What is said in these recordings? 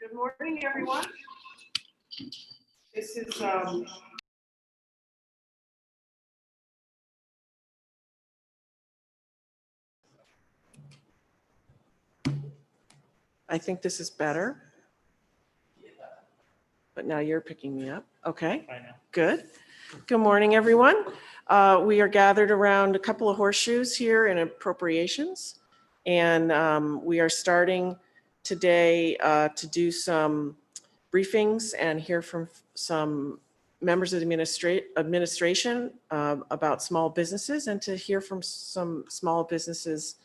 Good morning, everyone. This is I think this is better. But now you're picking me up. Okay, I know. good. Good morning, everyone. We are gathered around a couple of horseshoes here in Appropriations. And we are starting today to do some briefings and hear from some members of the administration about small businesses and to hear from some small businesses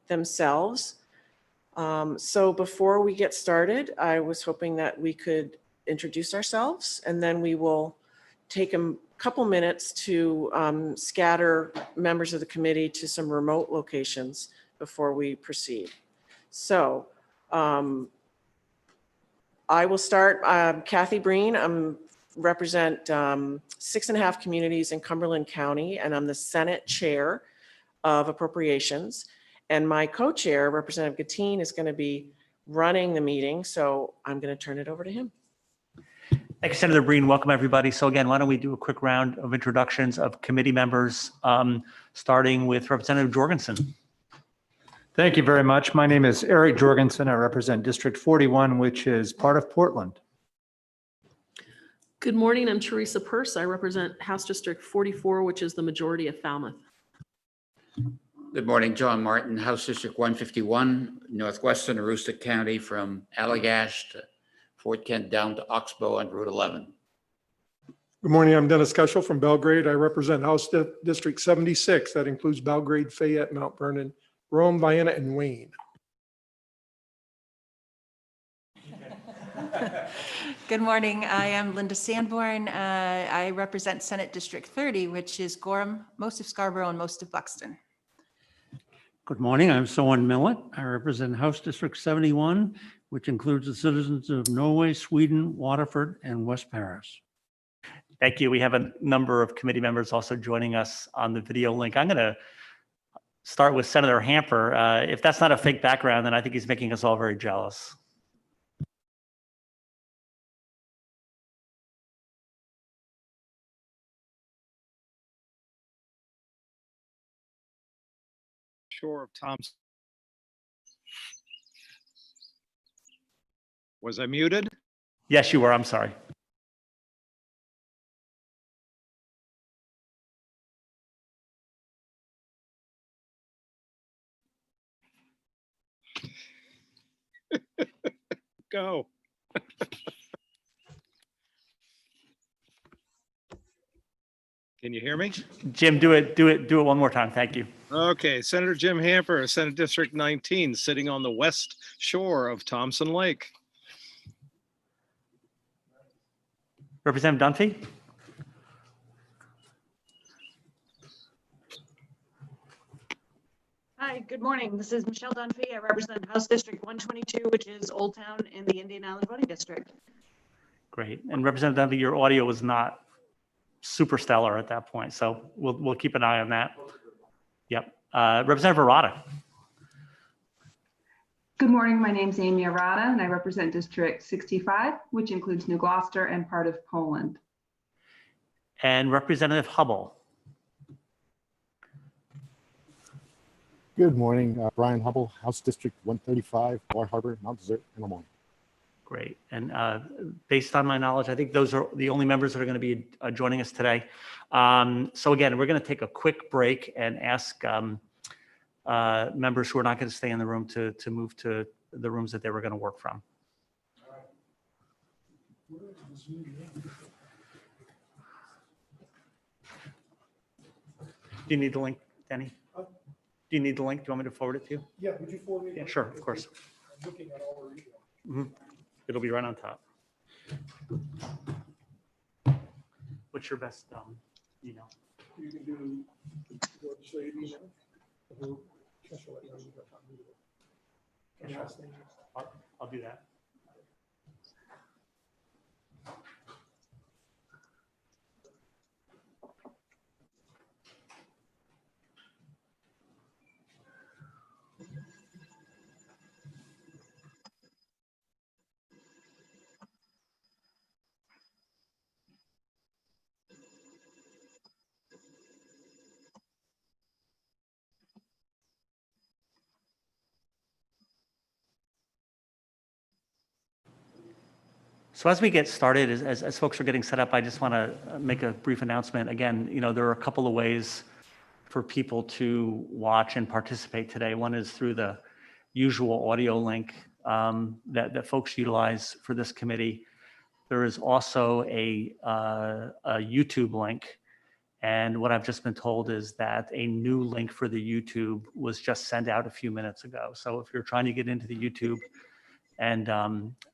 themselves. So before we get started, I was hoping that we could introduce ourselves and then we will take a couple minutes to scatter members of the committee to some remote locations before we proceed. So I will start. Kathy Breen. I represent 6.5 communities in Cumberland County, and I'm the Senate Chair of Appropriations. And my co-chair, Representative Gatine, is going to be running the meeting. So I'm going to turn it over to him. Thank you, Senator Breen. Welcome, everybody. So again, why don't we do a quick round of introductions of committee members, starting with Representative Jorgensen. Thank you very much. My name is Eric Jorgensen. I represent District 41, which is part of Portland. Good morning. I'm Teresa Peirce. I represent House District 44, which is the majority of Falmouth. Good morning, John Martin, House District 151, Northwestern Aroostook County, from Allagash to Fort Kent down to Oxbow on Route 11. Good morning, I'm Dennis Kushel from Belgrade. I represent House District 76. That includes Belgrade, Fayette, Mount Vernon, Rome, Vienna, and Wayne. Good morning. I am Linda Sanborn. I represent Senate District 30, which is Gorham, most of Scarborough, and most of Buxton. Good morning. I'm Soren Millet. I represent House District 71, which includes the citizens of Norway, Sweden, Waterford, and West Paris. Thank you. We have a number of committee members also joining us on the video link. I'm going to start with Senator Hamper. If that's not a fake background, then I think he's making us all very jealous. Shore of Thompson. Was I muted? Yes, you were. I'm sorry. Go. Can you hear me? Jim, do it one more time. Thank you. Okay, Senator Jim Hamper, Senate District 19, sitting on the west shore of Thompson Lake. Representative Dunphy. Hi, good morning. This is Michelle Dunphy. I represent House District 122, which is Old Town in the Indian Island voting district. Great. And Representative Dunphy, your audio was not super stellar at that point, so we'll keep an eye on that. Yep. Representative Arata. Good morning. My name is Amy Arata, and I represent District 65, which includes New Gloucester and part of Poland. And Representative Hubble. Good morning, Brian Hubble, House District 135, Bar Harbor, Mount Desert, and Lemoyne. Great. And based on my knowledge, I think those are the only members that are going to be joining us today. So again, we're going to take a quick break and ask members who are not going to stay in the room to move to the rooms that they were going to work from. Do you need the link, Denny? Do you need the link? Do you want me to forward it to you? Yeah, would you forward me? Yeah, sure, of course. I'm looking at all our emails. It'll be right on top. What's your best email? You can do legislative email. I'll do that. So as we get started, as folks are getting set up, I just want to make a brief announcement. Again, there are a couple of ways for people to watch and participate today. One is through the usual audio link that folks utilize for this committee. There is also a YouTube link. And what I've just been told is that a new link for the YouTube was just sent out a few minutes ago. So if you're trying to get into the YouTube and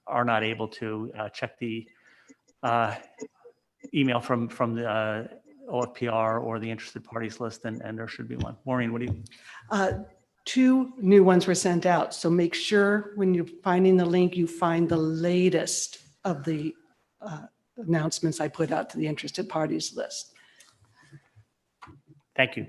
are not able to, check the email from the OFPR or the interested parties list, and there should be one. Maureen, what do you? 2 new ones were sent out. So make sure when you're finding the link, you find the latest of the announcements I put out to the interested parties list. Thank you.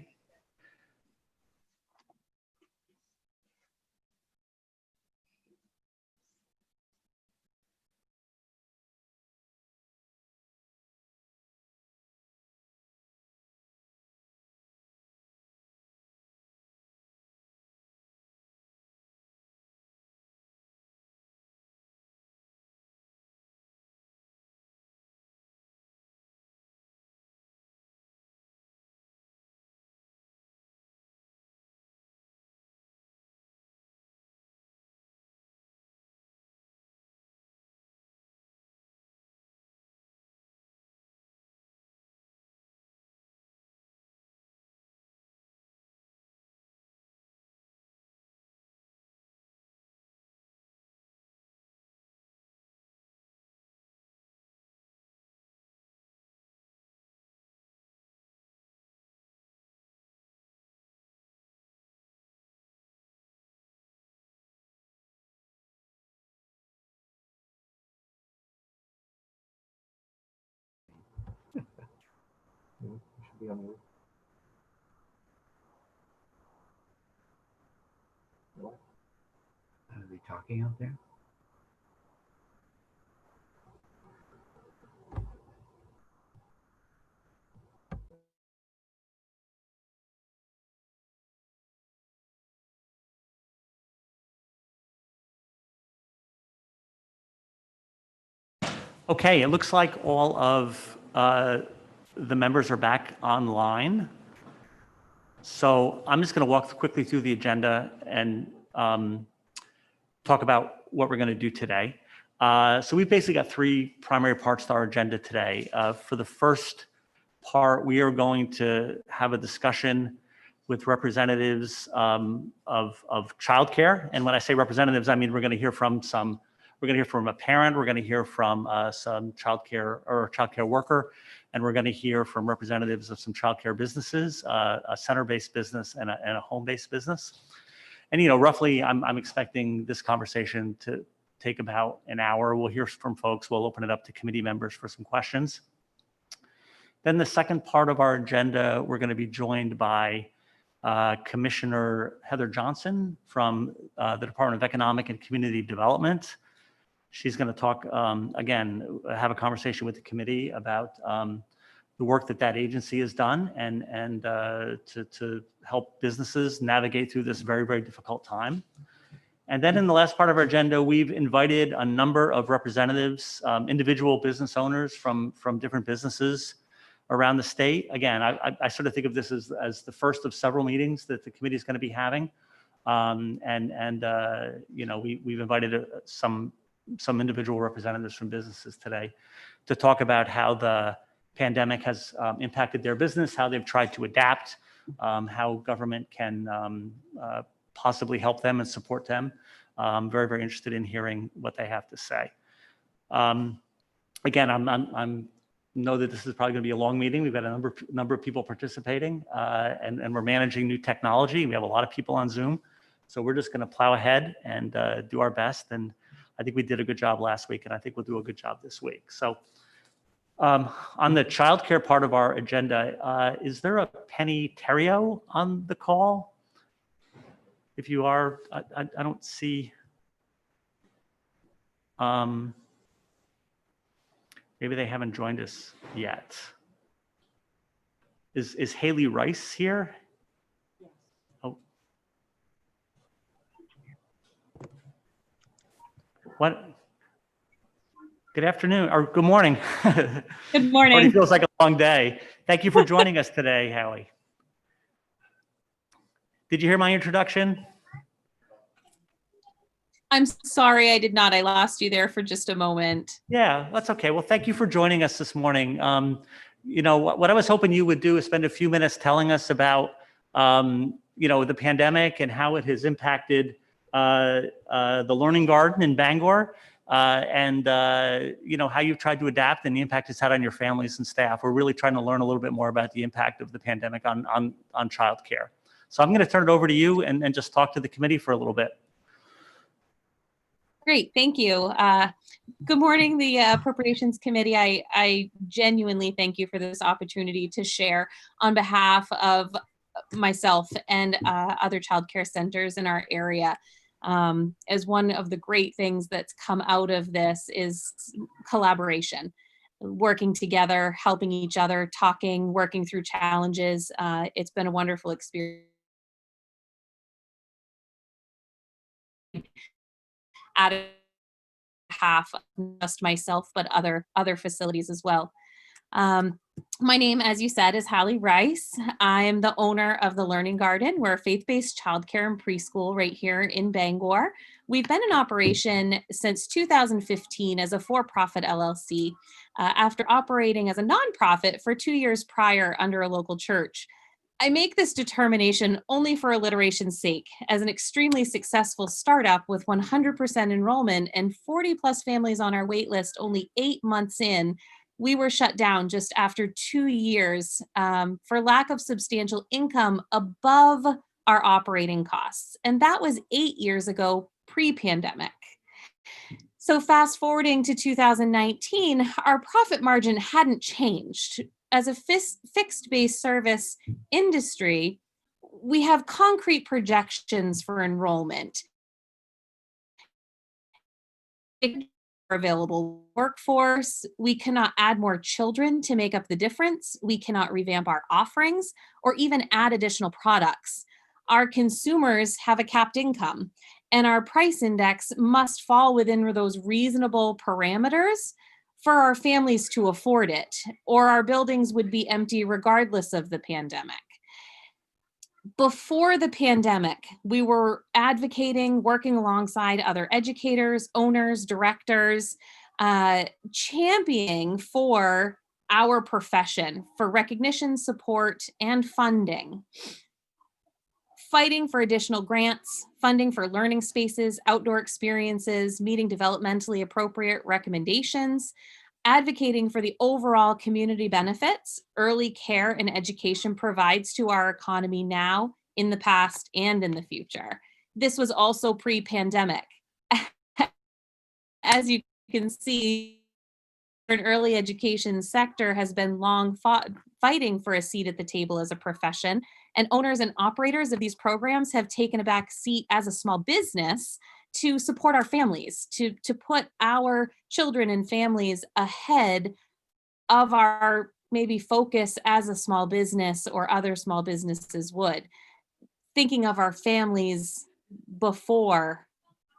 Are they talking out there? Okay, it looks like all of the members are back online. So I'm just going to walk quickly through the agenda and talk about what we're going to do today. So we've basically got 3 primary parts to our agenda today. For the first part, we are going to have a discussion with representatives of childcare. And when I say representatives, I mean we're going to hear from a parent, we're going to hear from some childcare worker, and we're going to hear from representatives of some childcare businesses, a center-based business and a home-based business. And roughly, I'm expecting this conversation to take about an hour. We'll hear from folks. We'll open it up to committee members for some questions. Then the second part of our agenda, we're going to be joined by Commissioner Heather Johnson from the Department of Economic and Community Development. She's going to talk, again, have a conversation with the committee about the work that agency has done and to help businesses navigate through this very, very difficult time. And then in the last part of our agenda, we've invited a number of representatives, individual business owners from different businesses around the state. Again, I sort of think of this as the first of several meetings that the committee is going to be having. We've invited some individual representatives from businesses today to talk about how the pandemic has impacted their business, how they've tried to adapt, how government can possibly help them and support them. Very, very interested in hearing what they have to say. Again, I'm know that this is probably going to be a long meeting. We've got a number of people participating, and we're managing new technology. We have a lot of people on Zoom, so we're just going to plow ahead and do our best. And I think we did a good job last week, and I think we'll do a good job this week. So on the childcare part of our agenda, is there a Penny Terrio on the call? If you are, I don't see. Maybe they haven't joined us yet. Is Haley Rice here? Yes. Oh. What? Good afternoon, or good morning. Good Already morning. feels like a long day. Thank you for joining us today, Howie. Did you hear my introduction? I'm sorry I did not. I lost you there for just a moment. Yeah, that's okay. Well, thank you for joining us this morning. What I was hoping you would do is spend a few minutes telling us about, the pandemic and how it has impacted the Learning Garden in Bangor, and how you've tried to adapt and the impact it's had on your families and staff. We're really trying to learn a little bit more about the impact of the pandemic on childcare. So I'm going to turn it over to you and just talk to the committee for a little bit. Great, thank you. Good morning, the Appropriations Committee. I genuinely thank you for this opportunity to share on behalf of myself and other childcare centers in our area. As one of the great things that's come out of this is collaboration, working together, helping each other, talking, working through challenges. It's been a wonderful experience. At half, not just myself, but other facilities as well. My name, as you said, is Hallie Rice. I am the owner of the Learning Garden. We're a faith-based childcare and preschool right here in Bangor. We've been in operation since 2015 as a for-profit LLC, after operating as a nonprofit for 2 years prior under a local church. I make this determination only for alliteration's sake. As an extremely successful startup with 100% enrollment and 40 plus families on our wait list only 8 months in, we were shut down just after 2 years for lack of substantial income above our operating costs. And that was 8 years ago, pre-pandemic. So fast forwarding to 2019, our profit margin hadn't changed. As a fixed base service industry, we have concrete projections for enrollment, available workforce. We cannot add more children to make up the difference. We cannot revamp our offerings or even add additional products. Our consumers have a capped income, and our price index must fall within those reasonable parameters for our families to afford it, or our buildings would be empty regardless of the pandemic. Before the pandemic, we were advocating, working alongside other educators, owners, directors, championing for our profession, for recognition, support, and funding. Fighting for additional grants, funding for learning spaces, outdoor experiences, meeting developmentally appropriate recommendations, advocating for the overall community benefits early care and education provides to our economy now, in the past, and in the future. This was also pre-pandemic. As you can see, an early education sector has been long fighting for a seat at the table as a profession, and owners and operators of these programs have taken a back seat as a small business to support our families, to put our children and families ahead of our maybe focus as a small business or other small businesses would, thinking of our families before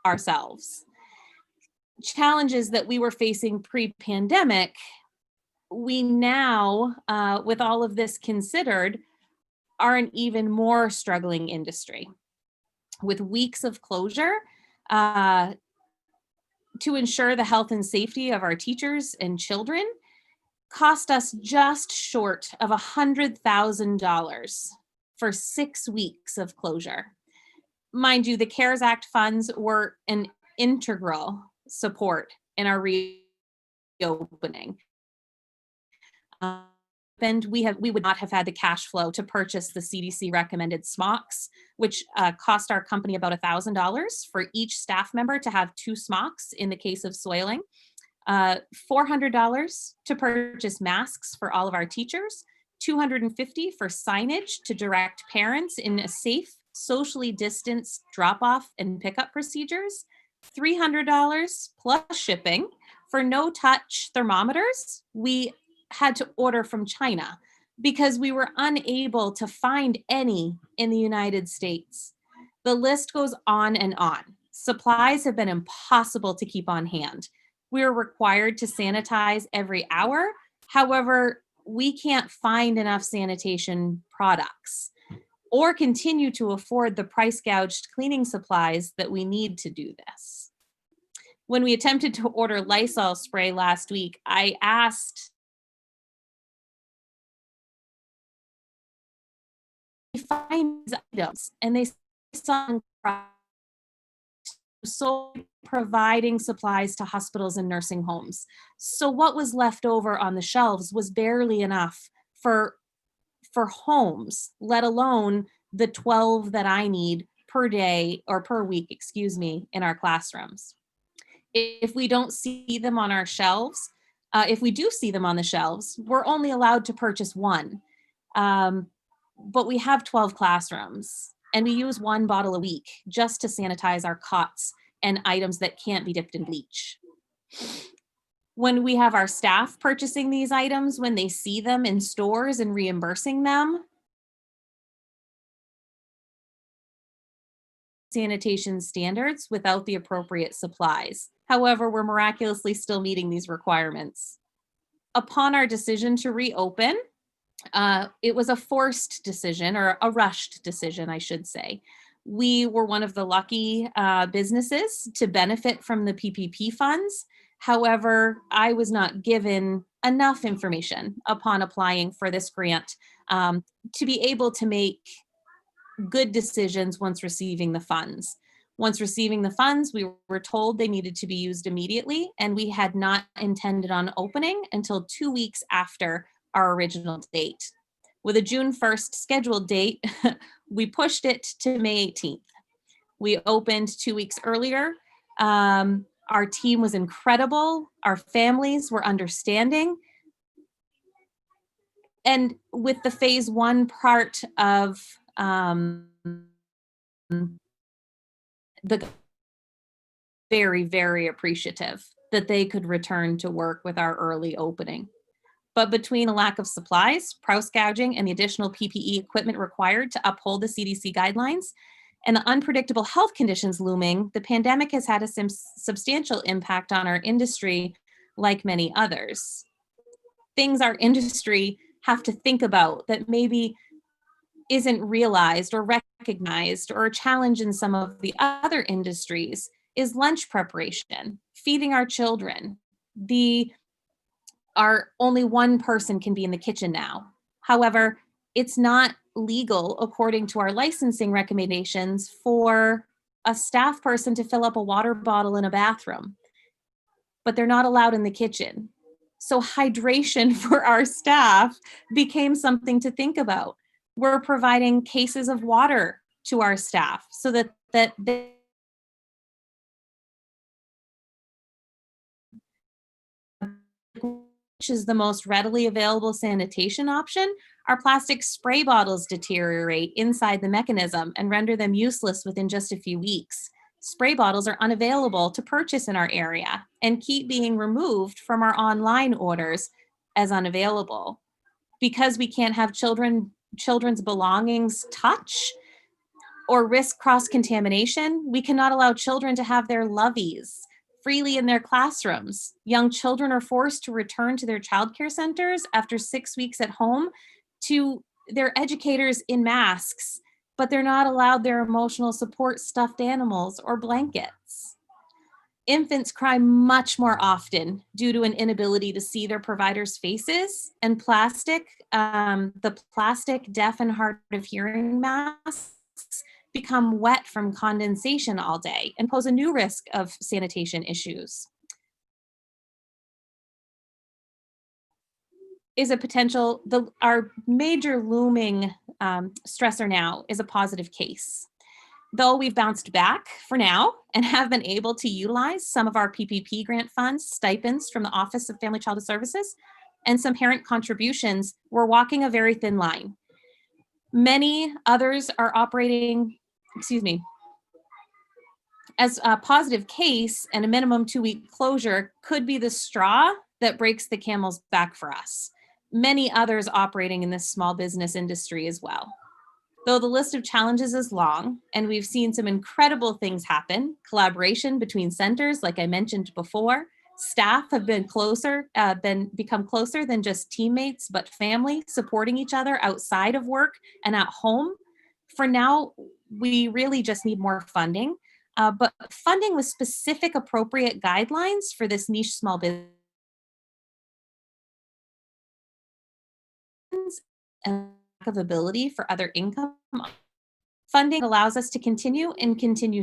ourselves. Challenges that we were facing pre-pandemic, we now, with all of this considered, are an even more struggling industry. With weeks of closure, to ensure the health and safety of our teachers and children cost us just short of $100,000 for 6 weeks of closure. Mind you, the CARES Act funds were an integral support in our reopening. And we would not have had the cash flow to purchase the CDC recommended smocks, which cost our company about $1,000 for each staff member to have 2 smocks in the case of soiling, $400 to purchase masks for all of our teachers, $250 for signage to direct parents in a safe, socially distanced drop-off and pickup procedures, $300 plus shipping for no-touch thermometers. We had to order from China because we were unable to find any in the United States. The list goes on and on. Supplies have been impossible to keep on hand. We are required to sanitize every hour. However, we can't find enough sanitation products or continue to afford the price gouged cleaning supplies that we need to do this. When we attempted to order Lysol spray last week, I asked find these items, and they saw so providing supplies to hospitals and nursing homes. So what was left over on the shelves was barely enough for homes, let alone the 12 that I need per day or per week, excuse me, in our classrooms. If we don't see them on our shelves, if we do see them on the shelves, we're only allowed to purchase one. But we have 12 classrooms and we use 1 bottle a week just to sanitize our cots and items that can't be dipped in bleach. When we have our staff purchasing these items, when they see them in stores and reimbursing them, sanitation standards without the appropriate supplies. However, we're miraculously still meeting these requirements. Upon our decision to reopen, it was a forced decision, or a rushed decision, I should say. We were one of the lucky businesses to benefit from the PPP funds. However, I was not given enough information upon applying for this grant to be able to make good decisions once receiving the funds. Once receiving the funds, we were told they needed to be used immediately, and we had not intended on opening until 2 weeks after our original date. With a June 1st scheduled date, we pushed it to May 18th. We opened 2 weeks earlier. Our team was incredible. Our families were understanding. And with the phase 1 part of the very, very appreciative that they could return to work with our early opening. But between the lack of supplies, price gouging, and the additional PPE equipment required to uphold the CDC guidelines, and the unpredictable health conditions looming, the pandemic has had a substantial impact on our industry, like many others. Things our industry have to think about that maybe isn't realized or recognized, or a challenge in some of the other industries, is lunch preparation, feeding our children. Only one person can be in the kitchen now. However, it's not legal, according to our licensing recommendations, for a staff person to fill up a water bottle in a bathroom, but they're not allowed in the kitchen. So hydration for our staff became something to think about. We're providing cases of water to our staff so that they which is the most readily available sanitation option, our plastic spray bottles deteriorate inside the mechanism and render them useless within just a few weeks. Spray bottles are unavailable to purchase in our area and keep being removed from our online orders as unavailable. Because we can't have children's belongings touch or risk cross-contamination, we cannot allow children to have their loveys freely in their classrooms. Young children are forced to return to their childcare centers after 6 weeks at home to their educators in masks, but they're not allowed their emotional support stuffed animals or blankets. Infants cry much more often due to an inability to see their providers' faces, and the plastic deaf and hard of hearing masks become wet from condensation all day and pose a new risk of sanitation issues. Is a potential, our major looming stressor now is a positive case. Though we've bounced back for now and have been able to utilize some of our PPP grant funds, stipends from the Office of Family Child Services, and some parent contributions, we're walking a very thin line. Many others are operating, as a positive case, and a minimum 2-week closure could be the straw that breaks the camel's back for us. Many others operating in this small business industry as well. Though the list of challenges is long, and we've seen some incredible things happen, collaboration between centers, like I mentioned before, Staff have been become closer than just teammates, but family, supporting each other outside of work and at home. For now, we really just need more funding, but funding with specific appropriate guidelines for this niche small business and lack of ability for other income. Funding allows us to continue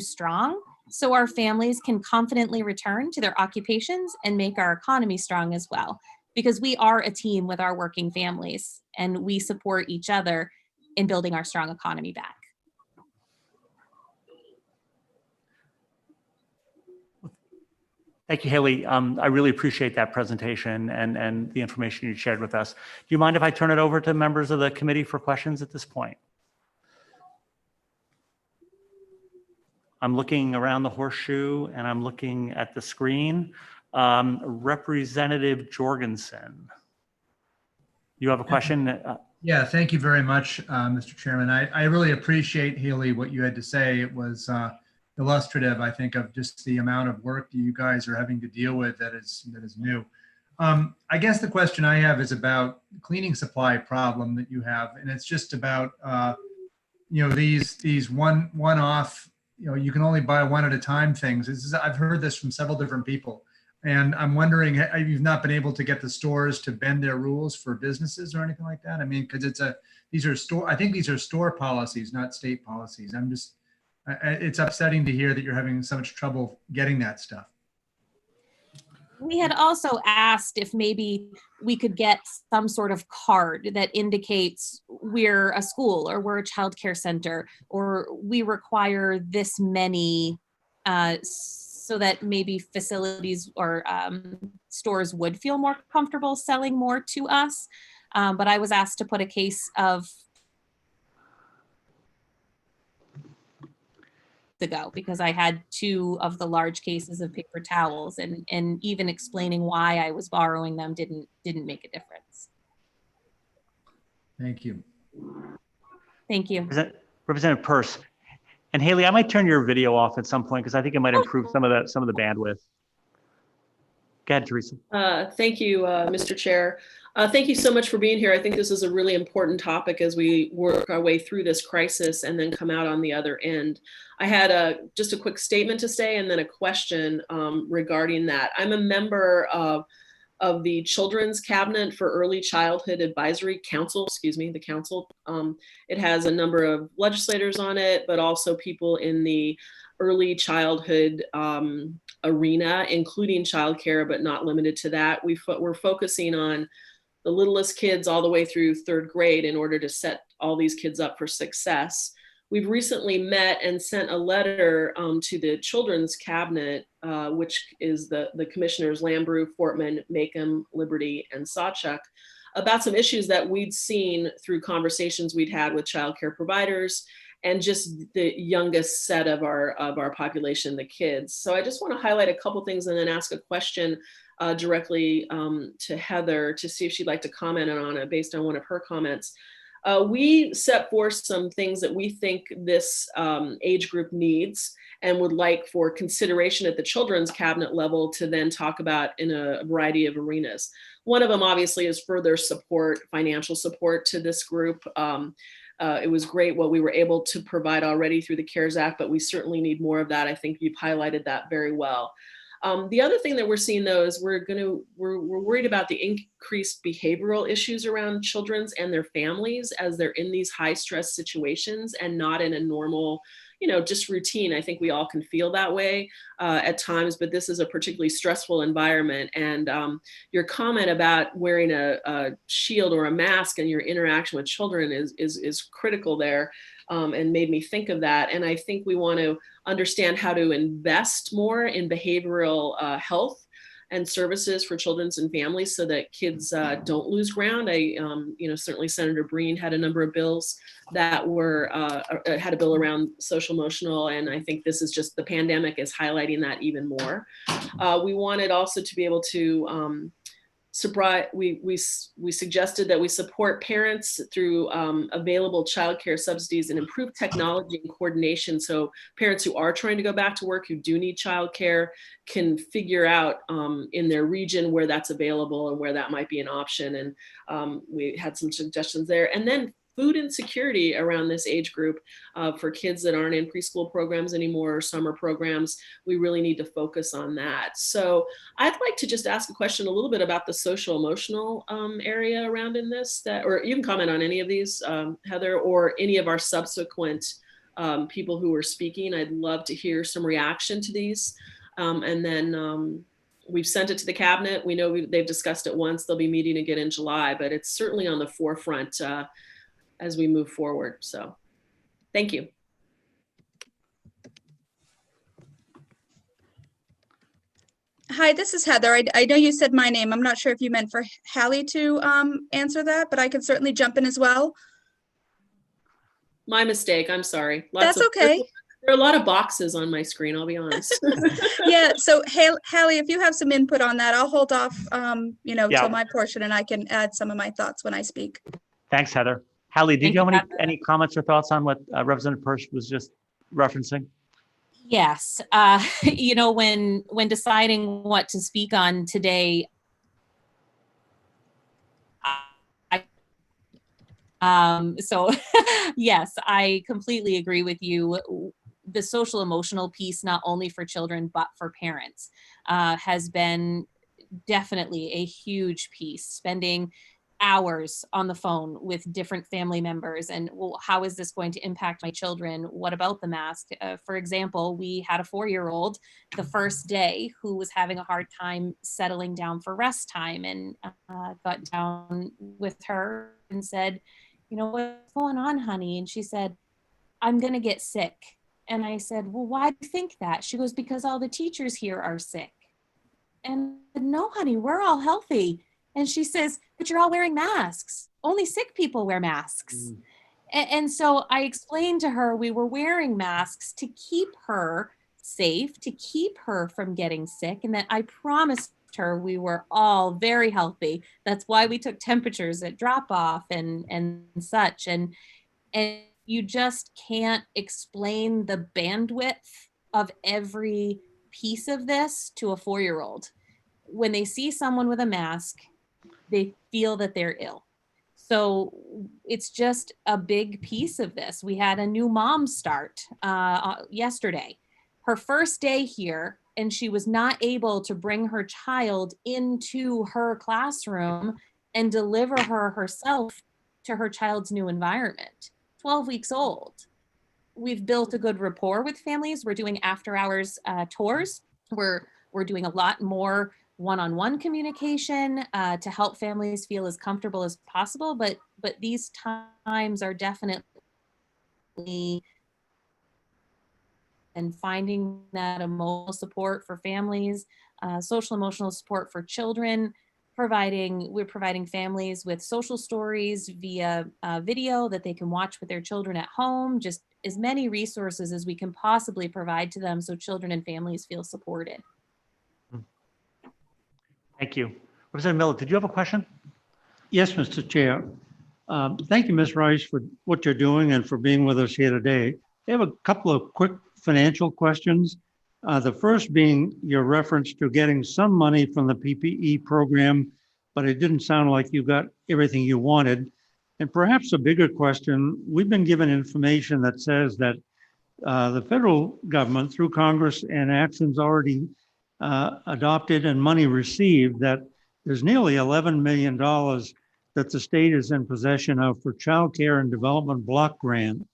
strong, so our families can confidently return to their occupations and make our economy strong as well, because we are a team with our working families and we support each other in building our strong economy back. Thank you, Haley. I really appreciate that presentation and the information you shared with us. Do you mind if I turn it over to members of the committee for questions at this point? I'm looking around the horseshoe and I'm looking at the screen. Representative Jorgensen, you have a question? Yeah, thank you very much, Mr. Chairman. I really appreciate, Haley, what you had to say. It was illustrative, I think, of just the amount of work that you guys are having to deal with that is new. I guess the question I have is about the cleaning supply problem that you have, and it's just about these one-off, you can only buy one at a time things. I've heard this from several different people, and I'm wondering, you've not been able to get the stores to bend their rules for businesses or anything like that? I mean, because I think these are store policies, not state policies. It's upsetting to hear that you're having so much trouble getting that stuff. We had also asked if maybe we could get some sort of card that indicates we're a school or we're a childcare center or we require this many, so that maybe facilities or stores would feel more comfortable selling more to us. But I was asked to put a case of ago because I had 2 of the large cases of paper towels, and even explaining why I was borrowing them didn't make a difference. Thank you. Thank you. Representative Peirce. And Haley, I might turn your video off at some point because I think it might improve some of the bandwidth. Go ahead, Teresa. Thank you, Mr. Chair. Thank you so much for being here. I think this is a really important topic as we work our way through this crisis and then come out on the other end. I had just a quick statement to say and then a question regarding that. I'm a member of the Children's Cabinet for Early Childhood Advisory Council, the council. It has a number of legislators on it, but also people in the early childhood arena, including childcare, but not limited to that. We're focusing on the littlest kids all the way through 3rd grade in order to set all these kids up for success. We've recently met and sent a letter to the Children's Cabinet, which is the commissioners Lambrou, Fortman, Macomb, Liberty, and Sawchuck, about some issues that we'd seen through conversations we'd had with childcare providers and just the youngest set of our population, the kids. So I just want to highlight a couple things and then ask a question directly to Heather to see if she'd like to comment on it based on one of her comments. We set forth some things that we think this age group needs and would like for consideration at the Children's Cabinet level to then talk about in a variety of arenas. One of them obviously is further support, financial support to this group. It was great what we were able to provide already through the CARES Act, but we certainly need more of that. I think you've highlighted that very well. The other thing that we're seeing though is we're worried about the increased behavioral issues around children's and their families as they're in these high stress situations and not in a normal, just routine. I think we all can feel that way at times, but this is a particularly stressful environment. And your comment about wearing a shield or a mask and your interaction with children is critical there. And made me think of that. And I think we want to understand how to invest more in behavioral health and services for children and families so that kids don't lose ground. Certainly Senator Breen had a number of bills that had a bill around social emotional. And I think this is just the pandemic is highlighting that even more. We wanted also to be able to we suggested that we support parents through available childcare subsidies and improve technology and coordination. So parents who are trying to go back to work, who do need childcare, can figure out in their region where that's available and where that might be an option. And we had some suggestions there. And then food insecurity around this age group for kids that aren't in preschool programs anymore or summer programs. We really need to focus on that. So I'd like to just ask a question a little bit about the social emotional area around in this, or you can comment on any of these, Heather, or any of our subsequent people who are speaking. I'd love to hear some reaction to these. And then we've sent it to the cabinet. We know they've discussed it once. They'll be meeting again in July, but it's certainly on the forefront as we move forward. So thank you. Hi, this is Heather. I know you said my name. I'm not sure if you meant for Hallie to answer that, but I can certainly jump in as well. My mistake. I'm sorry. That's okay. There are a lot of boxes on my screen, I'll be honest. Yeah, so Hallie, if you have some input on that, I'll hold off, till my portion, and I can add some of my thoughts when I speak. Thanks, Heather. Hallie, did Thank you you, have any comments or thoughts on what Representative Persh was just referencing? Yes. When deciding what to speak on today, yes, I completely agree with you. The social emotional piece, not only for children, but for parents, has been definitely a huge piece. Spending hours on the phone with different family members and, well, how is this going to impact my children? What about the mask? For example, we had a 4-year-old the first day who was having a hard time settling down for rest time, and got down with her and said, what's going on, honey? And she said, I'm going to get sick. And I said, well, why do you think that? She goes, because all the teachers here are sick. And I said, no, honey, we're all healthy. And she says, but you're all wearing masks. Only sick people wear masks. And so I explained to her we were wearing masks to keep her safe, to keep her from getting sick, and that I promised her we were all very healthy. That's why we took temperatures at drop off and such. And you just can't explain the bandwidth of every piece of this to a 4-year-old. When they see someone with a mask, they feel that they're ill. So it's just a big piece of this. We had a new mom start yesterday, her first day here, and she was not able to bring her child into her classroom and deliver her herself to her child's new environment. 12 weeks old. We've built a good rapport with families. We're doing after hours tours. We're doing a lot more one-on-one communication to help families feel as comfortable as possible. But these times are definitely, and finding that emotional support for families, social emotional support for children, we're providing families with social stories via video that they can watch with their children at home, just as many resources as we can possibly provide to them so children and families feel supported. Thank you. Representative Miller, did you have a question? Yes, Mr. Chair. Thank you, Ms. Rice, for what you're doing and for being with us here today. I have a couple of quick financial questions. The first being your reference to getting some money from the PPE program, but it didn't sound like you got everything you wanted. And perhaps a bigger question, we've been given information that says that the federal government, through Congress and actions already adopted and money received, that there's nearly $11 million that the state is in possession of for childcare and development block grant.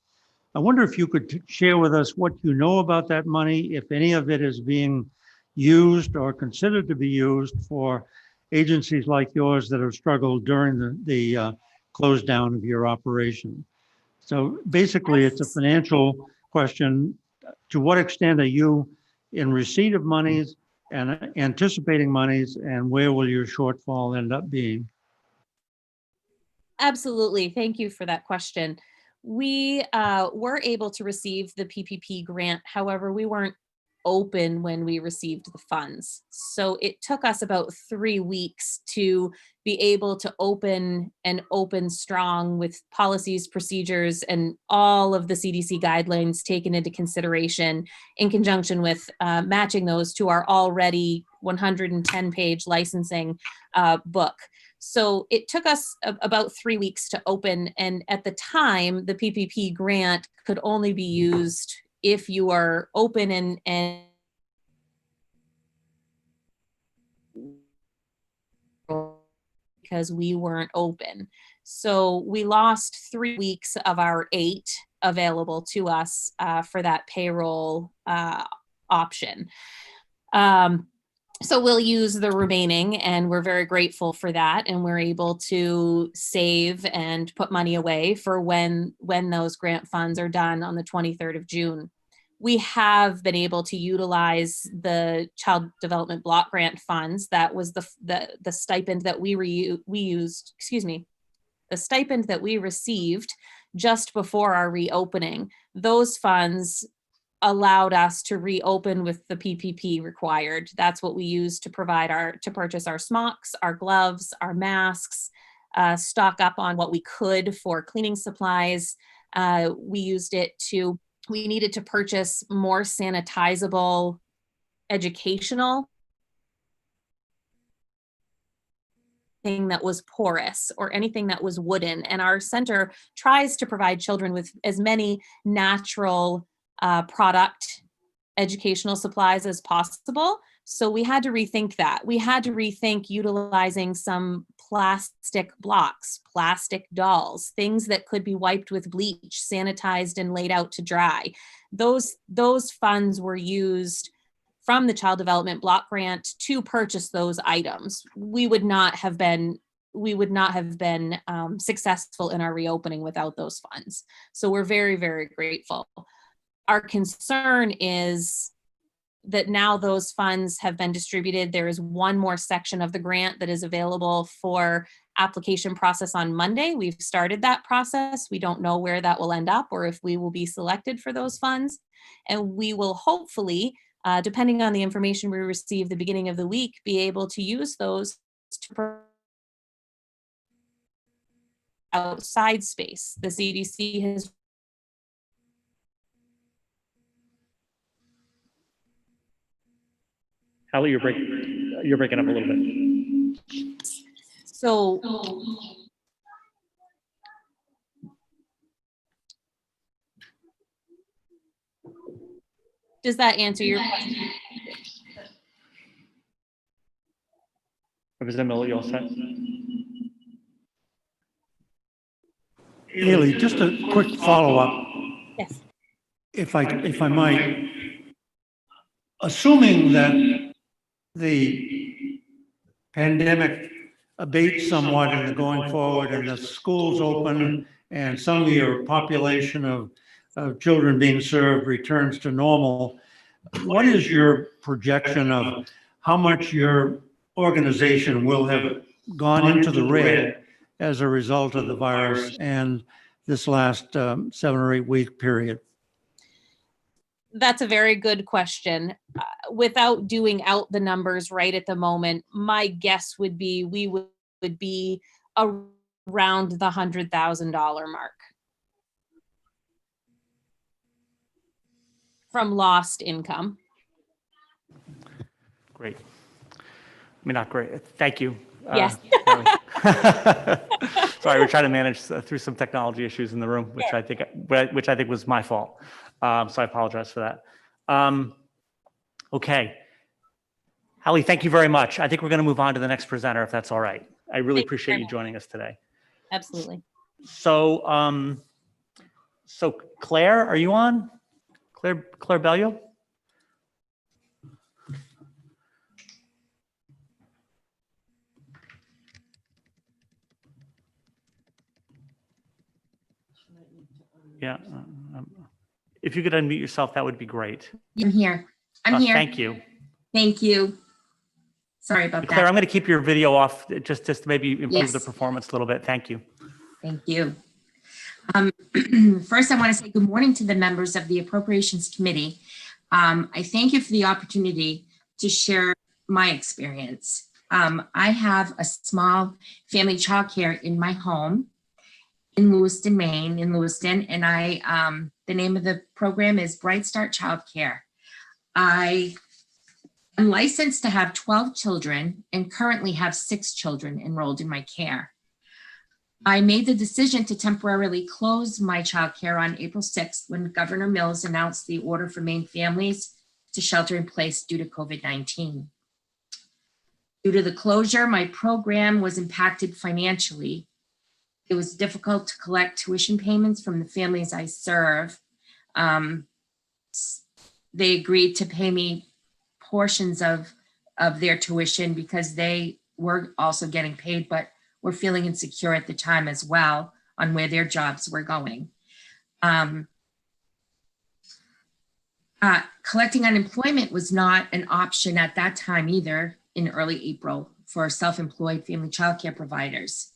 I wonder if you could share with us what you know about that money, if any of it is being used or considered to be used for agencies like yours that have struggled during the close down of your operation. So basically, it's a financial question. To what extent are you in receipt of monies and anticipating monies, and where will your shortfall end up being? Absolutely. Thank you for that question. We were able to receive the PPP grant. However, we weren't open when we received the funds. So it took us about 3 weeks to be able to open and open strong with policies, procedures, and all of the CDC guidelines taken into consideration in conjunction with matching those to our already 110-page licensing book. So it took us about 3 weeks to open. And at the time, the PPP grant could only be used if you are open and because we weren't open. So we lost 3 weeks of our 8 available to us for that payroll option. So we'll use the remaining, and we're very grateful for that. And we're able to save and put money away for when those grant funds are done on the 23rd of June. We have been able to utilize the Child Development Block Grant funds. That was the stipend that the stipend that we received just before our reopening. Those funds allowed us to reopen with the PPP required. That's what we used to purchase our smocks, our gloves, our masks, stock up on what we could for cleaning supplies. We needed to purchase more sanitizable educational thing that was porous or anything that was wooden. And our center tries to provide children with as many natural product educational supplies as possible. So we had to rethink that. We had to rethink utilizing some plastic blocks, plastic dolls, things that could be wiped with bleach, sanitized and laid out to dry. Those funds were used from the Child Development Block Grant to purchase those items. We would not have been successful in our reopening without those funds. So we're very, very grateful. Our concern is that now those funds have been distributed. There is one more section of the grant that is available for application process on Monday. We've started that process. We don't know where that will end up or if we will be selected for those funds. And we will hopefully, depending on the information we receive the beginning of the week, be able to use those to outside space. The CDC has Hallie, you're breaking up a little bit. So does that answer your question? Representative Miller, you all set? Haley, just a quick follow-up. Yes. If I might, assuming that the pandemic abates somewhat in the going forward and the schools open and some of your population of children being served returns to normal, what is your projection of how much your organization will have gone into the red as a result of the virus and this last 7 or 8 week period? That's a very good question. Without doing out the numbers right at the moment, my guess would be we would be around the $100,000 mark from lost income. Great. I mean, not great. Thank you. Yes. Sorry, we're trying to manage through some technology issues in the room, which I think was my fault. So I apologize for that. Okay. Hallie, thank you very much. I think we're going to move on to the next presenter, if that's all right. I really appreciate you joining us today. Absolutely. So, so Claire, are you on? Claire Bellio? Yeah. If you could unmute yourself, that would be great. I'm here. I'm here. Thank you. Thank you. Sorry about Claire, that. I'm going to keep your video off just to maybe improve Yes. the performance a little bit. Thank you. Thank you. First, I want to say good morning to the members of the Appropriations Committee. I thank you for the opportunity to share my experience. I have a small family childcare in my home in Lewiston, Maine, and the name of the program is Bright Start Childcare. I am licensed to have 12 children and currently have 6 children enrolled in my care. I made the decision to temporarily close my childcare on April 6th when Governor Mills announced the order for Maine families to shelter in place due to COVID-19. Due to the closure, my program was impacted financially. It was difficult to collect tuition payments from the families I serve. They agreed to pay me portions of their tuition because they were also getting paid, but were feeling insecure at the time as well on where their jobs were going. Collecting unemployment was not an option at that time either in early April for self-employed family childcare providers.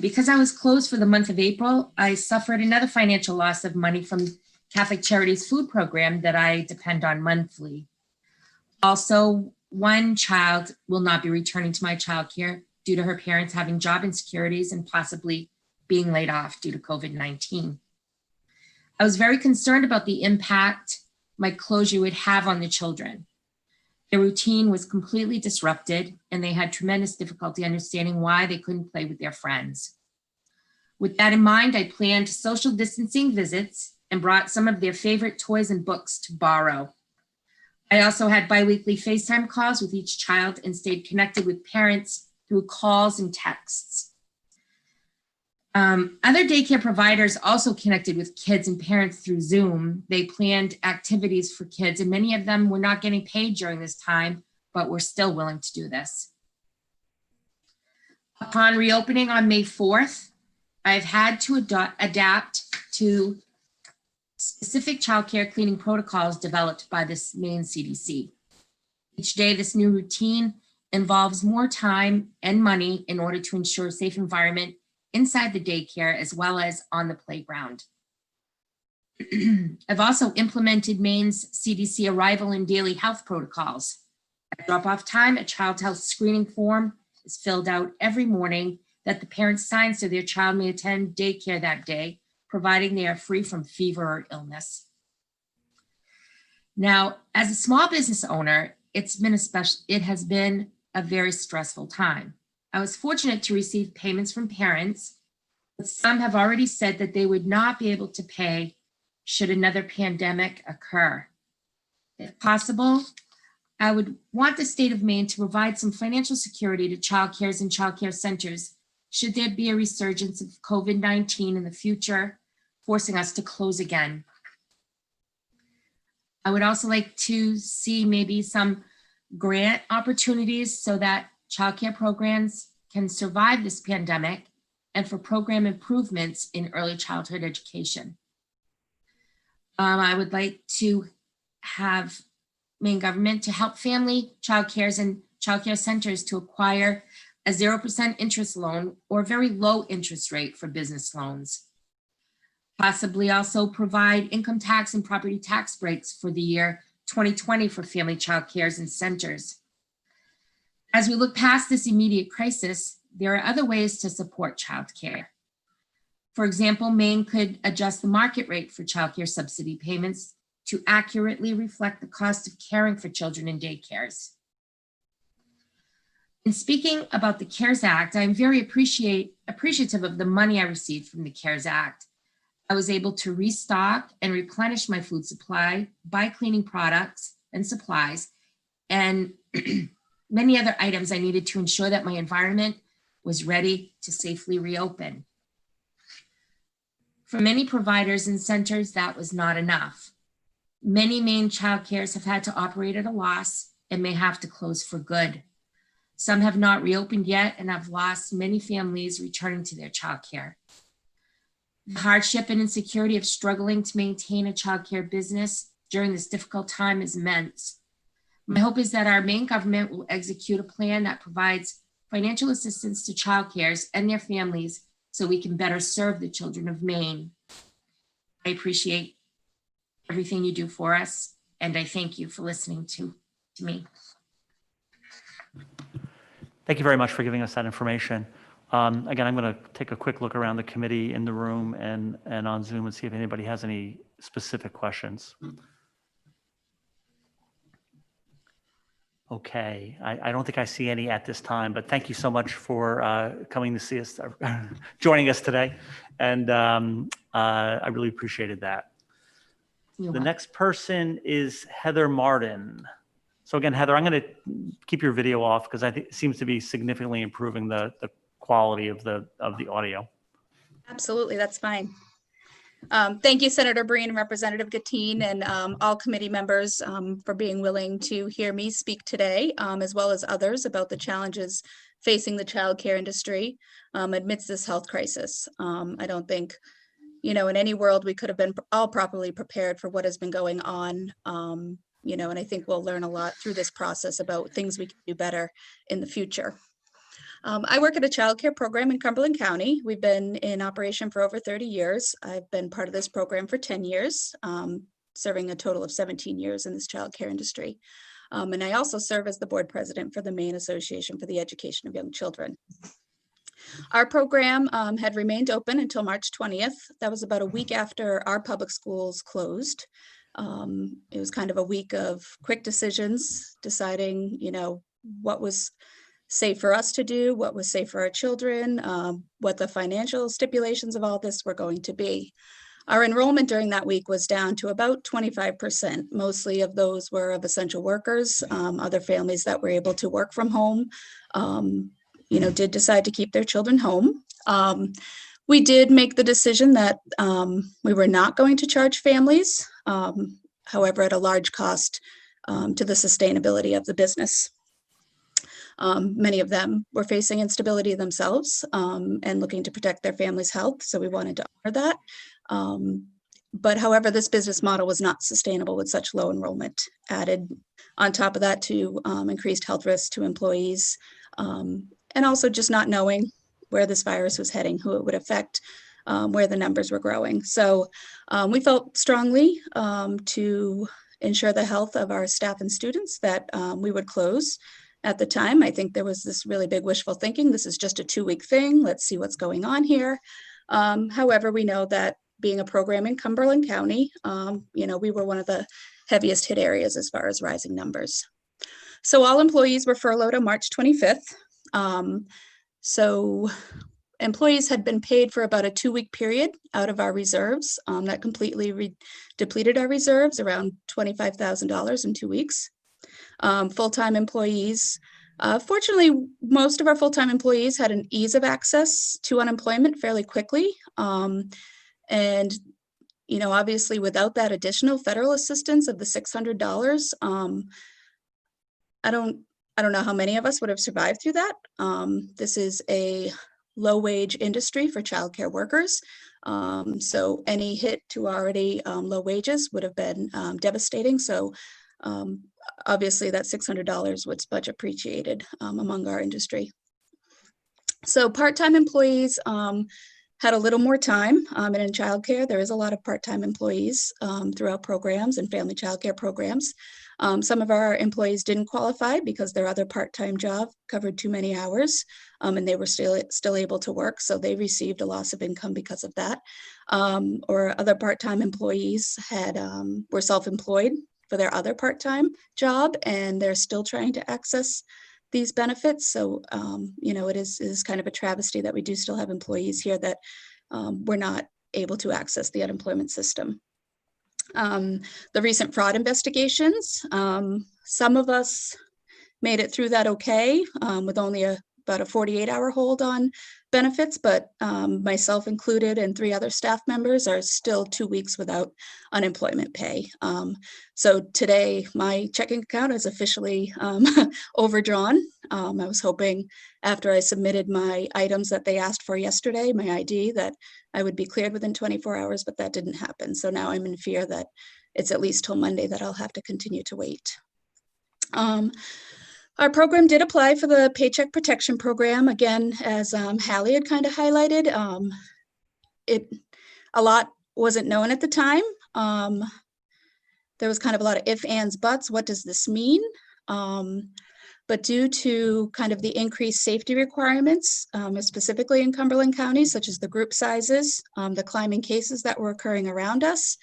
Because I was closed for the month of April, I suffered another financial loss of money from Catholic Charities food program that I depend on monthly. Also, one child will not be returning to my childcare due to her parents having job insecurities and possibly being laid off due to COVID-19. I was very concerned about the impact my closure would have on the children. Their routine was completely disrupted and they had tremendous difficulty understanding why they couldn't play with their friends. With that in mind, I planned social distancing visits and brought some of their favorite toys and books to borrow. I also had biweekly FaceTime calls with each child and stayed connected with parents through calls and texts. Other daycare providers also connected with kids and parents through Zoom. They planned activities for kids and many of them were not getting paid during this time, but were still willing to do this. Upon reopening on May 4th, I've had to adapt to specific childcare cleaning protocols developed by this Maine CDC. Each day, this new routine involves more time and money in order to ensure a safe environment inside the daycare as well as on the playground. I've also implemented Maine's CDC arrival and daily health protocols. At drop-off time, a child health screening form is filled out every morning that the parent signs so their child may attend daycare that day, providing they are free from fever or illness. Now, as a small business owner, it has been a very stressful time. I was fortunate to receive payments from parents, but some have already said that they would not be able to pay should another pandemic occur. If possible, I would want the state of Maine to provide some financial security to childcares and childcare centers should there be a resurgence of COVID-19 in the future, forcing us to close again. I would also like to see maybe some grant opportunities so that childcare programs can survive this pandemic and for program improvements in early childhood education. I would like to have Maine government to help family childcares and childcare centers to acquire a 0% interest loan or very low interest rate for business loans. Possibly also provide income tax and property tax breaks for the year 2020 for family childcares and centers. As we look past this immediate crisis, there are other ways to support childcare. For example, Maine could adjust the market rate for childcare subsidy payments to accurately reflect the cost of caring for children in daycares. In speaking about the CARES Act, I'm very appreciative of the money I received from the CARES Act. I was able to restock and replenish my food supply, buy cleaning products and supplies, and many other items I needed to ensure that my environment was ready to safely reopen. For many providers and centers, that was not enough. Many Maine childcares have had to operate at a loss and may have to close for good. Some have not reopened yet and have lost many families returning to their childcare. The hardship and insecurity of struggling to maintain a childcare business during this difficult time is immense. My hope is that our Maine government will execute a plan that provides financial assistance to childcares and their families so we can better serve the children of Maine. I appreciate everything you do for us And I thank you for listening to me. Thank you very much for giving us that information. Again, I'm going to take a quick look around the committee in the room and on Zoom and see if anybody has any specific questions. Okay, I don't think I see any at this time, but thank you so much for coming to see us, joining us today. And I really appreciated that. The next person is Heather Martin. So again, Heather, I'm going to keep your video off because I think it seems to be significantly improving the quality of the audio. Absolutely, that's fine. Thank you, Senator Breen, Representative Gatine, and all committee members for being willing to hear me speak today, as well as others, about the challenges facing the childcare industry amidst this health crisis. I don't think, in any world we could have been all properly prepared for what has been going on, and I think we'll learn a lot through this process about things we can do better in the future. I work at a childcare program in Cumberland County. We've been in operation for over 30 years. I've been part of this program for 10 years, serving a total of 17 years in this childcare industry. And I also serve as the board president for the Maine Association for the Education of Young Children. Our program had remained open until March 20th. That was about a week after our public schools closed. It was kind of a week of quick decisions, deciding, what was safe for us to do, what was safe for our children, what the financial stipulations of all this were going to be. Our enrollment during that week was down to about 25%. Mostly of those were of essential workers. Other families that were able to work from home, did decide to keep their children home. We did make the decision that we were not going to charge families, however, at a large cost to the sustainability of the business. Many of them were facing instability themselves and looking to protect their family's health, so we wanted to honor that. But however, this business model was not sustainable with such low enrollment. Added on top of that to increased health risks to employees, and also just not knowing where this virus was heading, who it would affect, where the numbers were growing. So we felt strongly to ensure the health of our staff and students that we would close. At the time, I think there was this really big wishful thinking. This is just a 2-week thing. Let's see what's going on here. However, we know that being a program in Cumberland County, we were one of the heaviest hit areas as far as rising numbers. So all employees were furloughed on March 25th. So employees had been paid for about a 2-week period out of our reserves. That completely depleted our reserves, around $25,000 in 2 weeks. Full-time employees, fortunately, most of our full-time employees had an ease of access to unemployment fairly quickly. And, obviously without that additional federal assistance of the $600, I don't know how many of us would have survived through that. This is a low-wage industry for childcare workers. So any hit to already low wages would have been devastating. So obviously that $600 was much appreciated among our industry. So part-time employees had a little more time, and in childcare, there is a lot of part-time employees throughout programs and family childcare programs. Some of our employees didn't qualify because their other part-time job covered too many hours, and they were still able to work, so they received a loss of income because of that. Or other part-time employees were self-employed for their other part-time job, and they're still trying to access these benefits. So, it is kind of a travesty that we do still have employees here that were not able to access the unemployment system. The recent fraud investigations, some of us made it through that okay, with only about a 48-hour hold on benefits, but myself included and 3 other staff members are still 2 weeks without unemployment pay. So today my checking account is officially overdrawn. I was hoping after I submitted my items that they asked for yesterday, my ID, that I would be cleared within 24 hours, but that didn't happen. So now I'm in fear that it's at least till Monday that I'll have to continue to wait. Our program did apply for the Paycheck Protection Program. Again, as Hallie had kind of highlighted, a lot wasn't known at the time. there was kind of a lot of if, ands, buts. What does this mean? But due to kind of the increased safety requirements, specifically in Cumberland County, such as the group sizes, the climbing cases that were occurring around us,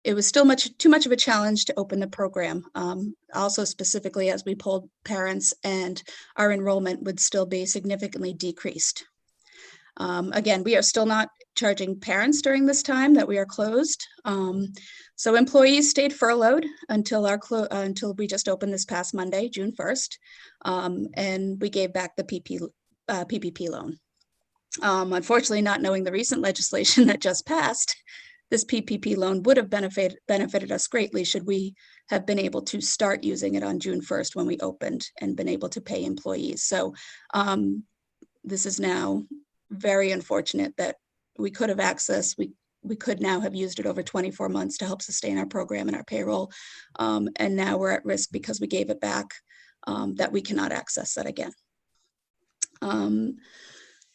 it was still too much of a challenge to open the program. Also specifically as we polled parents, and our enrollment would still be significantly decreased. Again, we are still not charging parents during this time that we are closed. So employees stayed furloughed until we just opened this past Monday, June 1st, and we gave back the PPP loan. Unfortunately, not knowing the recent legislation that just passed, this PPP loan would have benefited us greatly should we have been able to start using it on June 1st when we opened and been able to pay employees. So this is now very unfortunate that we could have accessed, we could now have used it over 24 months to help sustain our program and our payroll. And now we're at risk because we gave it back, that we cannot access that again.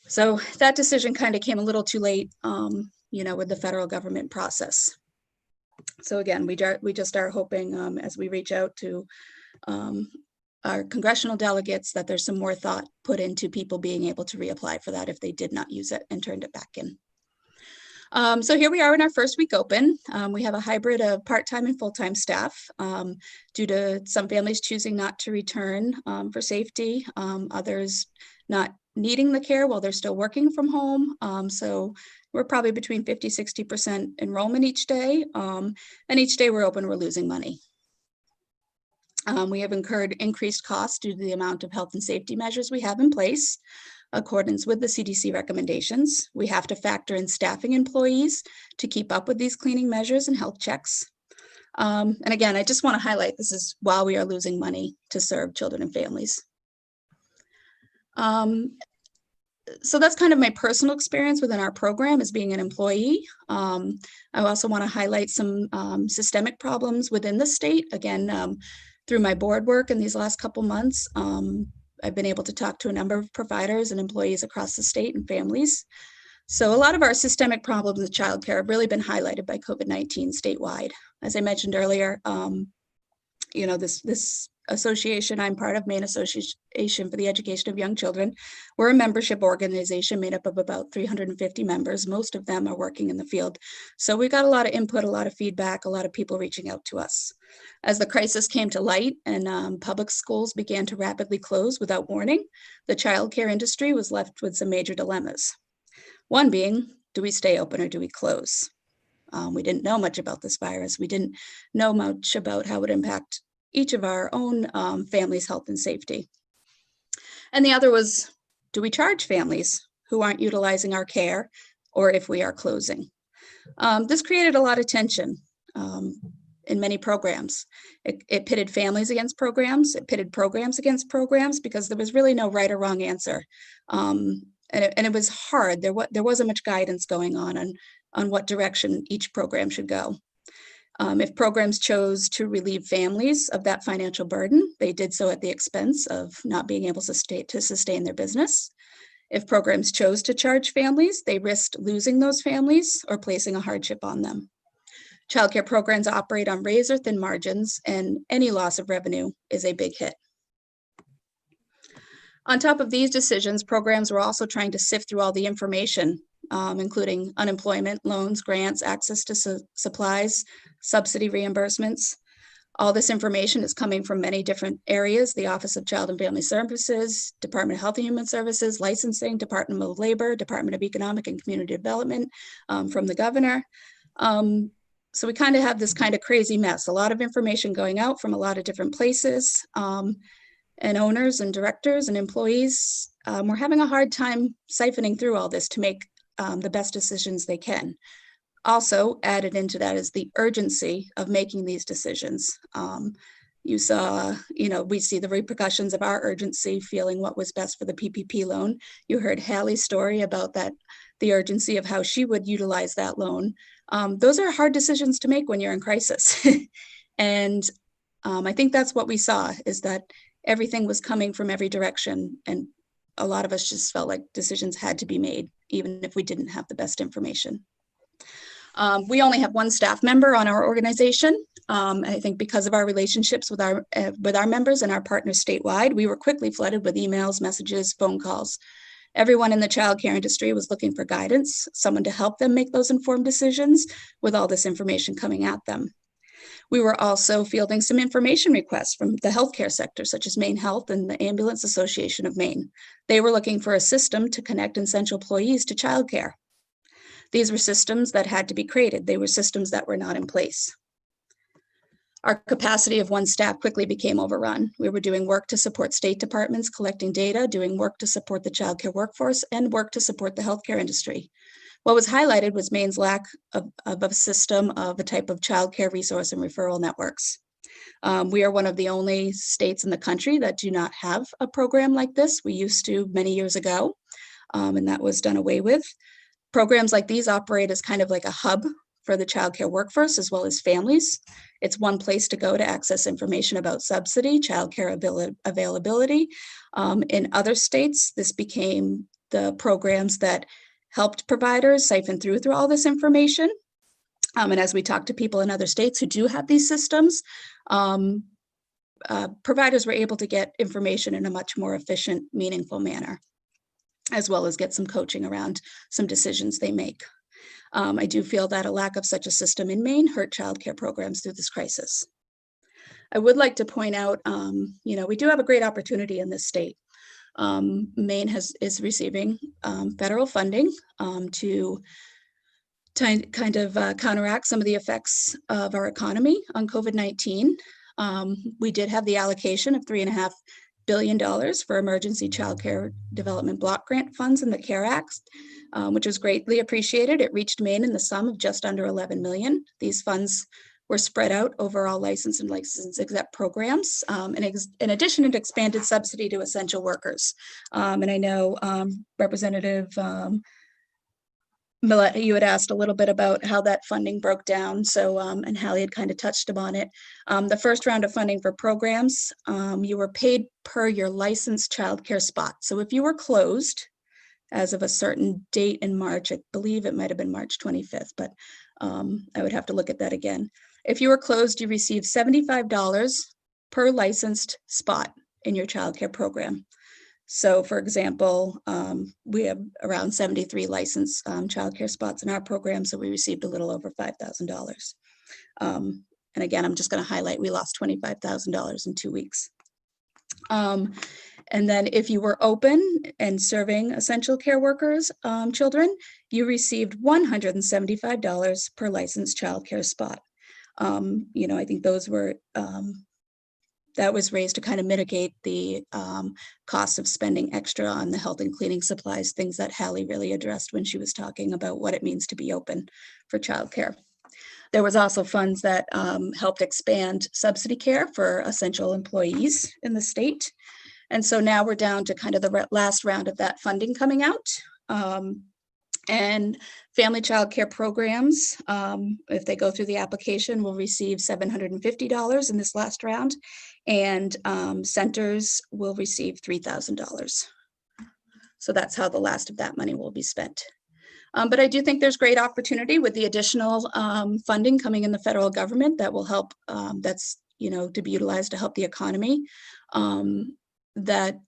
So that decision kind of came a little too late, with the federal government process. So again, we just are hoping as we reach out to our congressional delegates that there's some more thought put into people being able to reapply for that if they did not use it and turned it back in. So here we are in our first week open. We have a hybrid of part-time and full-time staff due to some families choosing not to return for safety, others not needing the care while they're still working from home. So we're probably between 50–60% enrollment each day. And each day we're open, we're losing money. We have incurred increased costs due to the amount of health and safety measures we have in place, accordance with the CDC recommendations. We have to factor in staffing employees to keep up with these cleaning measures and health checks. And again, I just want to highlight this is while we are losing money to serve children and families. So that's kind of my personal experience within our program as being an employee. I also want to highlight some systemic problems within the state. Again, through my board work in these last couple months, I've been able to talk to a number of providers and employees across the state and families. So a lot of our systemic problems with childcare have really been highlighted by COVID-19 statewide. As I mentioned earlier, this association I'm part of, Maine Association for the Education of Young Children, we're a membership organization made up of about 350 members. Most of them are working in the field. So we got a lot of input, a lot of feedback, a lot of people reaching out to us. As the crisis came to light and public schools began to rapidly close without warning, the childcare industry was left with some major dilemmas. One being, do we stay open or do we close? We didn't know much about this virus. We didn't know much about how it would impact each of our own families' health and safety. And the other was, do we charge families who aren't utilizing our care or if we are closing? This created a lot of tension in many programs. It pitted families against programs. It pitted programs against programs because there was really no right or wrong answer. And it was hard. There wasn't much guidance going on what direction each program should go. If programs chose to relieve families of that financial burden, they did so at the expense of not being able to sustain their business. If programs chose to charge families, they risked losing those families or placing a hardship on them. Childcare programs operate on razor-thin margins, and any loss of revenue is a big hit. On top of these decisions, programs were also trying to sift through all the information, including unemployment, loans, grants, access to supplies, subsidy reimbursements. All this information is coming from many different areas: the Office of Child and Family Services, Department of Health and Human Services, Licensing, Department of Labor, Department of Economic and Community Development, from the governor. So we kind of have this kind of crazy mess, a lot of information going out from a lot of different places. And owners and directors and employees we're having a hard time siphoning through all this to make the best decisions they can. Also added into that is the urgency of making these decisions. You saw, we see the repercussions of our urgency, feeling what was best for the PPP loan. You heard Hallie's story about that, the urgency of how she would utilize that loan. Those are hard decisions to make when you're in crisis. And I think that's what we saw, is that everything was coming from every direction. And a lot of us just felt like decisions had to be made, even if we didn't have the best information. We only have one staff member on our organization. I think because of our relationships with our members and our partners statewide, we were quickly flooded with emails, messages, phone calls. Everyone in the childcare industry was looking for guidance, someone to help them make those informed decisions with all this information coming at them. We were also fielding some information requests from the healthcare sector, such as Maine Health and the Ambulance Association of Maine. They were looking for a system to connect essential employees to childcare. These were systems that had to be created. They were systems that were not in place. Our capacity of one staff quickly became overrun. We were doing work to support state departments, collecting data, doing work to support the childcare workforce, and work to support the healthcare industry. What was highlighted was Maine's lack of a system of a type of childcare resource and referral networks. We are one of the only states in the country that do not have a program like this. We used to many years ago, and that was done away with. Programs like these operate as kind of like a hub for the childcare workforce as well as families. It's one place to go to access information about subsidy, childcare availability. In other states, this became the programs that helped providers siphon through all this information. And as we talk to people in other states who do have these systems, providers were able to get information in a much more efficient, meaningful manner, as well as get some coaching around some decisions they make. I do feel that a lack of such a system in Maine hurt childcare programs through this crisis. I would like to point out, we do have a great opportunity in this state. Maine is receiving federal funding to kind of counteract some of the effects of our economy on COVID-19. We did have the allocation of $3.5 billion for emergency childcare development block grant funds in the CARE Act, which was greatly appreciated. It reached Maine in the sum of just under 11 million. These funds were spread out over all licensed and license-exempt programs. In addition, it expanded subsidy to essential workers. And I know Representative Millett, you had asked a little bit about how that funding broke down. So, and Hallie had kind of touched upon it. The first round of funding for programs, you were paid per your licensed childcare spot. So if you were closed as of a certain date in March, I believe it might have been March 25th, but I would have to look at that again. If you were closed, you received $75 per licensed spot in your childcare program. So for example, we have around 73 licensed childcare spots in our program, so we received a little over $5,000. And again, I'm just going to highlight, we lost $25,000 in 2 weeks. And then if you were open and serving essential care workers, children, you received $175 per licensed childcare spot. I think those were, that was raised to kind of mitigate the cost of spending extra on the health and cleaning supplies, things that Hallie really addressed when she was talking about what it means to be open for childcare. There was also funds that helped expand subsidy care for essential employees in the state. And so now we're down to kind of the last round of that funding coming out. And family child care programs, if they go through the application, will receive $750 in this last round, and centers will receive $3,000. So that's how the last of that money will be spent. But I do think there's great opportunity with the additional funding coming in the federal government that will help, that's, to be utilized to help the economy, that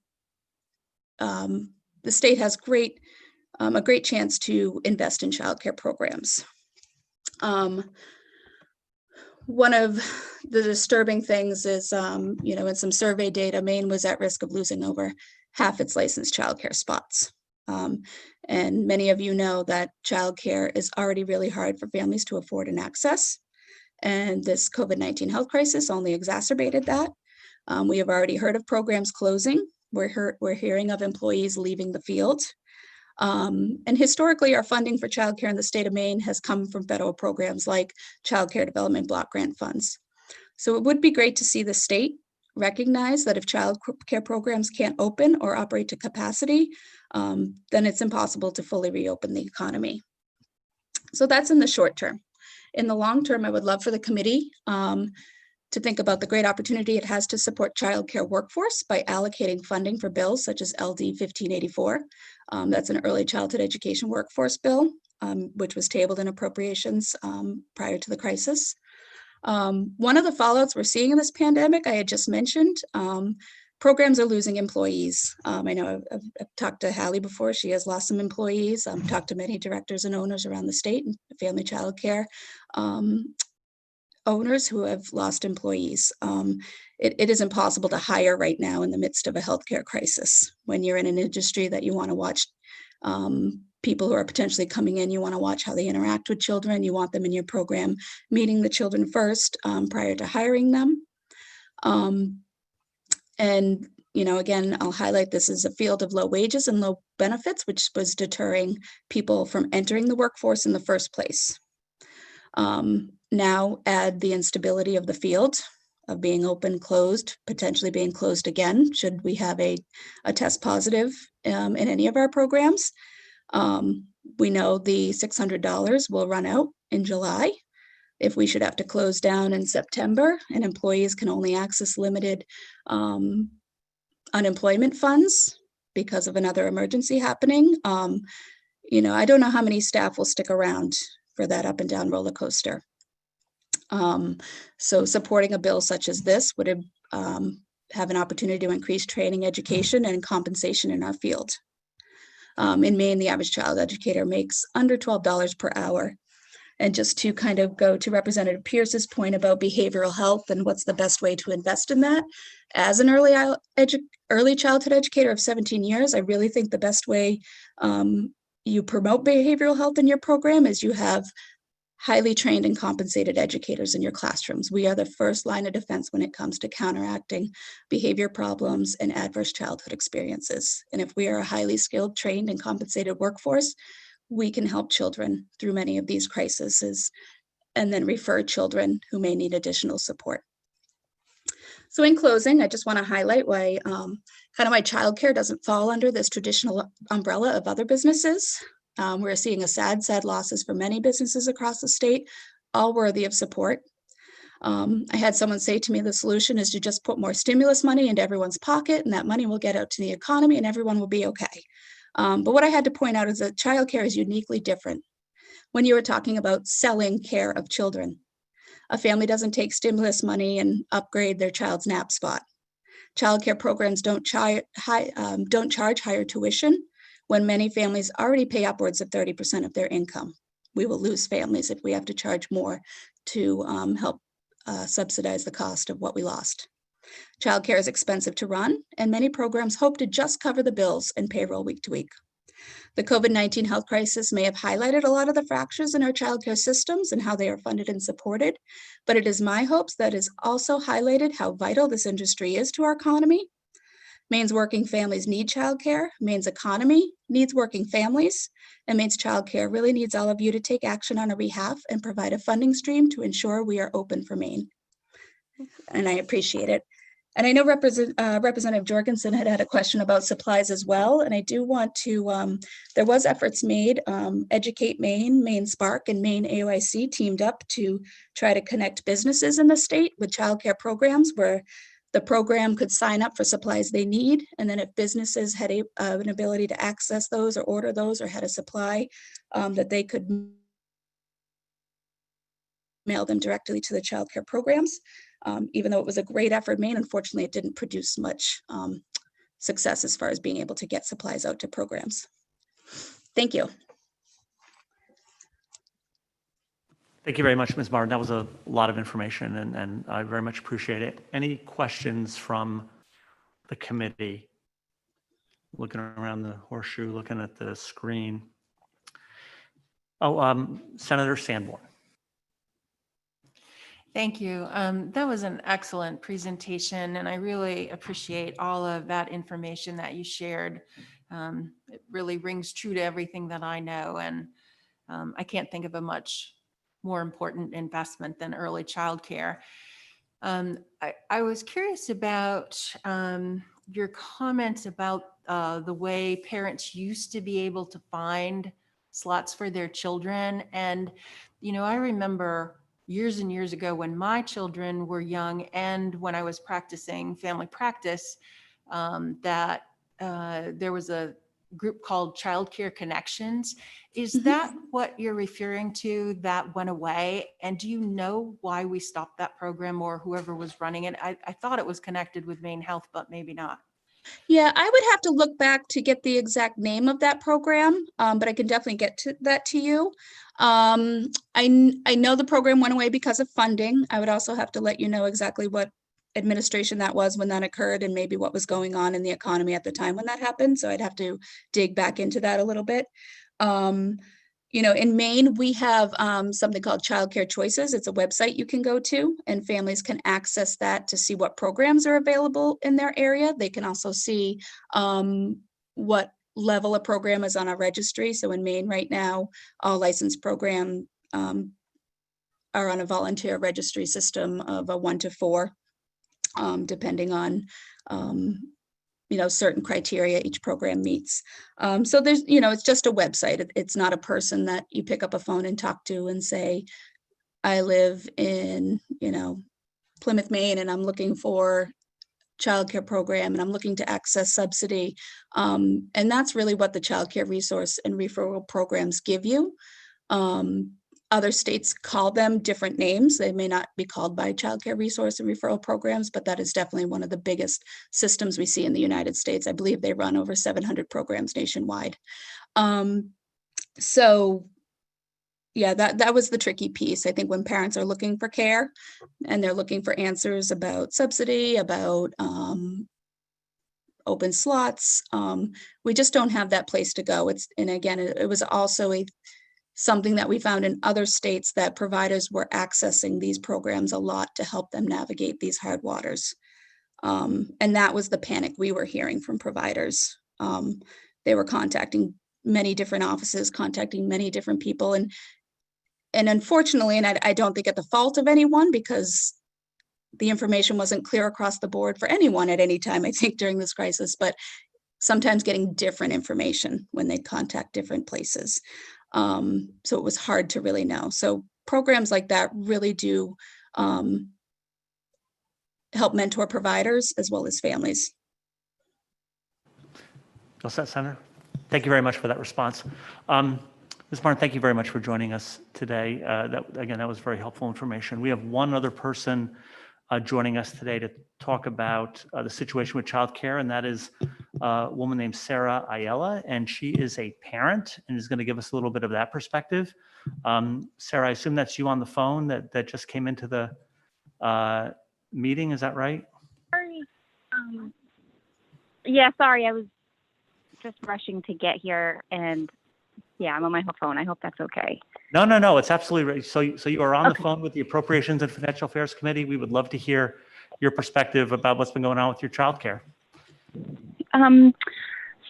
the state has a great chance to invest in childcare programs. One of the disturbing things is, in some survey data, Maine was at risk of losing over half its licensed childcare spots. And many of you know that childcare is already really hard for families to afford and access. And this COVID-19 health crisis only exacerbated that. We have already heard of programs closing. We're hearing of employees leaving the field. And historically, our funding for childcare in the state of Maine has come from federal programs like Childcare Development Block Grant Funds. So it would be great to see the state recognize that if child care programs can't open or operate to capacity, then it's impossible to fully reopen the economy. So that's in the short term. In the long term, I would love for the committee to think about the great opportunity it has to support childcare workforce by allocating funding for bills such as LD 1584. That's an early childhood education workforce bill. which was tabled in appropriations prior to the crisis. One of the fallouts we're seeing in this pandemic, I had just mentioned, programs are losing employees. I know I've talked to Hallie before. She has lost some employees. I've talked to many directors and owners around the state and family childcare owners who have lost employees. It is impossible to hire right now in the midst of a healthcare crisis. When you're in an industry that you want to watch people who are potentially coming in, you want to watch how they interact with children. You want them in your program, meeting the children first prior to hiring them. And, you know, again, I'll highlight this is a field of low wages and low benefits, which was deterring people from entering the workforce in the first place. Now add the instability of the field of being open, closed, potentially being closed again, should we have a test positive in any of our programs. We know the $600 will run out in July. If we should have to close down in September and employees can only access limited unemployment funds because of another emergency happening, you know, I don't know how many staff will stick around for that up and down roller coaster. So supporting a bill such as this would have an opportunity to increase training, education, and compensation in our field. In Maine, the average child educator makes under $12 per hour. And just to kind of go to Representative Pierce's point about behavioral health and what's the best way to invest in that, as an early childhood educator of 17 years, I really think the best way you promote behavioral health in your program is you have highly trained and compensated educators in your classrooms. We are the first line of defense when it comes to counteracting behavior problems and adverse childhood experiences. And if we are a highly skilled, trained, and compensated workforce, we can help children through many of these crises and then refer children who may need additional support. So in closing, I just want to highlight why kind of why childcare doesn't fall under this traditional umbrella of other businesses. We're seeing sad losses for many businesses across the state, all worthy of support. I had someone say to me, the solution is to just put more stimulus money into everyone's pocket and that money will get out to the economy and everyone will be okay. But what I had to point out is that childcare is uniquely different. When you were talking about selling care of children, a family doesn't take stimulus money and upgrade their child's nap spot. Childcare programs don't charge higher tuition when many families already pay upwards of 30% of their income. We will lose families if we have to charge more to help subsidize the cost of what we lost. Childcare is expensive to run, and many programs hope to just cover the bills and payroll week to week. The COVID-19 health crisis may have highlighted a lot of the fractures in our childcare systems and how they are funded and supported, but it is my hopes that has also highlighted how vital this industry is to our economy. Maine's working families need childcare, Maine's economy needs working families, and Maine's childcare really needs all of you to take action on our behalf and provide a funding stream to ensure we are open for Maine. And I appreciate it. And I know Representative Jorgensen had a question about supplies as well. And I do want to, there was efforts made, Educate Maine, Maine Spark, and Maine AOIC teamed up to try to connect businesses in the state with childcare programs where the program could sign up for supplies they need. And then if businesses had an ability to access those or order those or had a supply, that they could mail them directly to the childcare programs. Even though it was a great effort, Maine, unfortunately, it didn't produce much success as far as being able to get supplies out to programs. Thank you. Thank you very much, Ms. Martin. That was a lot of information, and I very much appreciate it. Any questions from the committee? Looking around the horseshoe, looking at the screen. Oh, Senator Sanborn. Thank you. That was an excellent presentation, and I really appreciate all of that information that you shared. It really rings true to everything that I know, and I can't think of a much more important investment than early childcare. I was curious about your comments about the way parents used to be able to find slots for their children. And, you know, I remember years and years ago when my children were young and when I was practicing family practice, that there was a group called Childcare Connections. Is that what you're referring to that went away? And do you know why we stopped that program or whoever was running it? I thought it was connected with Maine Health, but maybe not. Yeah, I would have to look back to get the exact name of that program, but I can definitely get to that to you. I know the program went away because of funding. I would also have to let you know exactly what administration that was when that occurred and maybe what was going on in the economy at the time when that happened. So I'd have to dig back into that a little bit. You know, in Maine, we have something called Childcare Choices. It's a website you can go to, and families can access that to see what programs are available in their area. They can also see what level a program is on our registry. So in Maine right now, all licensed programs are on a volunteer registry system of a 1 to 4, depending on you know, certain criteria each program meets. So there's, you know, it's just a website. It's not a person that you pick up a phone and talk to and say, I live in, you know, Plymouth, Maine, and I'm looking for childcare program and I'm looking to access subsidy. And that's really what the childcare resource and referral programs give you. Other states call them different names. They may not be called by childcare resource and referral programs, but that is definitely one of the biggest systems we see in the United States. I believe they run over 700 programs nationwide. So yeah, that was the tricky piece. I think when parents are looking for care and they're looking for answers about subsidy, about open slots, we just don't have that place to go. And again, it was also something that we found in other states that providers were accessing these programs a lot to help them navigate these hard waters. And that was the panic we were hearing from providers. They were contacting many different offices, contacting many different people. And unfortunately, and I don't think at the fault of anyone, because the information wasn't clear across the board for anyone at any time, I think, during this crisis, but sometimes getting different information when they contact different places. So it was hard to really know. So programs like that really do help mentor providers as well as families. All set, Senator. Thank you very much for that response. Ms. Martin, thank you very much for joining us today. That was very helpful information. We have one other person joining us today to talk about the situation with childcare, and that is a woman named Sarah Ayala, and she is a parent and is going to give us a little bit of that perspective. Sarah, I assume that's you on the phone that just came into the meeting. Is that right? Sorry. Yeah, sorry. I was just rushing to get here, and yeah, I'm on my phone. I hope that's okay. No, it's absolutely right. So you are on the phone with the Appropriations and Financial Affairs Committee. We would love to hear your perspective about what's been going on with your childcare.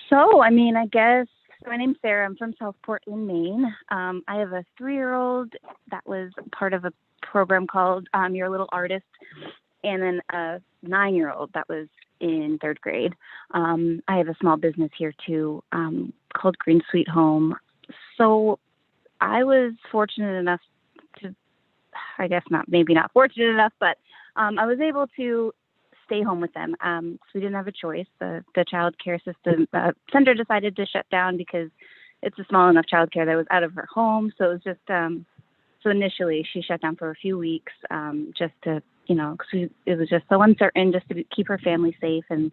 So, I mean, I guess, my name's Sarah. I'm from South Portland, Maine. I have a 3-year-old that was part of a program called Your Little Artist, and then a 9-year-old that was in 3rd grade. I have a small business here too, called Green Sweet Home. So I was fortunate enough to, I guess maybe not fortunate enough, but I was able to stay home with them. So we didn't have a choice. The child care system center decided to shut down because it's a small enough child care that was out of her home. So it was just, so initially she shut down for a few weeks just to, you know, because it was just so uncertain, just to keep her family safe and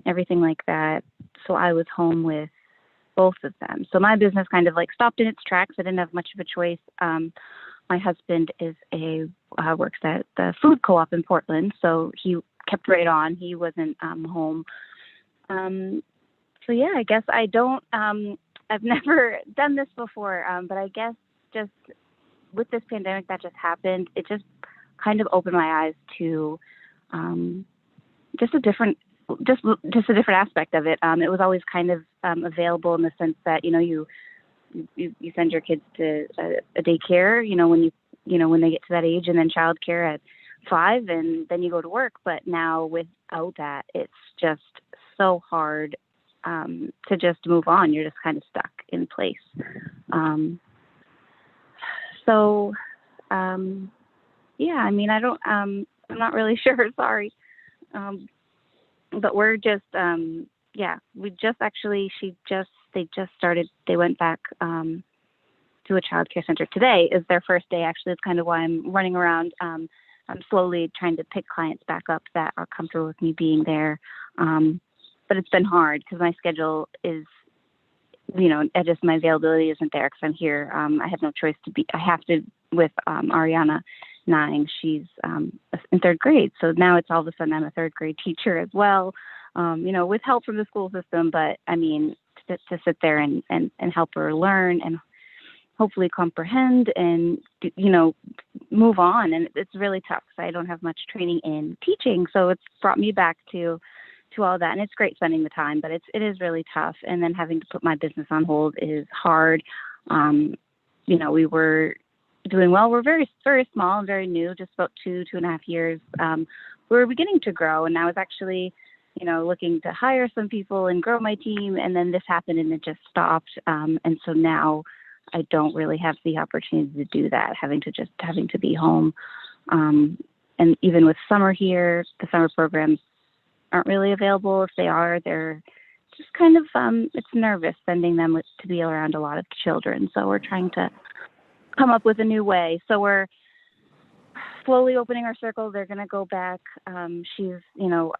everything like that. So I was home with both of them. So my business kind of like stopped in its tracks. I didn't have much of a choice. My husband is works at the food co-op in Portland, so he kept right on. He wasn't home. So yeah, I guess I don't. I've never done this before, but I guess just with this pandemic that just happened, it just kind of opened my eyes to just a different aspect of it. It was always kind of available in the sense that, you know, you send your kids to a daycare, when they get to that age, and then childcare at 5, and then you go to work. But now without that, it's just so hard to just move on. You're just kind of stuck in place. Yeah, I mean, I'm not really sure. Sorry. But we're just, yeah, they went back to a childcare center. Today is their first day. Actually, it's kind of why I'm running around. I'm slowly trying to pick clients back up that are comfortable with me being there. But it's been hard because my schedule is, my availability isn't there because I'm here. I have no choice I have to with Ariana Nine. She's in third grade. So now it's all of a sudden I'm a third grade teacher as well, with help from the school system. But I mean, to sit there and help her learn and hopefully comprehend and, move on. And it's really tough because I don't have much training in teaching. So it's brought me back to all that. And it's great spending the time, but it is really tough. And then having to put my business on hold is hard. We were doing well. We're very, very small and very new, just about 2.5 years. We were beginning to grow, and I was actually, looking to hire some people and grow my team. And then this happened and it just stopped. And so now I don't really have the opportunity to do that, having to be home. And even with summer here, the summer programs aren't really available. If they are, they're just kind of, it's nervous sending them to be around a lot of children. So we're trying to come up with a new way. So we're slowly opening our circle. They're going to go back. She's,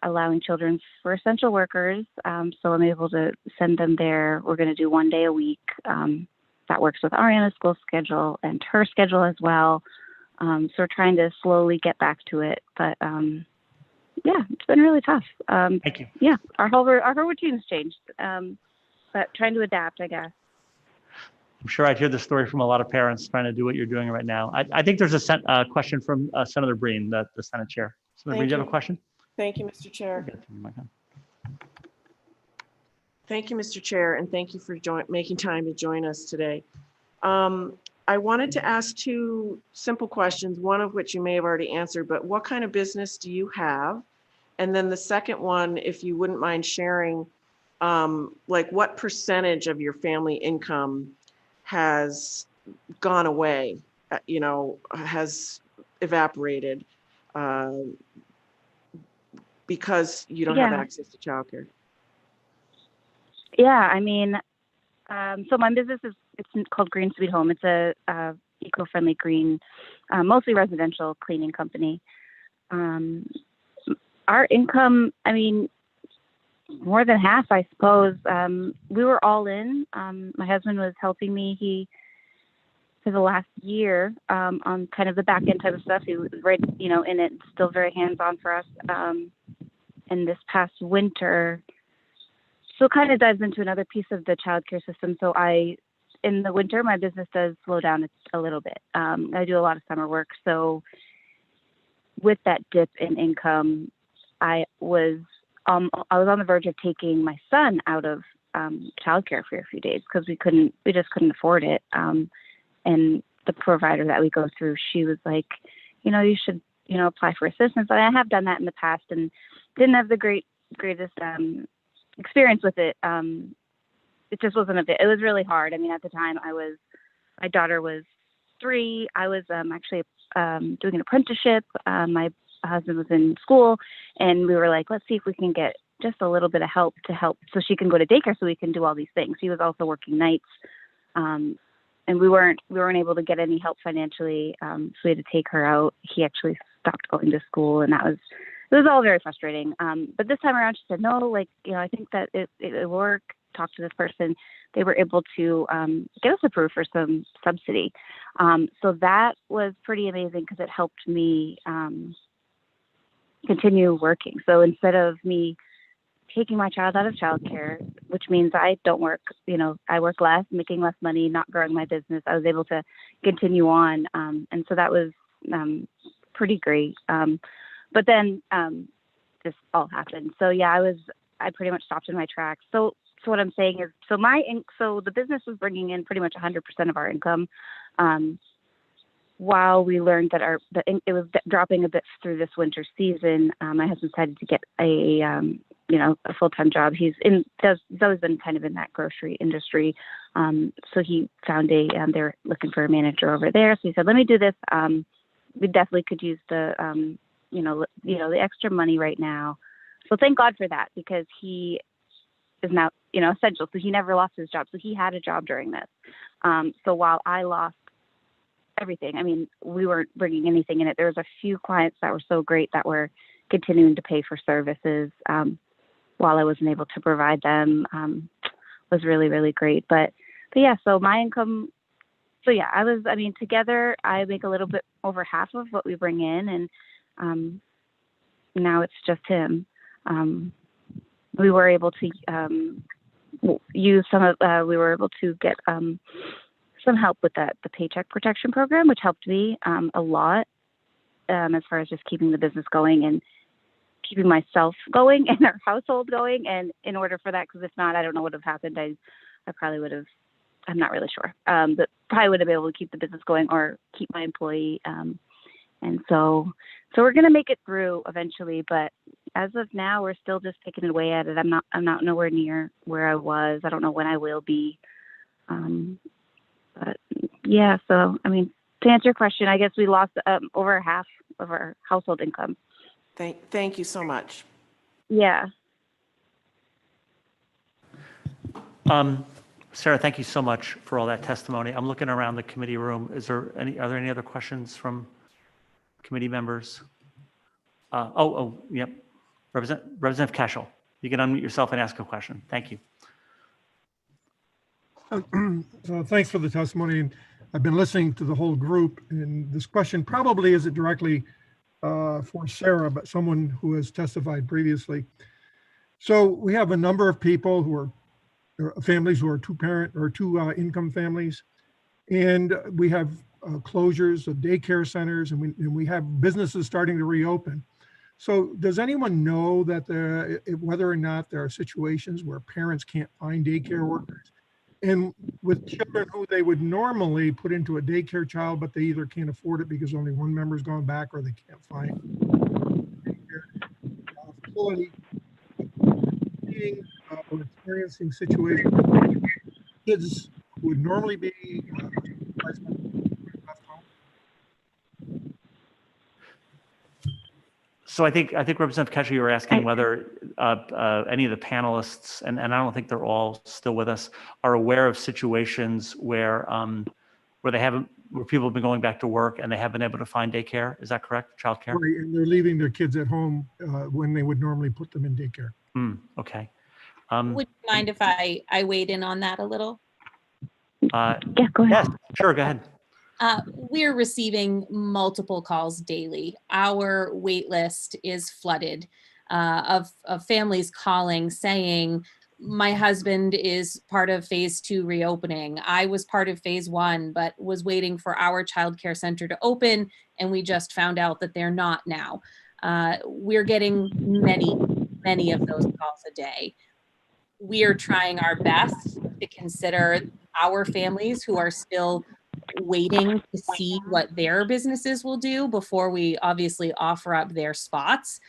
allowing children for essential workers. So I'm able to send them there. We're going to do 1 day a week. That works with Ariana's school schedule and her schedule as well. So we're trying to slowly get back to it. But yeah, it's been really tough. Thank you. Yeah, our whole routine's changed. But trying to adapt, I guess. I'm sure I'd hear the story from a lot of parents trying to do what you're doing right now. I think there's a question from Senator Breen, the Senate Chair. Senator Breen, do you have a question? Thank you, Mr. Chair. Thank you, Mr. Chair, and thank you for making time to join us today. I wanted to ask 2 simple questions, one of which you may have already answered, but what kind of business do you have? And then the second one, if you wouldn't mind sharing, what percentage of your family income has gone away, has evaporated because you don't have access to childcare? Yeah, I mean, so my business it's called Green Sweet Home. It's a eco-friendly green, mostly residential cleaning company. Our income, I mean, more than half, I suppose. We were all in. My husband was helping me. For the last year, on kind of the back end type of stuff. He was right, in it, still very hands-on for us. And this past winter, so it kind of dives into another piece of the childcare system. So in the winter, my business does slow down a little bit. I do a lot of summer work. So with that dip in income, I was on the verge of taking my son out of childcare for a few days because we just couldn't afford it. And the provider that we go through, she was like, you should, apply for assistance. And I have done that in the past and didn't have the greatest experience with it. It just wasn't it was really hard. I mean, at the time my daughter was 3. I was actually doing an apprenticeship. My husband was in school and we were like, let's see if we can get just a little bit of help so she can go to daycare so we can do all these things. He was also working nights. And we weren't able to get any help financially. So we had to take her out. He actually stopped going to school and it was all very frustrating. But this time around, she said, no, I think that it will work. Talk to this person. They were able to get us approved for some subsidy. So that was pretty amazing because it helped me continue working. So instead of me taking my child out of childcare, which means I don't work, I work less, making less money, not growing my business, I was able to continue on. And so that was pretty great. But then this all happened. So yeah, I pretty much stopped in my tracks. So what I'm saying is, so the business was bringing in pretty much 100% of our income. While we learned that it was dropping a bit through this winter season, my husband decided to get a full-time job. He's always been kind of in that grocery industry. So he found they're looking for a manager over there. So he said, let me do this. We definitely could use the, the extra money right now. So thank God for that, because he is now, essential. So he never lost his job. So he had a job during this. So while I lost everything, I mean, we weren't bringing anything in it. There was a few clients that were so great that were continuing to pay for services while I wasn't able to provide them. Was really, really great. But yeah, so my income, together I make a little bit over half of what we bring in, and now it's just him. We were able to we were able to get some help with the Paycheck protection program, which helped me a lot as far as just keeping the business going and keeping myself going and our household going. And in order for that, because if not, I don't know what would have happened. I probably would have, I'm not really sure, but probably would have been able to keep the business going or keep my employee. And so we're going to make it through eventually, but as of now, we're still just picking away at it. I'm not nowhere near where I was. I don't know when I will be. But yeah, so, I mean, to answer your question, I guess we lost over half of our household income. Thank you so much. Yeah. Sarah, thank you so much for all that testimony. I'm looking around the committee room. Are there any other questions from committee members? Yep. Representative Cashel, you can unmute yourself and ask a question. Thank you. So thanks for the testimony. I've been listening to the whole group, and this question probably isn't directly for Sarah, but someone who has testified previously. So we have a number of people who are families who are two-parent or two-income families, and we have closures of daycare centers, and we have businesses starting to reopen. So does anyone know that whether or not there are situations where parents can't find daycare workers, and with children who they would normally put into a daycare child, but they either can't afford it because only one member's gone back or they can't find a daycare facility, seeing or experiencing situations where kids who would normally be left home? So I think Representative Ketchel, you were asking whether any of the panelists, and I don't think they're all still with us, are aware of situations where people have been going back to work and they haven't been able to find daycare. Is that correct? Childcare? Right, and they're leaving their kids at home when they would normally put them in daycare. Okay. Would you mind if I weighed in on that a little? Yeah, go ahead. Yes, sure, go ahead. We're receiving multiple calls daily. Our wait list is flooded of families calling saying, my husband is part of phase 2 reopening. I was part of phase 1, but was waiting for our childcare center to open, and we just found out that they're not now. We're getting many of those calls a day. We are trying our best to consider our families who are still waiting to see what their businesses will do before we obviously offer up their spots.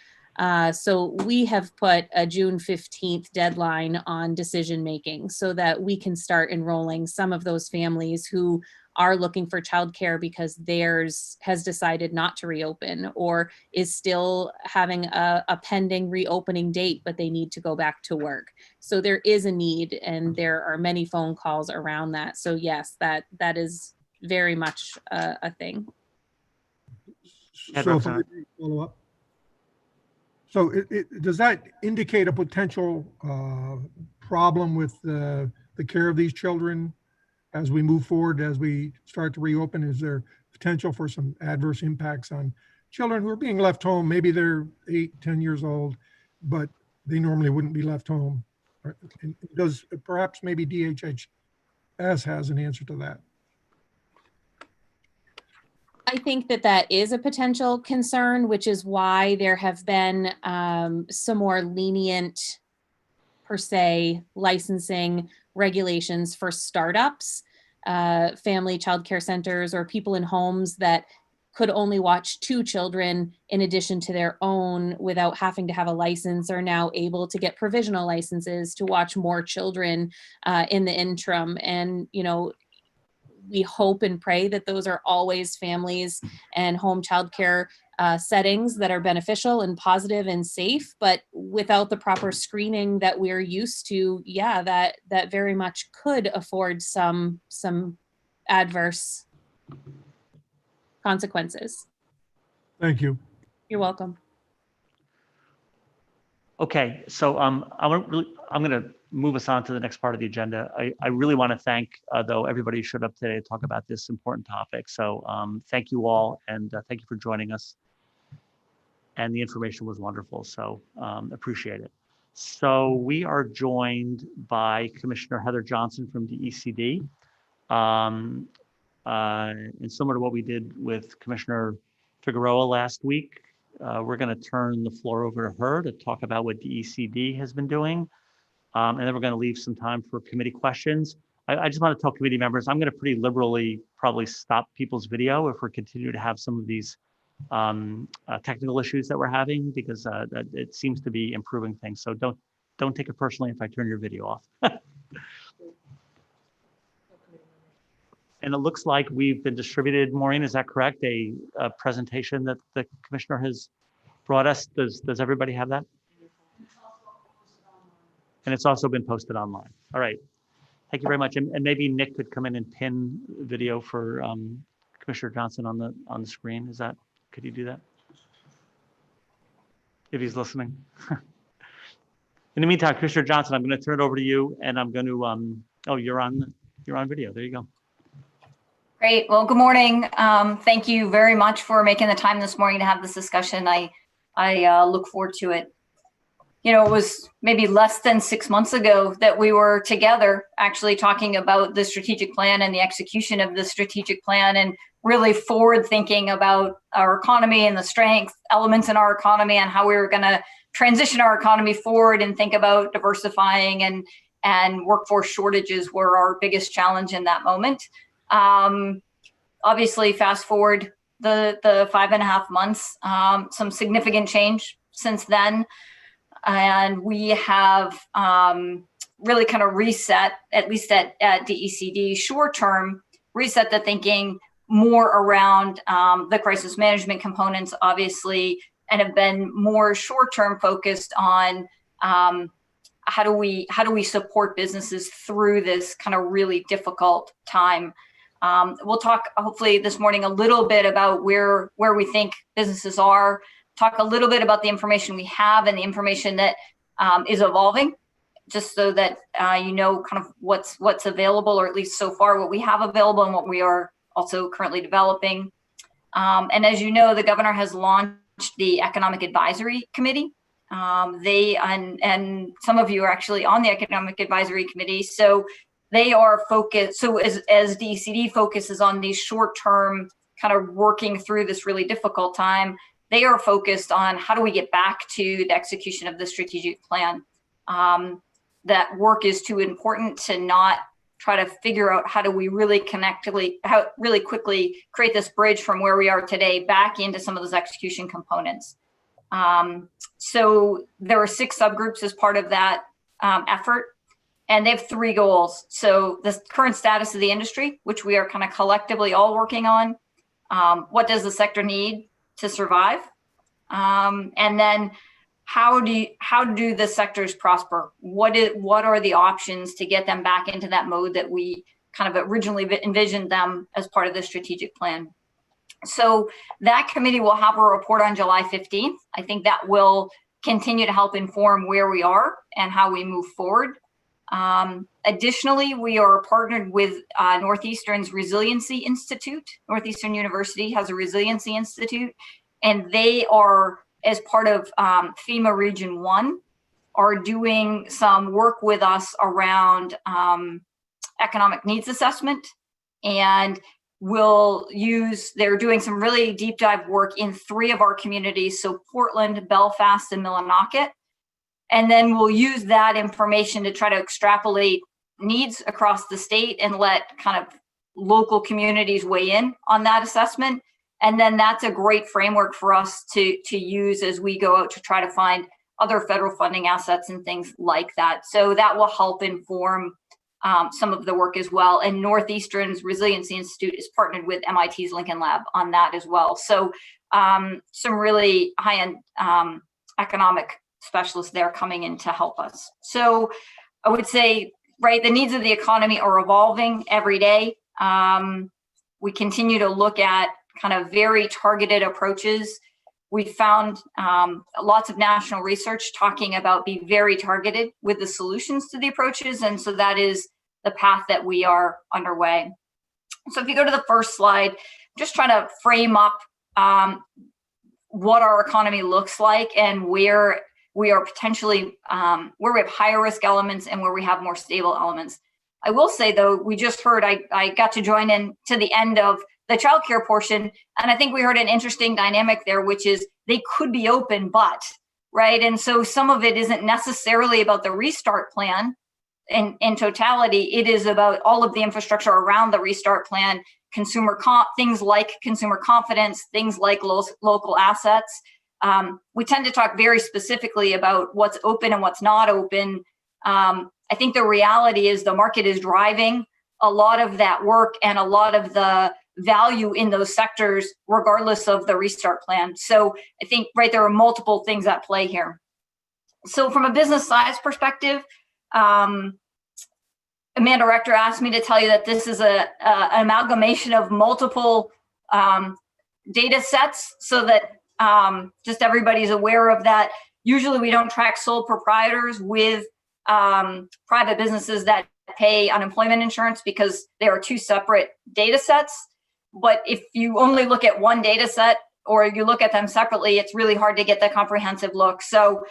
So we have put a June 15th deadline on decision making so that we can start enrolling some of those families who are looking for childcare because theirs has decided not to reopen or is still having a pending reopening date, but they need to go back to work. So there is a need, and there are many phone calls around that. So yes, that is very much a thing. So if I follow up. So does that indicate a potential problem with the care of these children as we move forward, as we start to reopen? Is there potential for some adverse impacts on children who are being left home? Maybe they're 8, 10 years old, but they normally wouldn't be left home. Does perhaps maybe DHHS has an answer to that? I think that is a potential concern, which is why there have been some more lenient, per se, licensing regulations for startups, family childcare centers, or people in homes that could only watch 2 children in addition to their own without having to have a license, are now able to get provisional licenses to watch more children in the interim. And, we hope and pray that those are always families and home childcare settings that are beneficial and positive and safe, but without the proper screening that we're used to, yeah, that very much could afford some adverse consequences. Thank you. You're welcome. Okay, so I'm going to move us on to the next part of the agenda. I really want to thank, though, everybody who showed up today to talk about this important topic. So thank you all, and thank you for joining us. And the information was wonderful, so appreciate it. So we are joined by Commissioner Heather Johnson from DECD. And similar to what we did with Commissioner Figueroa last week, we're going to turn the floor over to her to talk about what DECD has been doing. And then we're going to leave some time for committee questions. I just want to tell committee members, I'm going to pretty liberally probably stop people's video if we continue to have some of these technical issues that we're having, because it seems to be improving things. So don't take it personally if I turn your video off. And it looks like we've been distributed, Maureen, is that correct? A presentation that the commissioner has brought us. Does everybody have that? And it's also been posted online. All right. Thank you very much. And maybe Nick could come in and pin video for Commissioner Johnson on the screen. Could you do that? If he's listening. In the meantime, Commissioner Johnson, I'm going to turn it over to you, and I'm going to, oh, you're on video. There you go. Great. Well, good morning. Thank you very much for making the time this morning to have this discussion. I look forward to it. You know, it was maybe less than 6 months ago that we were together actually talking about the strategic plan and the execution of the strategic plan, and really forward thinking about our economy and the strength elements in our economy and how we were going to transition our economy forward and think about diversifying, and workforce shortages were our biggest challenge in that moment. Obviously, fast forward the 5.5 months, some significant change since then. And we have really kind of reset, at least at DECD, short-term, reset the thinking more around the crisis management components, obviously, and have been more short-term focused on how do we support businesses through this kind of really difficult time. We'll talk hopefully this morning a little bit about where we think businesses are, talk a little bit about the information we have and the information that is evolving, just so that you know kind of what's available, or at least so far what we have available and what we are also currently developing. And as you know, the governor has launched the Economic Advisory Committee. They and some of you are actually on the Economic Advisory Committee, so they are focused. So as DECD focuses on these short-term kind of working through this really difficult time, they are focused on how do we get back to the execution of the strategic plan. That work is too important to not try to figure out how do we really really quickly create this bridge from where we are today back into some of those execution components. So there are 6 subgroups as part of that effort, and they have 3 goals. So the current status of the industry, which we are kind of collectively all working on. What does the sector need to survive? And then how do the sectors prosper? What are the options to get them back into that mode that we kind of originally envisioned them as part of the strategic plan? So that committee will have a report on July 15th. I think that will continue to help inform where we are and how we move forward. Additionally, we are partnered with Northeastern's Resiliency Institute. Northeastern University has a Resiliency Institute, and they are, as part of FEMA Region 1, are doing some work with us around economic needs assessment, and they're doing some really deep dive work in 3 of our communities, so Portland, Belfast, and Millinocket. And then we'll use that information to try to extrapolate needs across the state and let kind of local communities weigh in on that assessment. And then that's a great framework for us to use as we go out to try to find other federal funding assets and things like that. So that will help inform some of the work as well. And Northeastern's Resiliency Institute is partnered with MIT's Lincoln Lab on that as well. So some really high-end economic specialists there coming in to help us. So I would say, right, the needs of the economy are evolving every day. We continue to look at kind of very targeted approaches. We found lots of national research talking about be very targeted with the solutions to the approaches. And so that is the path that we are underway. So if you go to the first slide, just trying to frame up what our economy looks like and where we are potentially, where we have higher risk elements and where we have more stable elements. I will say though, we just heard, I got to join in to the end of the childcare portion, and I think we heard an interesting dynamic there, which is they could be open, but, right? And so some of it isn't necessarily about the restart plan in totality. It is about all of the infrastructure around the restart plan, things like consumer confidence, things like local assets. We tend to talk very specifically about what's open and what's not open. I think the reality is the market is driving a lot of that work and a lot of the value in those sectors, regardless of the restart plan. So I think, right, there are multiple things at play here. So from a business size perspective, Amanda Rector asked me to tell you that this is an amalgamation of multiple data sets so that just everybody's aware of that. Usually we don't track sole proprietors with private businesses that pay unemployment insurance because they are two separate data sets. But if you only look at one data set or you look at them separately, it's really hard to get the comprehensive look. So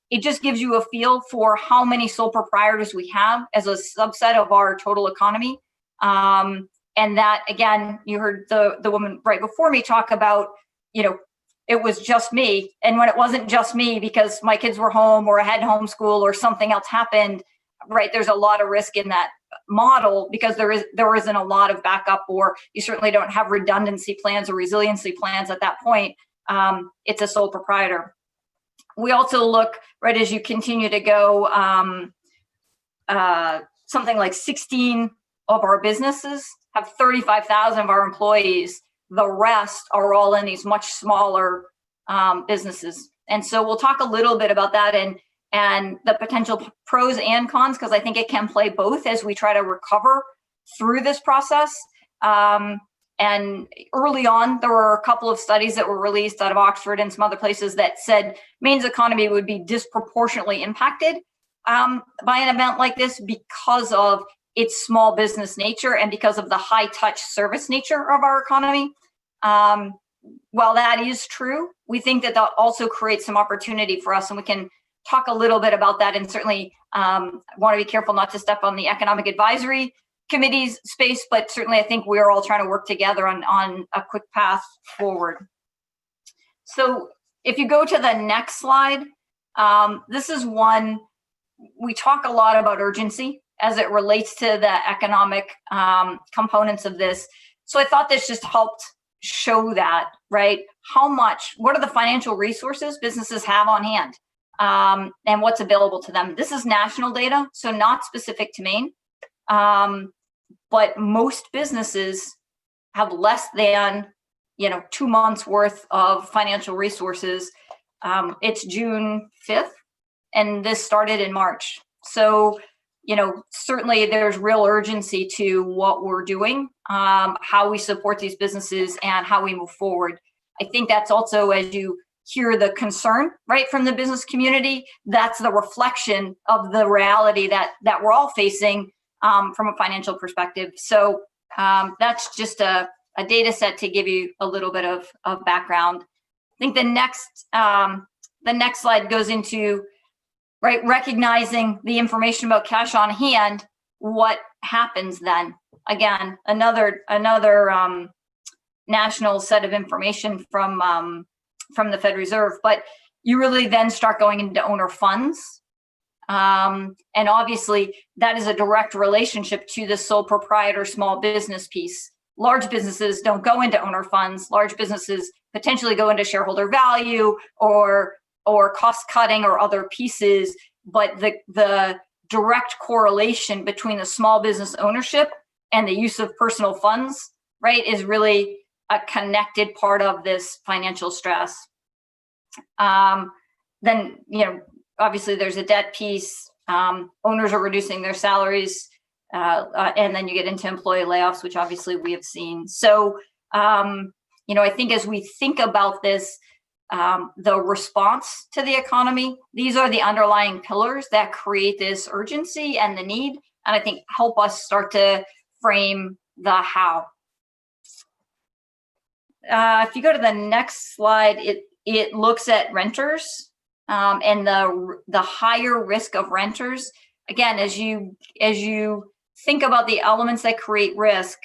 it just gives you a feel for how many sole proprietors we have as a subset of our total economy. And that, again, you heard the woman right before me talk about, it was just me. And when it wasn't just me because my kids were home or I had homeschool or something else happened, right, there's a lot of risk in that model because there isn't a lot of backup, or you certainly don't have redundancy plans or resiliency plans at that point. It's a sole proprietor. We also look, right, as you continue to go, something like 16 of our businesses have 35,000 of our employees. The rest are all in these much smaller businesses. And so we'll talk a little bit about that and the potential pros and cons, because I think it can play both as we try to recover through this process. And early on, there were a couple of studies that were released out of Oxford and some other places that said Maine's economy would be disproportionately impacted by an event like this because of its small business nature and because of the high touch service nature of our economy. While that is true, we think that also creates some opportunity for us, and we can talk a little bit about that, and certainly want to be careful not to step on the Economic Advisory Committee's space, but certainly I think we're all trying to work together on a quick path forward. So if you go to the next slide, this is one, we talk a lot about urgency as it relates to the economic components of this. So I thought this just helped show that, right? What are the financial resources businesses have on hand? And what's available to them. This is national data, so not specific to Maine, but most businesses have less than 2 months worth of financial resources. It's June 5th, and this started in March. So, certainly there's real urgency to what we're doing, how we support these businesses, and how we move forward. I think that's also, as you hear the concern, right, from the business community, that's the reflection of the reality that we're all facing from a financial perspective. So that's just a data set to give you a little bit of background. I think the next slide goes into, right, recognizing the information about cash on hand. What happens then? Again, another national set of information from the Fed Reserve, but you really then start going into owner funds. And obviously that is a direct relationship to the sole proprietor small business piece. Large businesses don't go into owner funds. Large businesses potentially go into shareholder value or cost cutting or other pieces, but the direct correlation between the small business ownership and the use of personal funds, right, is really a connected part of this financial stress. Then, obviously there's a debt piece. Owners are reducing their salaries, and then you get into employee layoffs, which obviously we have seen. So, I think as we think about this, the response to the economy, these are the underlying pillars that create this urgency and the need, and I think help us start to frame the how. If you go to the next slide, it looks at renters and the higher risk of renters. Again, as you think about the elements that create risk,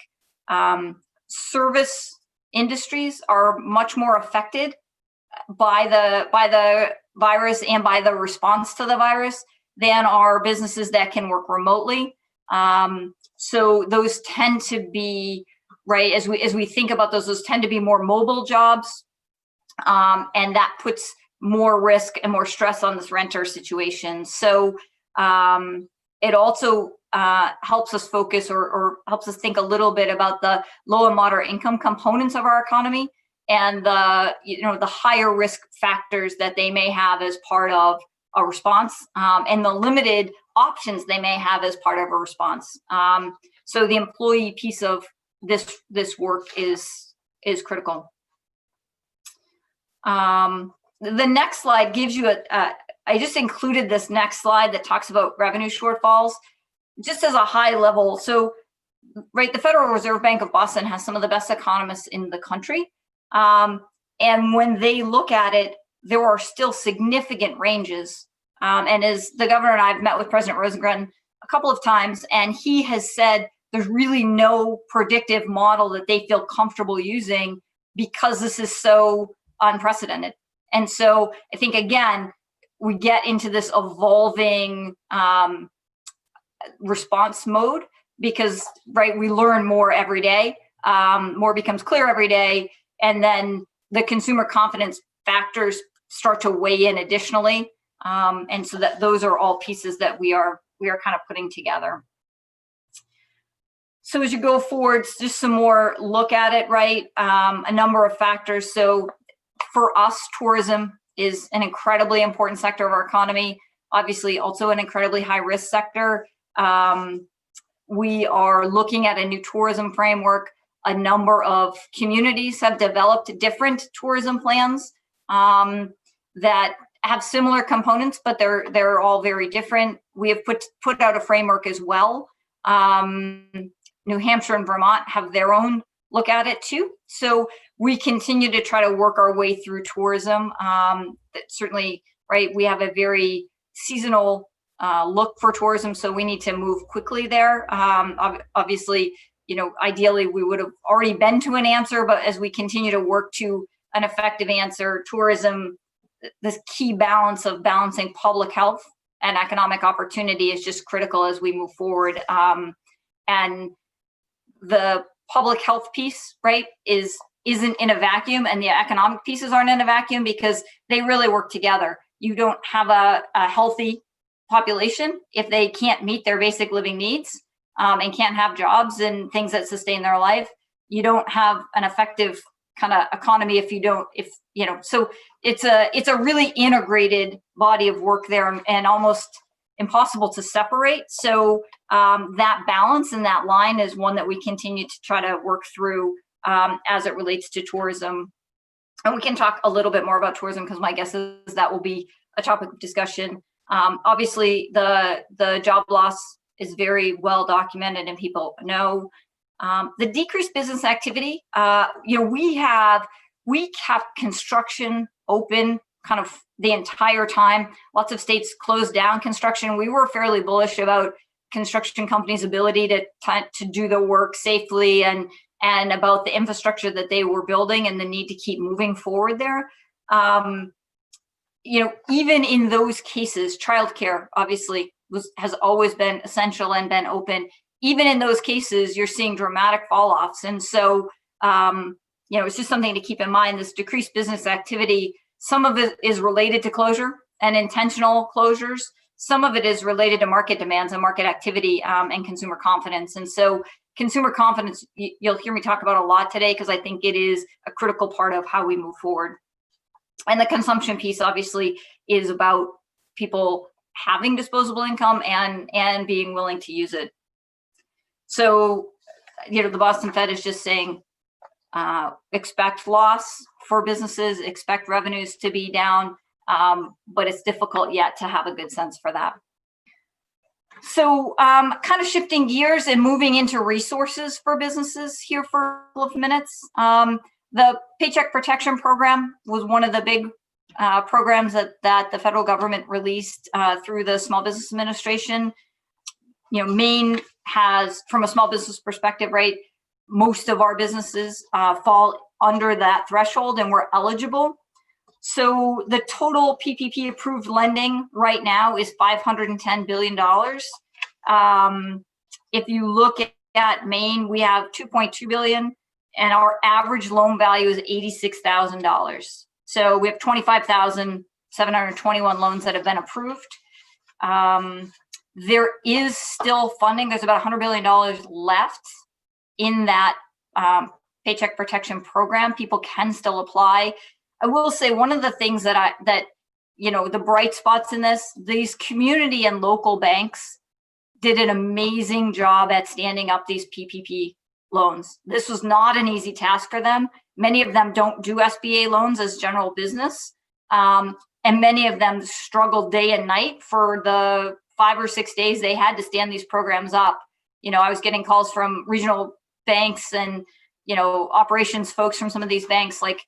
service industries are much more affected by the virus and by the response to the virus than are businesses that can work remotely. So those tend to be, right, as we think about those tend to be more mobile jobs, and that puts more risk and more stress on this renter situation. So it also helps us focus or helps us think a little bit about the low and moderate income components of our economy and the higher risk factors that they may have as part of a response, and the limited options they may have as part of a response. So the employee piece of this work is critical. The next slide gives you I just included this next slide that talks about revenue shortfalls, just as a high level. So, right, the Federal Reserve Bank of Boston has some of the best economists in the country. And when they look at it, there are still significant ranges. And as the governor and I have met with President Rosengren a couple of times, and he has said there's really no predictive model that they feel comfortable using because this is so unprecedented. And so I think, again, we get into this evolving response mode because, right, we learn more every day, more becomes clear every day, and then the consumer confidence factors start to weigh in additionally. And so that those are all pieces that we are kind of putting together. So as you go forward, just some more look at it, right? A number of factors. So for us, tourism is an incredibly important sector of our economy, obviously also an incredibly high risk sector. We are looking at a new tourism framework. A number of communities have developed different tourism plans that have similar components, but they're all very different. We have put out a framework as well. New Hampshire and Vermont have their own look at it too. So we continue to try to work our way through tourism. Certainly, right, we have a very seasonal look for tourism, so we need to move quickly there. Obviously, ideally we would have already been to an answer, but as we continue to work to an effective answer, tourism, this key balance of balancing public health and economic opportunity is just critical as we move forward. And the public health piece, right, isn't in a vacuum, and the economic pieces aren't in a vacuum because they really work together. You don't have a healthy population if they can't meet their basic living needs and can't have jobs and things that sustain their life. You don't have an effective kind of economy so it's a really integrated body of work there and almost impossible to separate. So that balance and that line is one that we continue to try to work through as it relates to tourism. And we can talk a little bit more about tourism because my guess is that will be a topic of discussion. Obviously, the job loss is very well documented and people know. The decreased business activity, we kept construction open kind of the entire time. Lots of states closed down construction. We were fairly bullish about construction companies' ability to do the work safely and about the infrastructure that they were building and the need to keep moving forward there. Even in those cases, childcare obviously has always been essential and been open. Even in those cases, you're seeing dramatic fall-offs. And so, it's just something to keep in mind, this decreased business activity, some of it is related to closure and intentional closures. some of it is related to market demands and market activity and consumer confidence. And so consumer confidence, you'll hear me talk about a lot today because I think it is a critical part of how we move forward. And the consumption piece obviously is about people having disposable income and being willing to use it. So, you know, the Boston Fed is just saying, expect loss for businesses, expect revenues to be down, but it's difficult yet to have a good sense for that. So kind of shifting gears and moving into resources for businesses here for a couple of minutes. The Paycheck Protection Program was one of the big programs that the federal government released through the Small Business Administration. You know, Maine has, from a small business perspective, right, most of our businesses fall under that threshold and we're eligible. So the total PPP approved lending right now is $510 billion. If you look at Maine, we have $2.2 billion and our average loan value is $86,000. So we have 25,721 loans that have been approved. There is still funding. There's about $100 billion left in that Paycheck Protection Program. People can still apply. I will say one of the things that you know, the bright spots in this, these community and local banks did an amazing job at standing up these PPP loans. This was not an easy task for them. Many of them don't do SBA loans as general business. And many of them struggled day and night for the 5 or 6 days they had to stand these programs up. You know, I was getting calls from regional banks and, you know, operations folks from some of these banks, like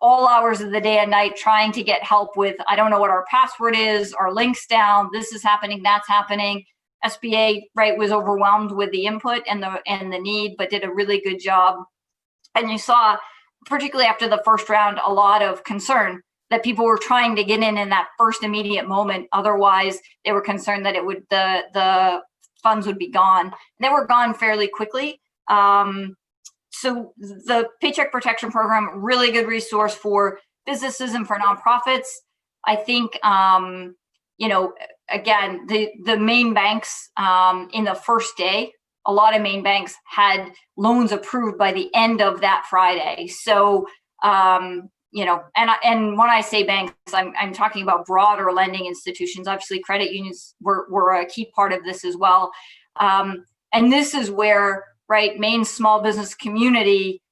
all hours of the day and night trying to get help with, I don't know what our password is, our link's down, this is happening, that's happening. SBA, right, was overwhelmed with the input and the need, but did a really good job. And you saw, particularly after the first round, a lot of concern that people were trying to get in that first immediate moment. Otherwise, they were concerned that it would the funds would be gone. They were gone fairly quickly. So the Paycheck Protection Program, really good resource for businesses and for nonprofits. I think, you know, again, the main banks in the first day, a lot of main banks had loans approved by the end of that Friday. So, you know, and when I say banks, I'm talking about broader lending institutions. Obviously, credit unions were a key part of this as well. And this is where, right, Maine's small business community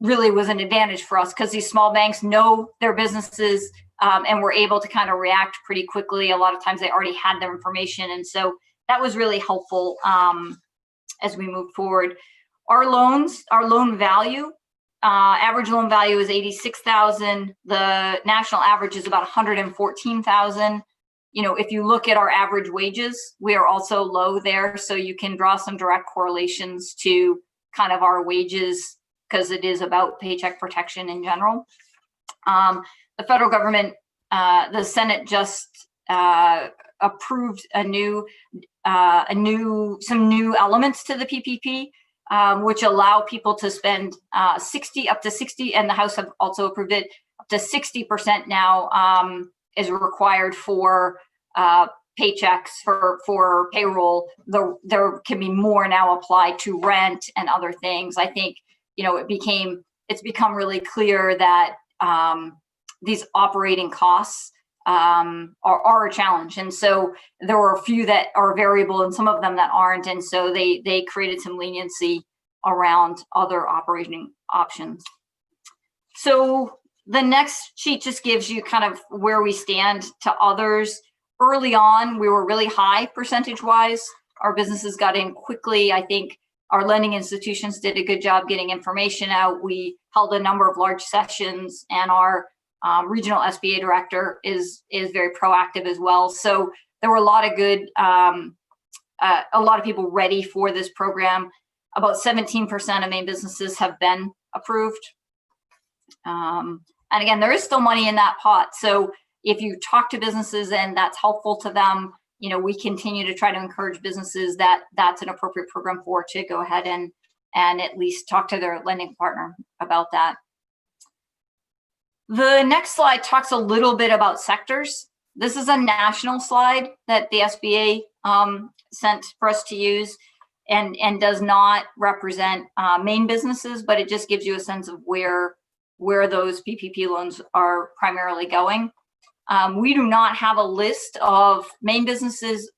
really was an advantage for us because these small banks know their businesses and were able to kind of react pretty quickly. A lot of times they already had their information. And so that was really helpful as we moved forward. Our loan value, average loan value is $86,000. The national average is about $114,000. You know, if you look at our average wages, we are also low there. So you can draw some direct correlations to kind of our wages because it is about paycheck protection in general. The federal government, the Senate just approved some new elements to the PPP, which allow people to spend up to 60, and the House have also approved it, up to 60% now is required for paychecks for payroll. There can be more now applied to rent and other things. I think, you know, it's become really clear that these operating costs are a challenge. And so there were a few that are variable and some of them that aren't. And so they created some leniency around other operating options. So the next sheet just gives you kind of where we stand to others. Early on, we were really high percentage-wise. Our businesses got in quickly. I think our lending institutions did a good job getting information out. We held a number of large sessions, and our regional SBA director is very proactive as well. So there were a lot of good, a lot of people ready for this program. About 17% of Maine businesses have been approved. And again, there is still money in that pot. So if you talk to businesses and that's helpful to them, you know, we continue to try to encourage businesses that that's an appropriate program for to go ahead and at least talk to their lending partner about that. The next slide talks a little bit about sectors. This is a national slide that the SBA sent for us to use, and does not represent Maine businesses, but it just gives you a sense of where those PPP loans are primarily going. We do not have a list of Maine businesses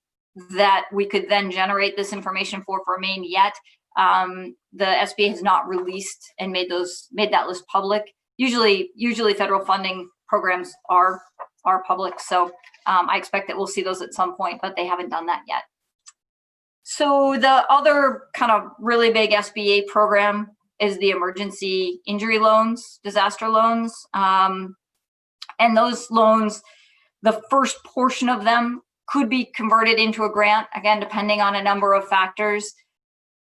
that we could then generate this information for Maine yet. The SBA has not released and made that list public. Usually federal funding programs are public, so I expect that we'll see those at some point, but they haven't done that yet. So the other kind of really big SBA program is the emergency injury loans, disaster loans. And those loans, the first portion of them could be converted into a grant, again, depending on a number of factors.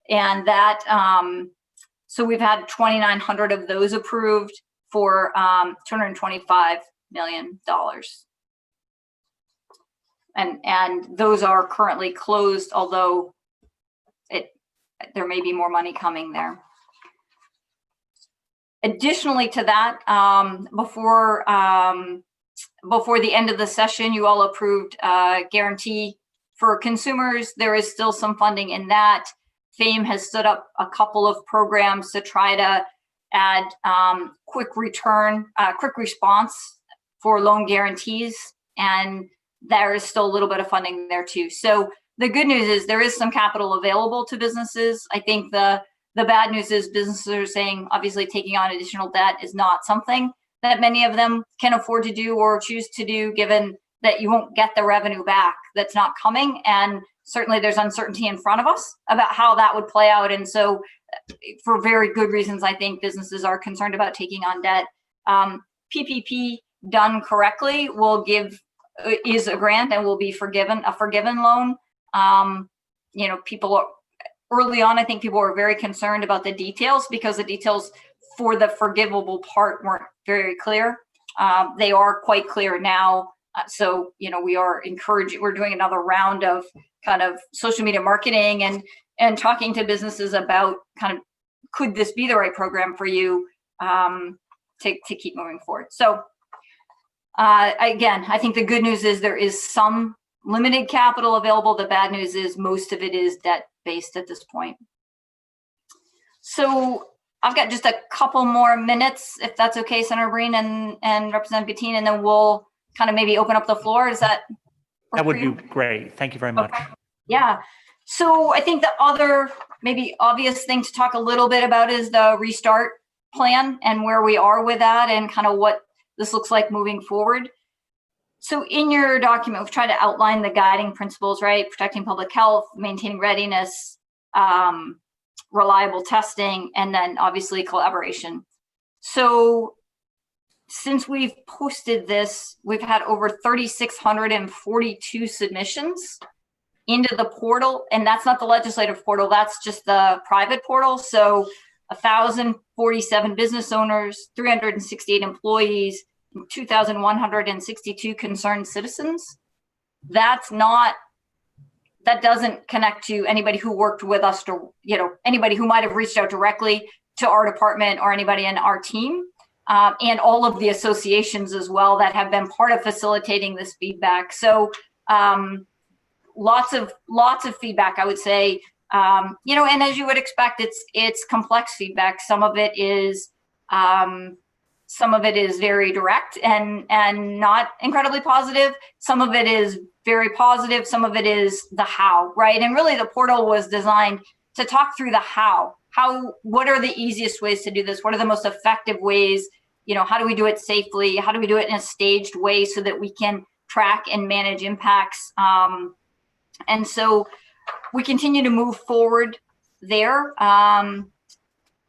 And that, so we've had 2,900 of those approved for $225 million. And those are currently closed, although there may be more money coming there. Additionally to that, before the end of the session, you all approved guarantee for consumers. There is still some funding in that. FAME has stood up a couple of programs to try to add quick response for loan guarantees, and there is still a little bit of funding there too. So the good news is there is some capital available to businesses. I think the bad news is businesses are saying, obviously, taking on additional debt is not something that many of them can afford to do or choose to do, given that you won't get the revenue back that's not coming. And certainly there's uncertainty in front of us about how that would play out. And so for very good reasons, I think businesses are concerned about taking on debt. PPP done correctly is a grant and will be a forgiven loan. People are, early on, I think people were very concerned about the details because the details for the forgivable part weren't very clear. They are quite clear now. So, we are encouraging, we're doing another round of kind of social media marketing and talking to businesses about kind of, could this be the right program for you to keep moving forward? So again, I think the good news is there is some limited capital available. The bad news is most of it is debt-based at this point. So I've got just a couple more minutes, if that's okay, Senator Breen and Representative Bettine, and then we'll kind of maybe open up the floor. Is that That would be great. Thank you very much. Okay. Yeah. So I think the other maybe obvious thing to talk a little bit about is the restart plan and where we are with that and kind of what this looks like moving forward. So in your document, we've tried to outline the guiding principles, right? Protecting public health, maintaining readiness, reliable testing, and then obviously collaboration. So since we've posted this, we've had over 3,642 submissions into the portal, and that's not the legislative portal, that's just the private portal. So 1,047 business owners, 368 employees, 2,162 concerned citizens. That doesn't connect to anybody who worked with us, to anybody who might have reached out directly to our department or anybody in our team, and all of the associations as well that have been part of facilitating this feedback. So lots of feedback, I would say. And as you would expect, it's complex feedback. Some of it is very direct and not incredibly positive. Some of it is very positive. Some of it is the how, right? And really the portal was designed to talk through the how. What are the easiest ways to do this? What are the most effective ways? How do we do it safely? How do we do it in a staged way so that we can track and manage impacts? And so we continue to move forward there.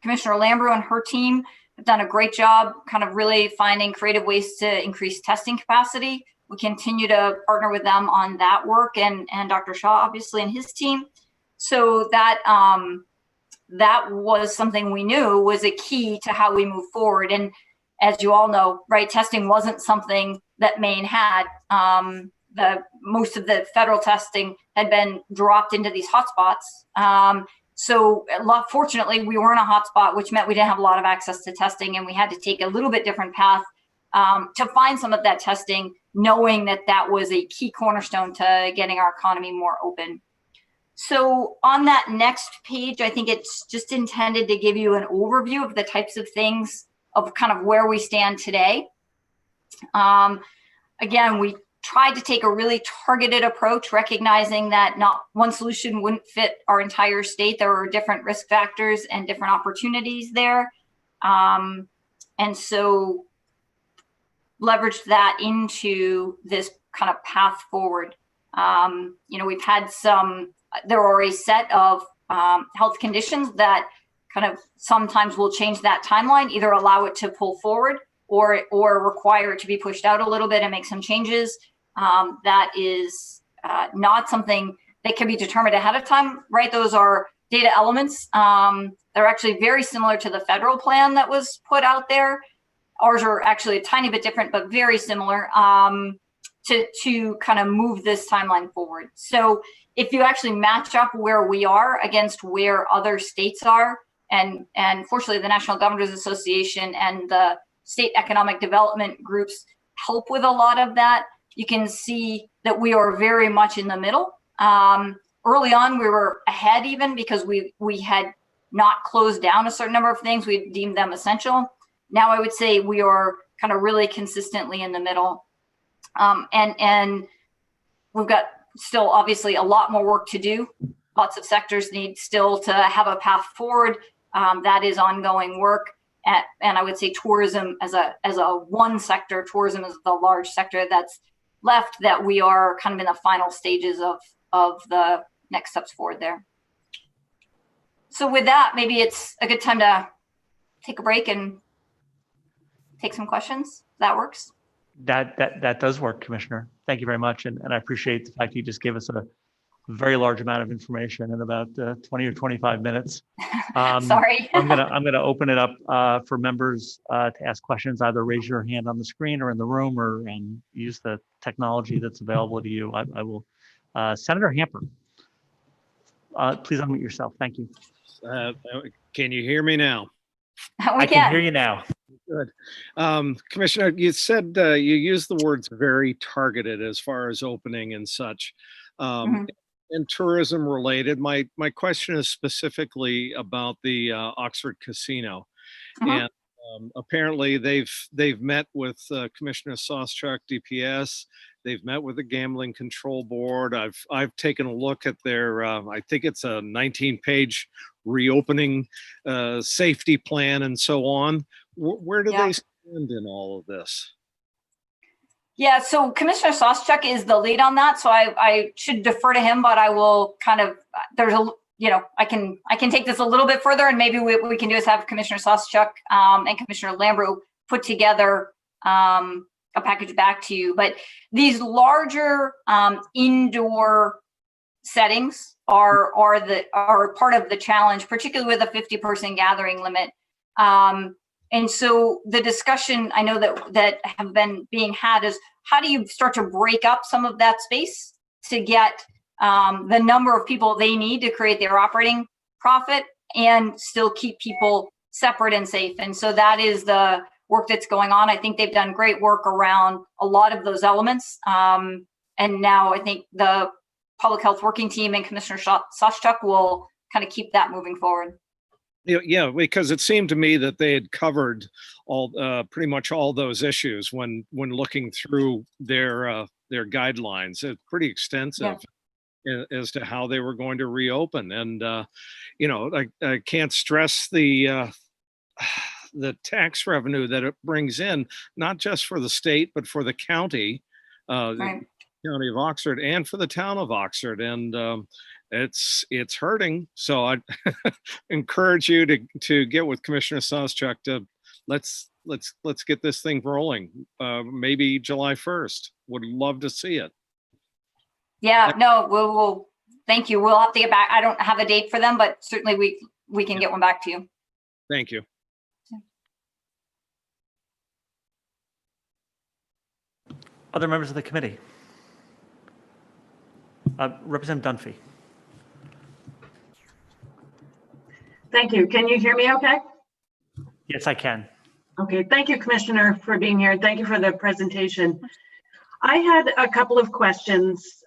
Commissioner Lambrew and her team have done a great job kind of really finding creative ways to increase testing capacity. We continue to partner with them on that work and Dr. Shaw, obviously, and his team. So that was something we knew was a key to how we move forward. And as you all know, right, testing wasn't something that Maine had. Most of the federal testing had been dropped into these hotspots. So fortunately, we weren't a hotspot, which meant we didn't have a lot of access to testing, and we had to take a little bit different path to find some of that testing, knowing that that was a key cornerstone to getting our economy more open. So on that next page, I think it's just intended to give you an overview of the types of things of kind of where we stand today. Again, we tried to take a really targeted approach, recognizing that not one solution wouldn't fit our entire state. There were different risk factors and different opportunities there. And so leveraged that into this kind of path forward. We've had there are a set of health conditions that kind of sometimes will change that timeline, either allow it to pull forward or require it to be pushed out a little bit and make some changes. That is not something that can be determined ahead of time, right? Those are data elements. They're actually very similar to the federal plan that was put out there. Ours are actually a tiny bit different, but very similar to kind of move this timeline forward. So if you actually match up where we are against where other states are, and fortunately the National Governors Association and the state economic development groups help with a lot of that, you can see that we are very much in the middle. Early on, we were ahead even because we had not closed down a certain number of things. We deemed them essential. Now I would say we are kind of really consistently in the middle. And we've got still obviously a lot more work to do. Lots of sectors need still to have a path forward. That is ongoing work. And I would say tourism as a one sector, tourism is the large sector that's left, that we are kind of in the final stages of the next steps forward there. So with that, maybe it's a good time to take a break and take some questions. That works. That does work, Commissioner. Thank you very much. And I appreciate the fact that you just gave us a very large amount of information in about 20 or 25 minutes. Sorry. I'm gonna open it up for members to ask questions. Either raise your hand on the screen or in the room, or use the technology that's available to you. I will. Senator Hamper, please unmute yourself. Thank you. Can you hear me now? I can hear you now. Good. Commissioner, you said you used the words very targeted as far as opening and such. And tourism related, my question is specifically about the Oxford Casino. And apparently they've met with Commissioner Sawchuk, DPS. They've met with the Gambling Control Board. I've taken a look at their, I think it's a 19-page reopening safety plan and so on. Where do they stand in all of this? Yeah, so Commissioner Sawchuk is the lead on that, so I should defer to him, but I will kind of, I can take this a little bit further, and maybe what we can do is have Commissioner Sawchuk and Commissioner Lambrou put together a package back to you. But these larger indoor settings are part of the challenge, particularly with a 50-person gathering limit. And so the discussion I know that have been being had is, how do you start to break up some of that space to get the number of people they need to create their operating profit and still keep people separate and safe? And so that is the work that's going on. I think they've done great work around a lot of those elements. And now I think the Public Health Working Team and Commissioner Sawchuk will kind of keep that moving forward. Yeah, because it seemed to me that they had covered all pretty much all those issues when looking through their guidelines. It's pretty extensive as to how they were going to reopen. And I can't stress the tax revenue that it brings in, not just for the state, but for the county, the county of Oxford, and for the town of Oxford. And it's hurting. So I encourage you to get with Commissioner Sawchuk to let's get this thing rolling. Maybe July 1st. Would love to see it. Yeah, no, we'll thank you. We'll have to get back. I don't have a date for them, but certainly we can get one back to you. Thank you. Other members of the committee? Representative Dunphy. Thank you. Can you hear me okay? Yes, I can. Okay, thank you, Commissioner, for being here. Thank you for the presentation. I had a couple of questions.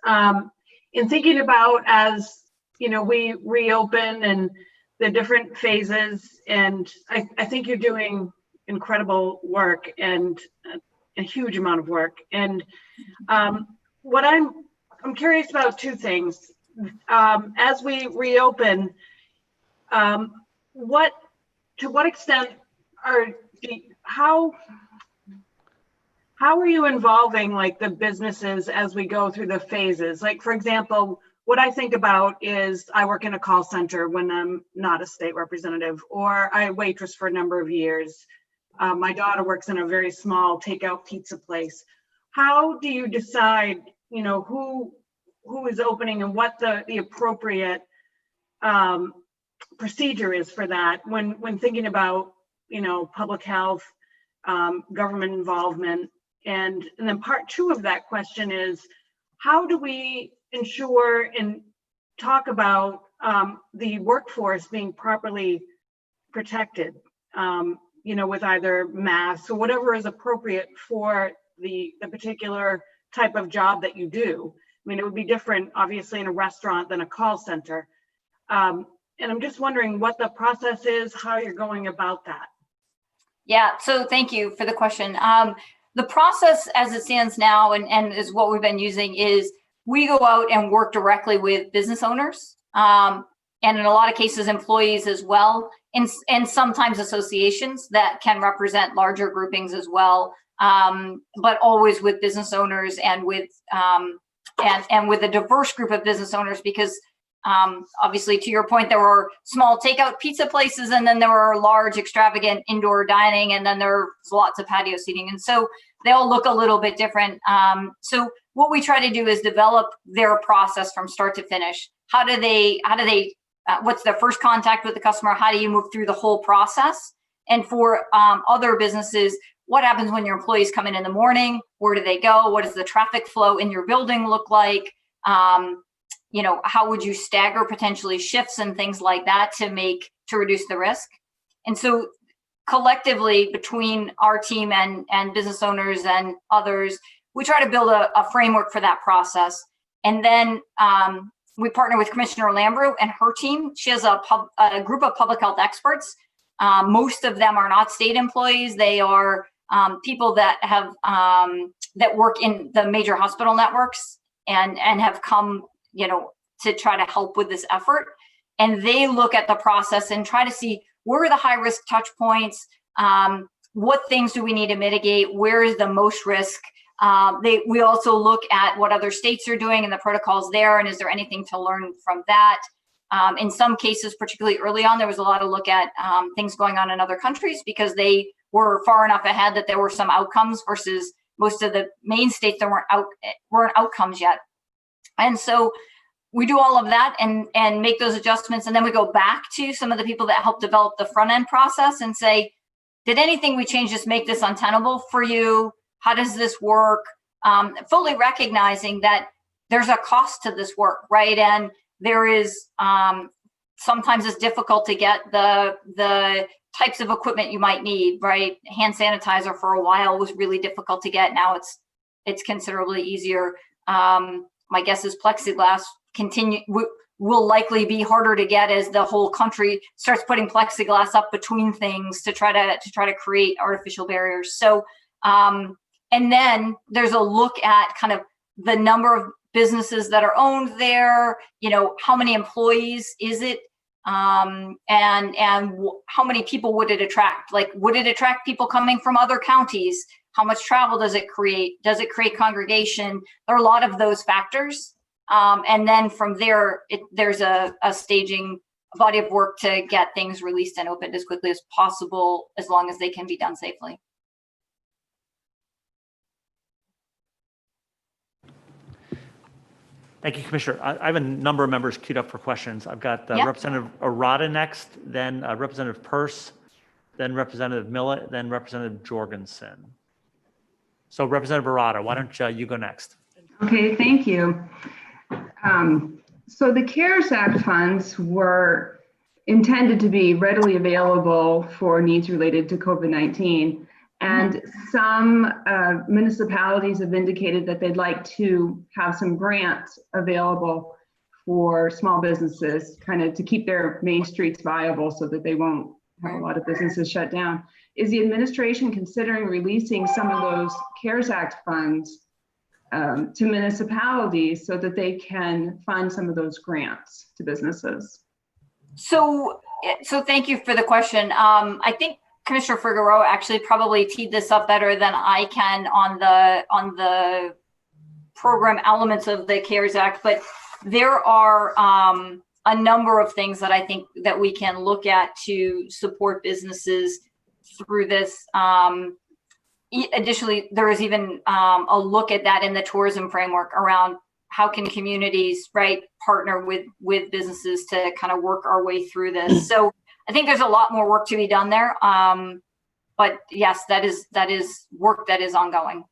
In thinking about, as you know, we reopen and the different phases, and I think you're doing incredible work and a huge amount of work. And what I'm curious about two things. As we reopen, to what extent how are you involving like the businesses as we go through the phases? Like, for example, what I think about is I work in a call center when I'm not a state representative, or I waitress for a number of years. My daughter works in a very small takeout pizza place. How do you decide, you know, who is opening and what the appropriate procedure is for that when thinking about, you know, public health, government involvement? And then part two of that question is, how do we ensure and talk about the workforce being properly protected, you know, with either masks or whatever is appropriate for the particular type of job that you do? I mean, it would be different, obviously, in a restaurant than a call center. And I'm just wondering what the process is, how you're going about that. Yeah, so thank you for the question. The process as it stands now and is what we've been using is we go out and work directly with business owners, and in a lot of cases employees as well, and sometimes associations that can represent larger groupings as well, but always with business owners and with a diverse group of business owners, because obviously, to your point, there were small takeout pizza places, and then there were large, extravagant indoor dining, and then there's lots of patio seating. And so they all look a little bit different. So what we try to do is develop their process from start to finish. What's their first contact with the customer? How do you move through the whole process? And for other businesses, what happens when your employees come in the morning? Where do they go? What does the traffic flow in your building look like? You know, how would you stagger potentially shifts and things like that to reduce the risk? And so collectively between our team and business owners and others, we try to build a framework for that process. And then we partner with Commissioner Lambrew and her team. She has a group of public health experts. Most of them are not state employees. They are people that have that work in the major hospital networks and have come, you know, to try to help with this effort. And they look at the process and try to see where are the high risk touch points, what things do we need to mitigate, where is the most risk. We also look at what other states are doing and the protocols there, and is there anything to learn from that. In some cases, particularly early on, there was a lot of look at things going on in other countries because they were far enough ahead that there were some outcomes versus most of the main states that weren't outcomes yet. And so we do all of that and make those adjustments. And then we go back to some of the people that helped develop the front end process and say, did anything we change just make this untenable for you? How does this work? Fully recognizing that there's a cost to this work, right? And there is, sometimes it's difficult to get the types of equipment you might need, right? Hand sanitizer for a while was really difficult to get. Now it's considerably easier. My guess is plexiglass will likely be harder to get as the whole country starts putting plexiglass up between things to try to create artificial barriers. So, and then there's a look at kind of the number of businesses that are owned there, you know, how many employees is it? And how many people would it attract? Like, would it attract people coming from other counties? How much travel does it create? Does it create congregation? There are a lot of those factors. And then from there, there's a staging body of work to get things released and opened as quickly as possible, as long as they can be done safely. Thank you, Commissioner. I have a number of members queued up for questions. I've got Yep. Representative Arata next, then Representative Peirce, then Representative Millett, then Representative Jorgensen. So Representative Arata, why don't you go next? Okay, thank you. So the CARES Act funds were intended to be readily available for needs related to COVID-19. And some municipalities have indicated that they'd like to have some grants available for small businesses, kind of to keep their main streets viable so that they won't have a lot of businesses shut down. Is the administration considering releasing some of those CARES Act funds to municipalities so that they can fund some of those grants to businesses? So thank you for the question. I think Commissioner Figueroa actually probably teed this up better than I can on the program elements of the CARES Act, but there are a number of things that I think that we can look at to support businesses through this. Additionally, there is even a look at that in the tourism framework around how can communities, right, partner with businesses to kind of work our way through this. So I think there's a lot more work to be done there. But yes, that is work that is ongoing.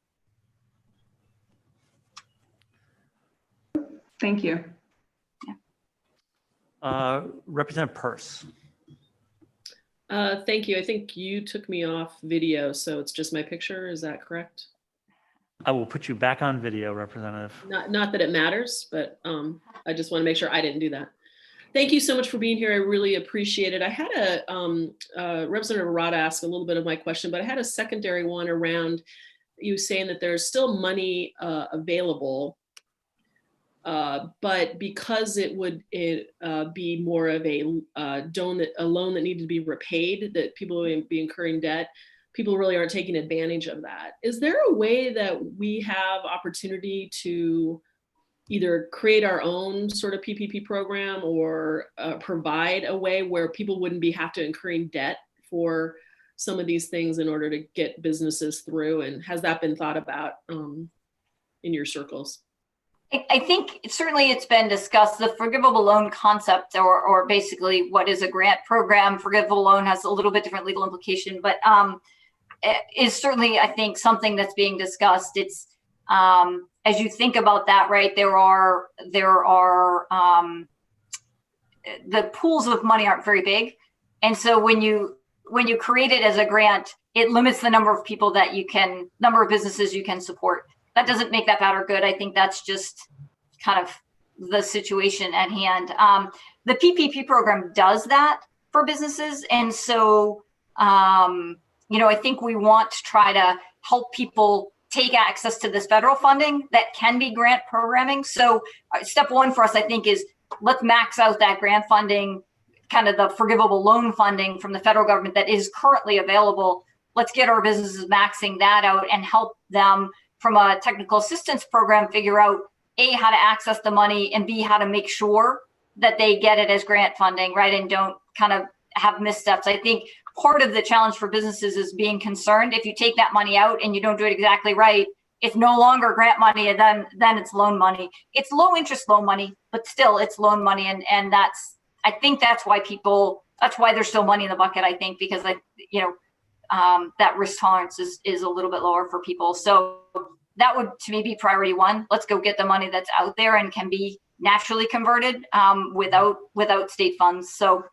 Thank you. Representative Peirce. Thank you. I think you took me off video, so it's just my picture. Is that correct? I will put you back on video, Representative. Not that it matters, but I just want to make sure I didn't do that. Thank you so much for being here. I really appreciate it. I had Representative Arata ask a little bit of my question, but I had a secondary one around you saying that there's still money available, but because it would be more of a loan that needed to be repaid, that people would be incurring debt, people really aren't taking advantage of that. Is there a way that we have opportunity to either create our own sort of PPP program or provide a way where people wouldn't have to incurring debt for some of these things in order to get businesses through? And has that been thought about in your circles? I think certainly it's been discussed. The forgivable loan concept, or basically what is a grant program, forgivable loan has a little bit different legal implication, but is certainly, I think, something that's being discussed. It's as you think about that, right, there are the pools of money aren't very big. And so when you create it as a grant, it limits the number of people that number of businesses you can support. That doesn't make that bad or good. I think that's just kind of the situation at hand. The PPP program does that for businesses. And so, I think we want to try to help people take access to this federal funding that can be grant programming. So step one for us, I think, is let's max out that grant funding, kind of the forgivable loan funding from the federal government that is currently available. Let's get our businesses maxing that out and help them from a technical assistance program figure out A, how to access the money, and B, how to make sure that they get it as grant funding, right? And don't kind of have missteps. I think part of the challenge for businesses is being concerned. If you take that money out and you don't do it exactly right, it's no longer grant money, and then it's loan money. It's low interest loan money, but still it's loan money. And I think that's why there's still money in the bucket, I think, because that risk tolerance is a little bit lower for people. So that would, to me, be priority one. Let's go get the money that's out there and can be naturally converted without state funds. So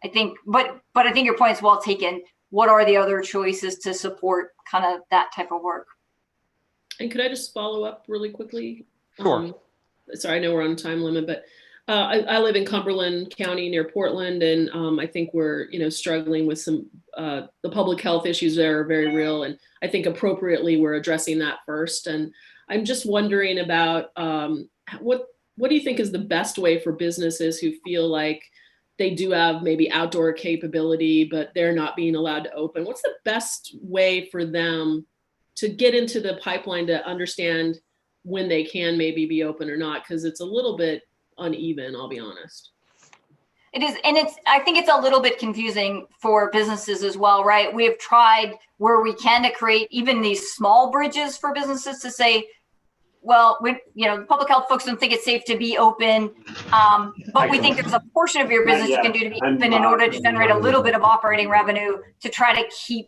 I think, but I think your point is well taken. What are the other choices to support kind of that type of work? And could I just follow up really quickly? Sure. Sorry, I know we're on time limit, but I live in Cumberland County near Portland, and I think we're struggling with some the public health issues there are very real, and I think appropriately we're addressing that first. And I'm just wondering about what do you think is the best way for businesses who feel like they do have maybe outdoor capability, but they're not being allowed to open? What's the best way for them to get into the pipeline to understand when they can maybe be open or not? Because it's a little bit uneven, I'll be honest. It is, and I think it's a little bit confusing for businesses as well, right? We have tried where we can to create even these small bridges for businesses to say, well, the public health folks don't think it's safe to be open, but we think there's a portion of your business you can do to be open in order to generate a little bit of operating revenue to try to keep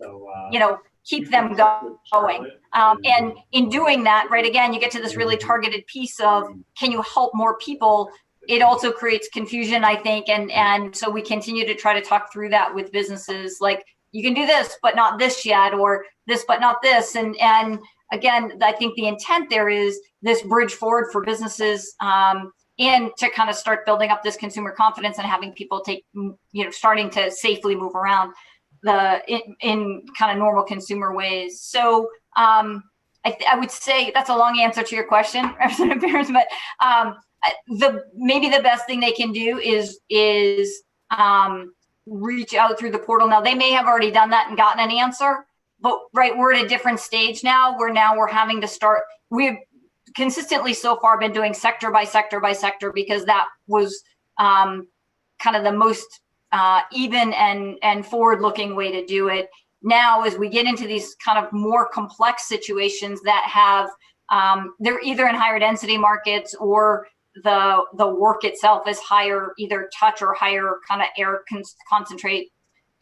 them going. And in doing that, right, again, you get to this really targeted piece of, can you help more people it also creates confusion, I think. And so we continue to try to talk through that with businesses, like, you can do this, but not this yet, or this, but not this. And again, I think the intent there is this bridge forward for businesses, and to kind of start building up this consumer confidence and having people take, starting to safely move around in kind of normal consumer ways. So I would say that's a long answer to your question, Representative Behrens, but maybe the best thing they can do is reach out through the portal. Now, they may have already done that and gotten an answer, but we're at a different stage now where we're having to start. We've consistently so far been doing sector by sector by sector, because that was kind of the most even and forward-looking way to do it. Now, as we get into these kind of more complex situations that have, they're either in higher density markets, or the work itself is higher, either touch or higher kind of air concentrate.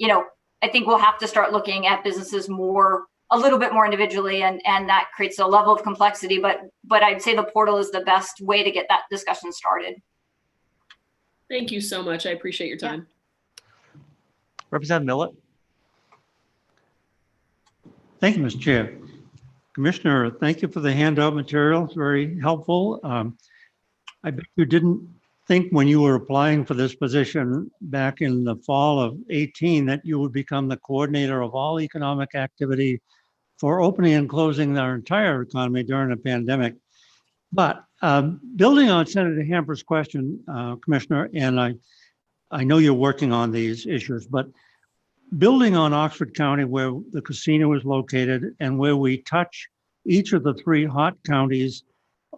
I think we'll have to start looking at businesses a little bit more individually, and that creates a level of complexity. But I'd say the portal is the best way to get that discussion started. Thank you so much. I appreciate your time. Representative Millett. Thank you, Mr. Chair. Commissioner, thank you for the handout material. It's very helpful. I bet you didn't think when you were applying for this position back in the fall of 18 that you would become the coordinator of all economic activity for opening and closing our entire economy during a pandemic. But building on Senator Hamper's question, Commissioner, and I know you're working on these issues, but building on Oxford County, where the casino is located and where we touch each of the 3 hot counties,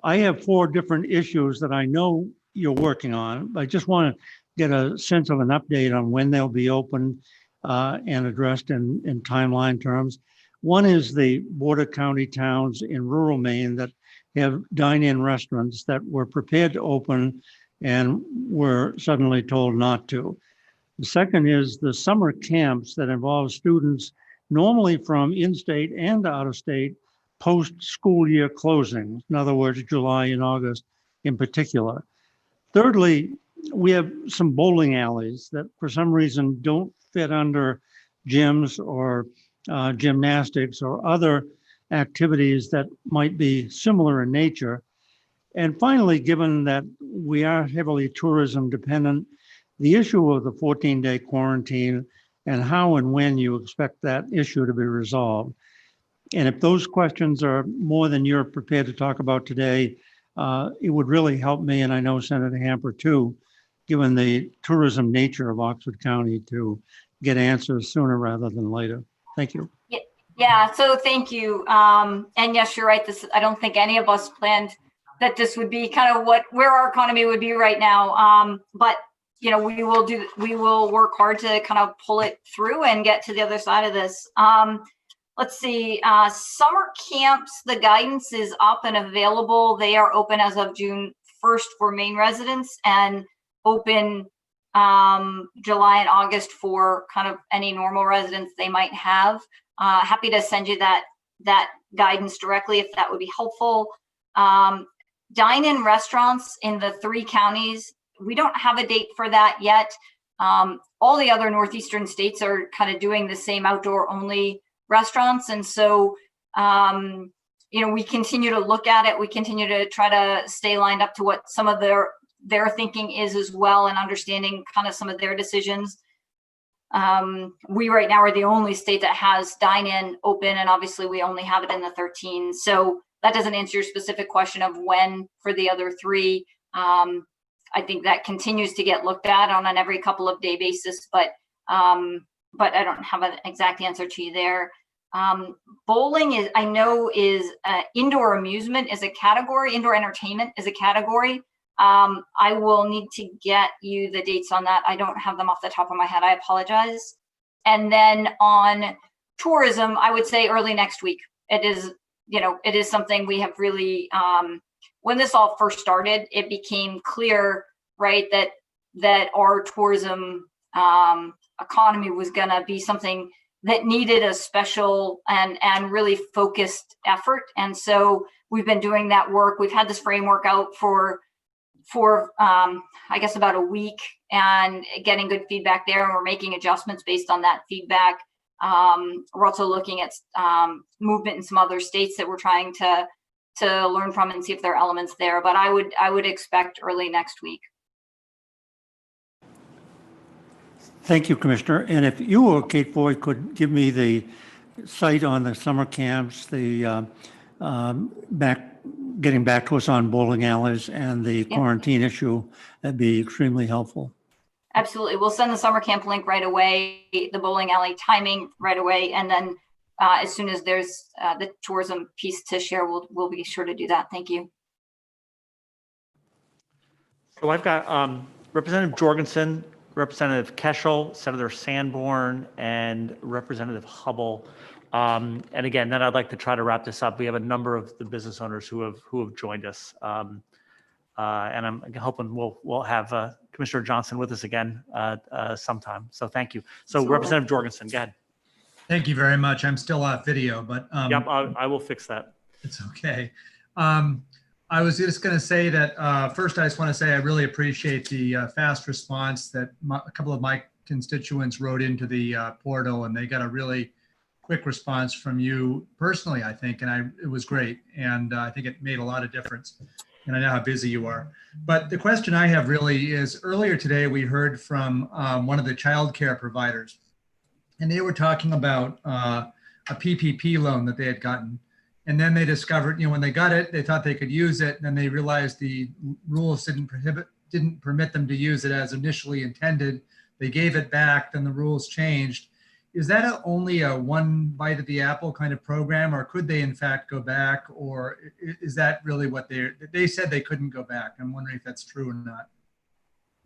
I have 4 different issues that I know you're working on. I just want to get a sense of an update on when they'll be open and addressed in timeline terms. One is the border county towns in rural Maine that have dine-in restaurants that were prepared to open and were suddenly told not to. The second is the summer camps that involve students normally from in-state and out-of-state post-school year closings, in other words, July and August in particular. Thirdly, we have some bowling alleys that for some reason don't fit under gyms or gymnastics or other activities that might be similar in nature. And finally, given that we are heavily tourism dependent, the issue of the 14-day quarantine and how and when you expect that issue to be resolved. And if those questions are more than you're prepared to talk about today, it would really help me, and I know Senator Hamper too, given the tourism nature of Oxford County, to get answers sooner rather than later. Thank you. Yeah, so thank you. And yes, you're right. I don't think any of us planned that this would be kind of where our economy would be right now. But we will work hard to kind of pull it through and get to the other side of this. Let's see, summer camps, the guidance is up and available. They are open as of June 1st for Maine residents, and open July and August for kind of any normal residents they might have. Happy to send you that guidance directly if that would be helpful. Dine-in restaurants in the 3 counties, we don't have a date for that yet. All the other northeastern states are kind of doing the same outdoor only restaurants. And so, we continue to look at it. We continue to try to stay lined up to what some of their thinking is as well, and understanding kind of some of their decisions. We right now are the only state that has dine-in open, and obviously we only have it in the 13. So that doesn't answer your specific question of when for the other 3. I think that continues to get looked at on an every couple of day basis, but I don't have an exact answer to you there. Bowling I know is indoor amusement is a category, indoor entertainment is a category. I will need to get you the dates on that. I don't have them off the top of my head. I apologize. And then on tourism, I would say early next week. It is something we have really, when this all first started, it became clear, right, that our tourism economy was going to be something that needed a special and really focused effort. And so we've been doing that work. We've had this framework out for for I guess about a week and getting good feedback there. And we're making adjustments based on that feedback. We're also looking at movement in some other states that we're trying to learn from and see if there are elements there. But I would expect early next week. Thank you, Commissioner. And if you or Kate Boyd could give me the site on the summer camps, the getting back to us on bowling alleys and the quarantine issue, that'd be extremely helpful. Absolutely. We'll send the summer camp link right away, the bowling alley timing right away. And then as soon as there's the tourism piece to share, we'll be sure to do that. Thank you. So I've got Representative Jorgensen, Representative Keschel, Senator Sanborn, and Representative Hubble. And again, then I'd like to try to wrap this up. We have a number of the business owners who have joined us. And I'm hoping we'll have Commissioner Johnson with us again sometime. So thank you. So Absolutely. Representative Jorgensen, go ahead. Thank you very much. I'm still off video, but Yep, I will fix that. it's okay. I was just going to say that first, I just want to say I really appreciate the fast response that a couple of my constituents wrote into the portal, and they got a really quick response from you personally, I think, and it was great. And I think it made a lot of difference. And I know how busy you are. But the question I have really is, earlier today, we heard from one of the childcare providers, and they were talking about a PPP loan that they had gotten. And then they discovered, when they got it, they thought they could use it. And then they realized the rules didn't permit them to use it as initially intended. They gave it back, then the rules changed. Is that only a one bite of the apple kind of program, or could they in fact go back, or is that really what they said they couldn't go back? I'm wondering if that's true or not.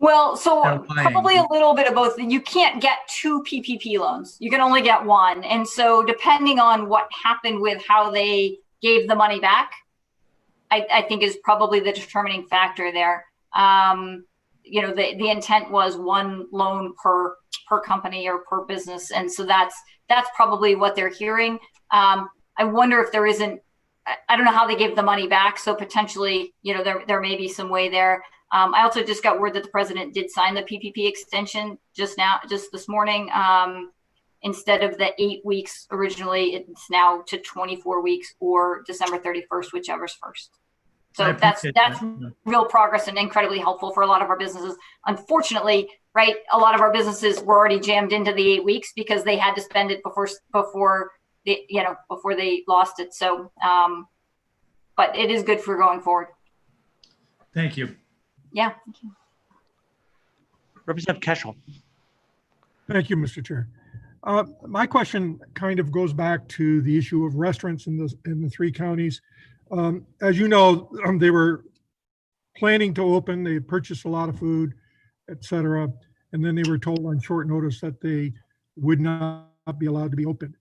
Well, so probably a little bit of both. You can't get 2 PPP loans. You can only get 1. And so depending on what happened with how they gave the money back, I think is probably the determining factor there. The intent was 1 loan per company or per business. And so that's probably what they're hearing. I wonder if there isn't, I don't know how they gave the money back. So potentially, there may be some way there. I also just got word that the president did sign the PPP extension just this morning. Instead of the 8 weeks originally, it's now to 24 weeks or December 31st, whichever's first. So that's real progress and incredibly helpful for a lot of our businesses. Unfortunately, right, a lot of our businesses were already jammed into the 8 weeks because they had to spend it before they lost it. So, but it is good for going forward. Thank you. Yeah. Thank you. Representative Keschel. Thank you, Mr. Chair. My question kind of goes back to the issue of restaurants in the 3 counties. As you know, they were planning to open, they purchased a lot of food, et cetera, and then they were told on short notice that they would not be allowed to be open.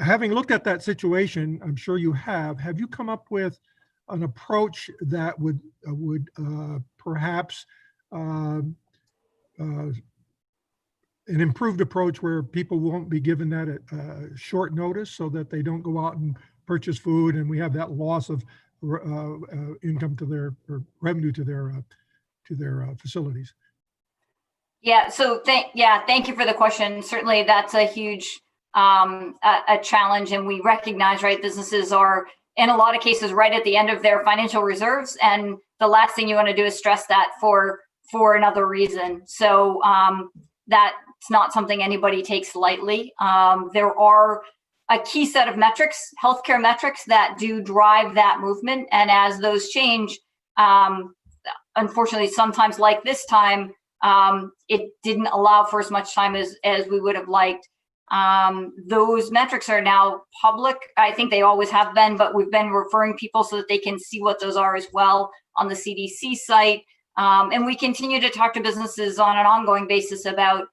Having looked at that situation, I'm sure you have you come up with an approach that would perhaps an improved approach where people won't be given that at short notice, so that they don't go out and purchase food and we have that loss of income to their, or revenue to their facilities? Yeah. So thank you for the question. Certainly, that's a huge a challenge, and we recognize, right, businesses are in a lot of cases right at the end of their financial reserves, and the last thing you want to do is stress that for another reason. So that's not something anybody takes lightly. There are a key set of metrics, healthcare metrics, that do drive that movement, and as those change, unfortunately, sometimes like this time, it didn't allow for as much time as we would have liked. Those metrics are now public. I think they always have been, but we've been referring people so that they can see what those are as well on the CDC site. And we continue to talk to businesses on an ongoing basis about,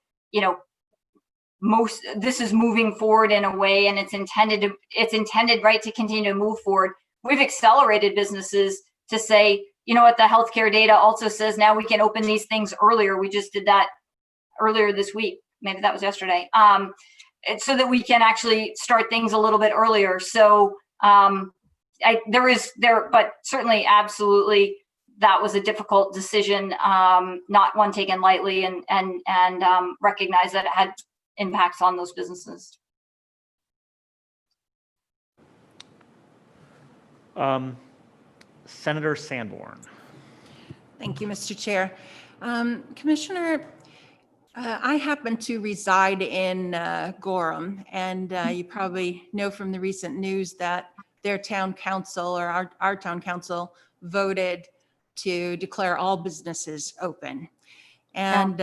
this is moving forward in a way, and it's intended right to continue to move forward. We've accelerated businesses to say, what the healthcare data also says, now we can open these things earlier. We just did that earlier this week. Maybe that was yesterday. So that we can actually start things a little bit earlier. So but certainly, absolutely, that was a difficult decision, not one taken lightly, and recognize that it had impacts on those businesses. Senator Sanborn. Thank you, Mr. Chair. Commissioner, I happen to reside in Gorham, and you probably know from the recent news that their town council, or our town council, voted to declare all businesses open. And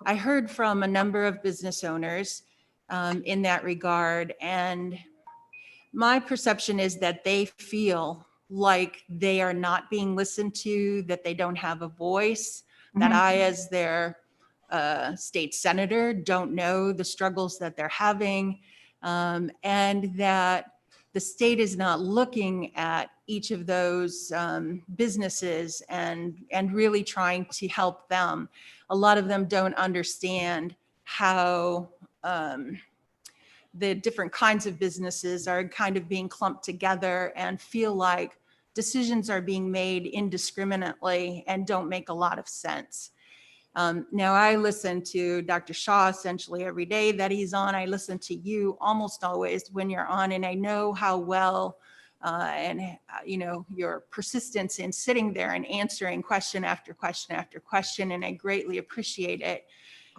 I heard from a number of business owners in that regard, and my perception is that they feel like they are not being listened to, that they don't have a voice, that I, as their state senator, don't know the struggles that they're having, and that the state is not looking at each of those businesses and really trying to help them. A lot of them don't understand how the different kinds of businesses are kind of being clumped together and feel like decisions are being made indiscriminately and don't make a lot of sense. Now, I listen to Dr. Shaw essentially every day that he's on. I listen to you almost always when you're on, and I know how well your persistence in sitting there and answering question after question after question, and I greatly appreciate it.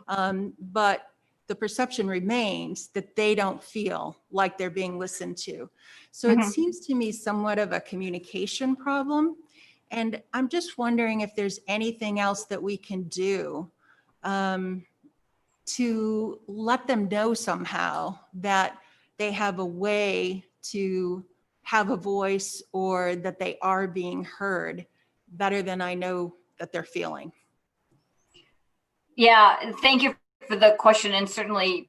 But the perception remains that they don't feel like they're being listened to. So it seems to me somewhat of a communication problem. And I'm just wondering if there's anything else that we can do to let them know somehow that they have a way to have a voice, or that they are being heard better than I know that they're feeling. Yeah, thank you for the question, and certainly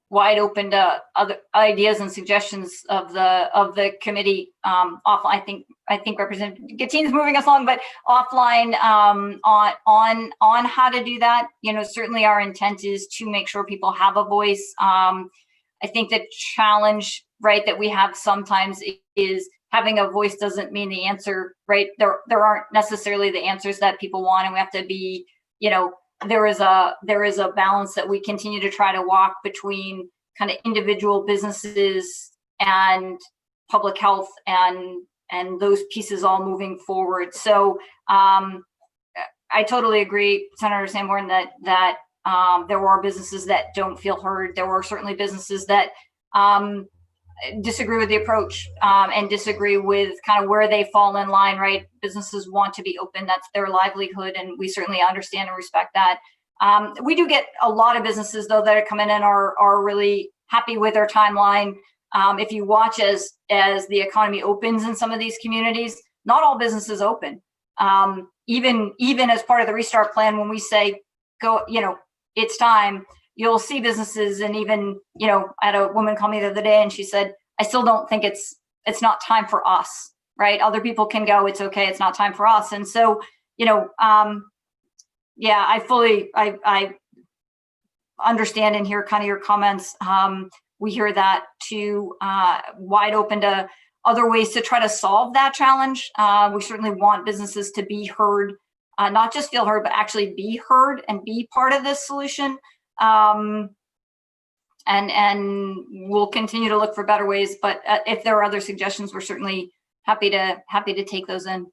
wide open to other ideas and suggestions of the committee offline. I think Representative Gattini is moving us along, but offline on how to do that. Certainly our intent is to make sure people have a voice. I think the challenge, right, that we have sometimes is having a voice doesn't mean the answer, right? There aren't necessarily the answers that people want, and we have to be, there is a balance that we continue to try to walk between kind of individual businesses and public health and those pieces all moving forward. So I totally agree, Senator Sanborn, that there were businesses that don't feel heard. There were certainly businesses that disagree with the approach and disagree with kind of where they fall in line, right? Businesses want to be open. That's their livelihood, and we certainly understand and respect that. We do get a lot of businesses, though, that come in and are really happy with their timeline. If you watch as the economy opens in some of these communities, not all businesses open. Even as part of the restart plan, when we say, go, it's time, you'll see businesses, and even, I had a woman call me the other day and she said, I still don't think it's not time for us, right? Other people can go, it's okay, it's not time for us. And so, yeah, I understand and hear kind of your comments. We hear that too, wide open to other ways to try to solve that challenge. We certainly want businesses to be heard, not just feel heard, but actually be heard and be part of this solution. And we'll continue to look for better ways, but if there are other suggestions, we're certainly happy to take those in.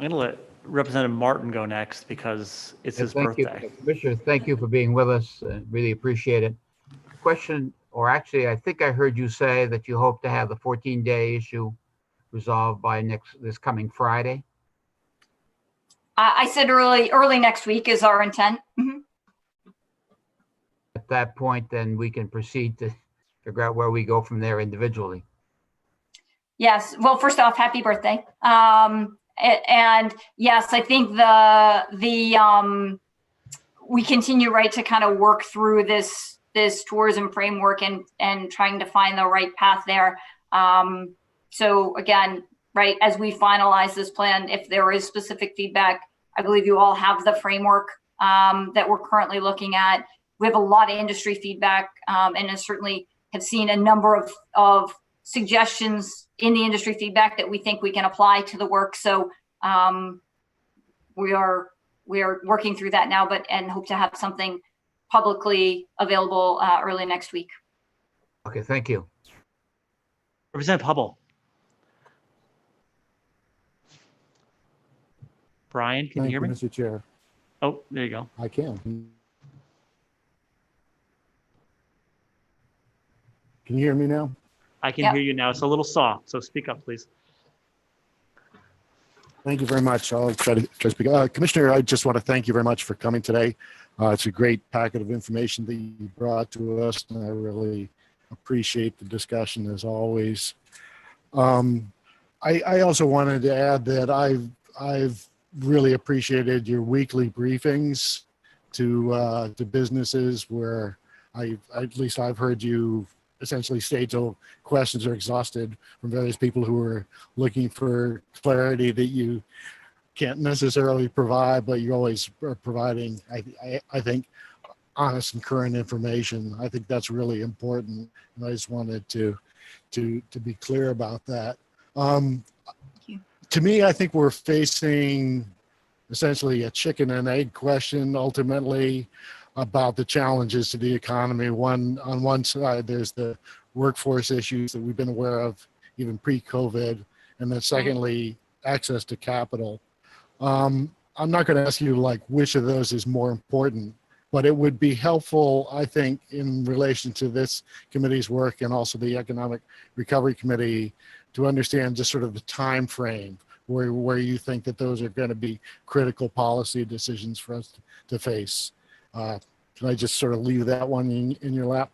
I'm going to let Representative Martin go next because it's his birthday. Commissioner, thank you for being with us. Really appreciate it. Question, or actually, I think I heard you say that you hope to have the 14-day issue resolved by this coming Friday. I said early next week is our intent. At that point, then we can proceed to figure out where we go from there individually. Yes. Well, first off, happy birthday. And yes, I think we continue, right, to kind of work through this tourism framework and trying to find the right path there. So again, right, as we finalize this plan, if there is specific feedback, I believe you all have the framework that we're currently looking at. We have a lot of industry feedback and certainly have seen a number of suggestions in the industry feedback that we think we can apply to the work. So we are working through that now, and hope to have something publicly available early next week. Okay, thank you. Representative Hubble. Brian, can you hear me? Mr. Chair. Oh, there you go. I can. Can you hear me now? I can hear you now. It's a little soft, so speak up, please. Thank you very much. I'll try to speak. Commissioner, I just want to thank you very much for coming today. It's a great packet of information that you brought to us, and I really appreciate the discussion as always. I also wanted to add that I've really appreciated your weekly briefings to businesses where at least I've heard you essentially state till questions are exhausted from various people who are looking for clarity that you can't necessarily provide, but you always are providing, I think, honest and current information. I think that's really important, and I just wanted to be clear about that. To me, I think we're facing essentially a chicken and egg question ultimately about the challenges to the economy. On one side, there's the workforce issues that we've been aware of even pre-COVID, and then secondly, access to capital. I'm not going to ask you like which of those is more important, but it would be helpful, I think, in relation to this committee's work and also the Economic Recovery Committee to understand just sort of the time frame where you think that those are going to be critical policy decisions for us to face. Can I just sort of leave that one in your lap?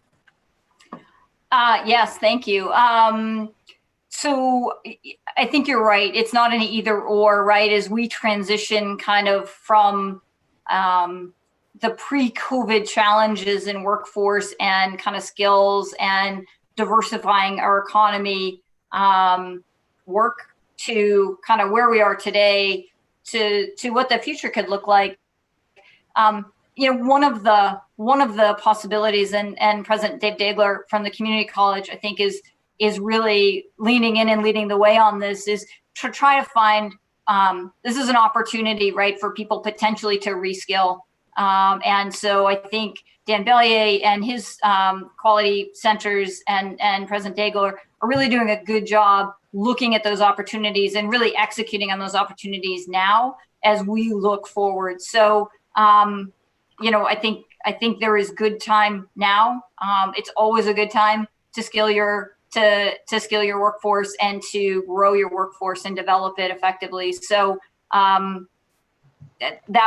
Yes, thank you. So I think you're right. It's not an either or, right? As we transition kind of from the pre-COVID challenges in workforce and kind of skills and diversifying our economy work to kind of where we are today to what the future could look like. You know, one of the possibilities, and President Dave Dagler from the community college, I think is really leaning in and leading the way on this, is to try to find, this is an opportunity, right, for people potentially to reskill. And so I think Dan Bellier and his quality centers and President Dagler are really doing a good job looking at those opportunities and really executing on those opportunities now as we look forward. So, you know, I think there is good time now. It's always a good time to skill your workforce and to grow your workforce and develop it effectively. So that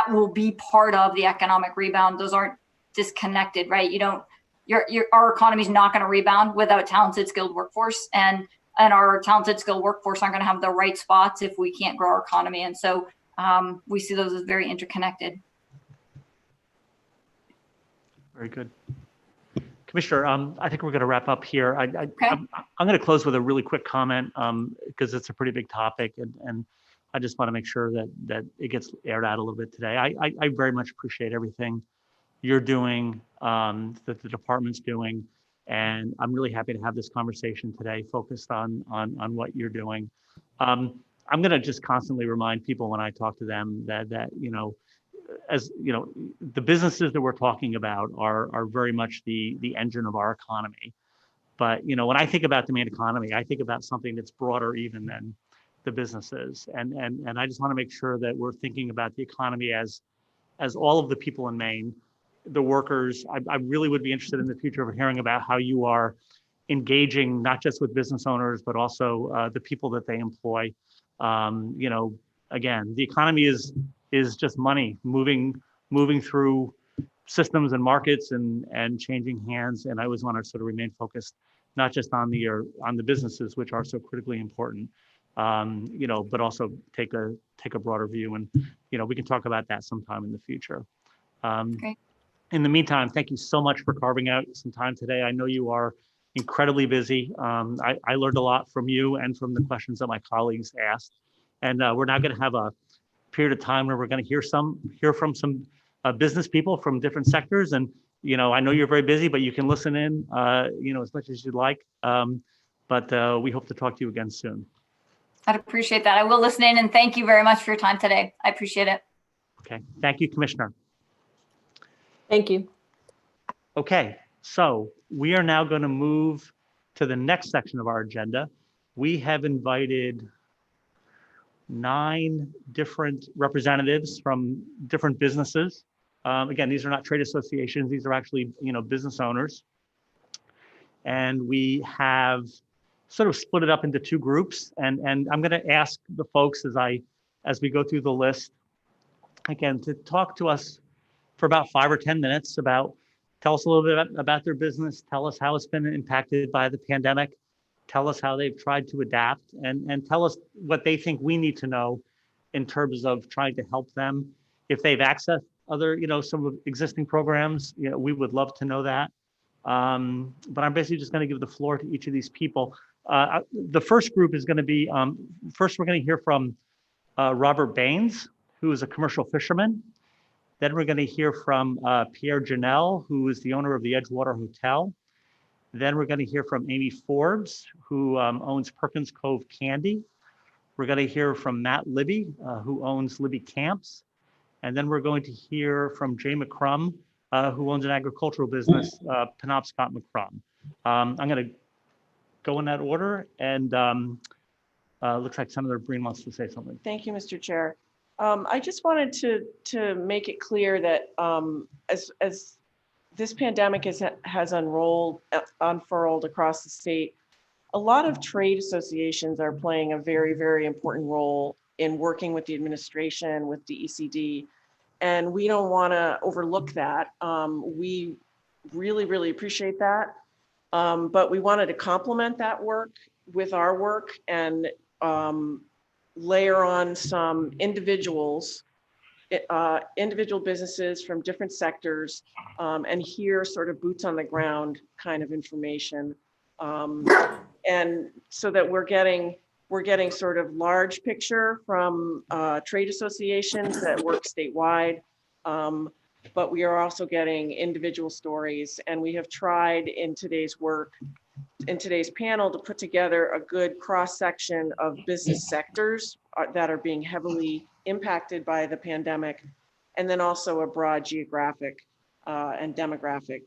will be part of the economic rebound. Those aren't disconnected, right? Our economy is not going to rebound without talented, skilled workforce, and our talented, skilled workforce aren't going to have the right spots if we can't grow our economy. And so we see those as very interconnected. Very good. Commissioner, I think we're going to wrap up here. I'm going to close with a really quick comment because it's a pretty big topic, and I just want to make sure that it gets aired out a little bit today. I very much appreciate everything you're doing, that the department's doing, and I'm really happy to have this conversation today focused on what you're doing. I'm going to just constantly remind people when I talk to them that you know, as you know, the businesses that we're talking about are very much the engine of our economy. But you know, when I think about demand economy, I think about something that's broader even than the businesses. And I just want to make sure that we're thinking about the economy as all of the people in Maine, the workers. I really would be interested in the future of hearing about how you are engaging not just with business owners, but also the people that they employ. You know, again, the economy is just money moving through systems and markets and changing hands. And I always want to sort of remain focused, not just on the businesses, which are so critically important, you know, but also take a broader view. And, you know, we can talk about that sometime in the future. Great. In the meantime, thank you so much for carving out some time today. I know you are incredibly busy. I learned a lot from you and from the questions that my colleagues asked. And we're now going to have a period of time where we're going to hear from some business people from different sectors. And, you know, I know you're very busy, but you can listen in, you know, as much as you'd like. but we hope to talk to you again soon. I'd appreciate that. I will listen in, and thank you very much for your time today. I appreciate it. Okay, thank you, Commissioner. Thank you. Okay, so we are now going to move to the next section of our agenda. We have invited 9 different representatives from different businesses. Again, these are not trade associations. These are actually, business owners. And we have sort of split it up into 2 groups. And I'm going to ask the folks as we go through the list, again, to talk to us for about 5 or 10 minutes tell us a little bit about their business, tell us how it's been impacted by the pandemic, tell us how they've tried to adapt, and tell us what they think we need to know in terms of trying to help them. If they've accessed other, some of the existing programs, we would love to know that. But I'm basically just going to give the floor to each of these people. The first group is going to be, first we're going to hear from Robert Baines, who is a commercial fisherman. Then we're going to hear from Pierre Janelle, who is the owner of the Edgewater Hotel. Then we're going to hear from Amy Forbes, who owns Perkins Cove Candy. We're going to hear from Matt Libby, who owns Libby Camps. And then we're going to hear from Jay McCrum, who owns an agricultural business, Penobscot McCrum. I'm going to go in that order, and looks like Senator Breen wants to say something. Thank you, Mr. Chair. I just wanted to make it clear that as this pandemic has unfurled across the state, a lot of trade associations are playing a very, very important role in working with the administration, with DECD, and we don't want to overlook that. We really, really appreciate that, but we wanted to complement that work with our work and layer on some individual businesses from different sectors, and hear sort of boots on the ground kind of information. And so that we're getting sort of large picture from trade associations that work statewide, but we are also getting individual stories. And we have tried in today's panel to put together a good cross-section of business sectors that are being heavily impacted by the pandemic, and then also a broad geographic and demographic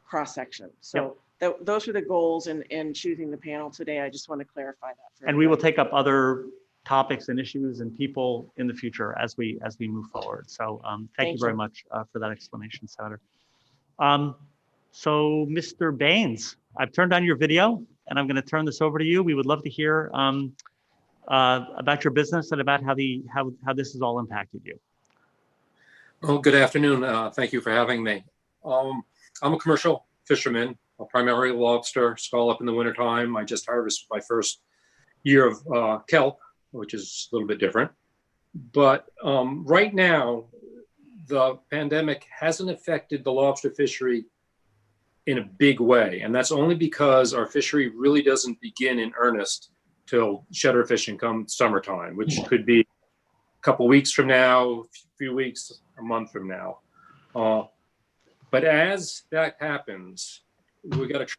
cross-section. So those are the goals in choosing the panel today. I just want to clarify that. And we will take up other topics and issues and people in the future as we move forward. So thank you very much for that explanation, Senator. So Mr. Baines, I've turned on your video and I'm going to turn this over to you. We would love to hear about your business and about how this has all impacted you. Well, good afternoon. Thank you for having me. I'm a commercial fisherman, primarily lobster, scallop in the wintertime. I just harvested my first year of kelp, which is a little bit different. But right now, the pandemic hasn't affected the lobster fishery in a big way. And that's only because our fishery really doesn't begin in earnest till shedder fishing come summertime, which could be a couple weeks from now, a few weeks, a month from now. But as that happens, we got to track.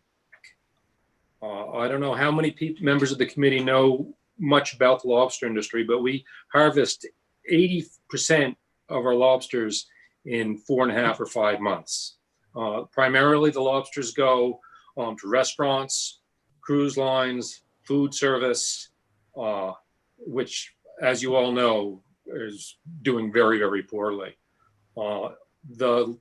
I don't know how many members of the committee know much about the lobster industry, but we harvest 80% of our lobsters in 4.5 or 5 months. Primarily, the lobsters go to restaurants, cruise lines, food service, which, as you all know, is doing very, very poorly. The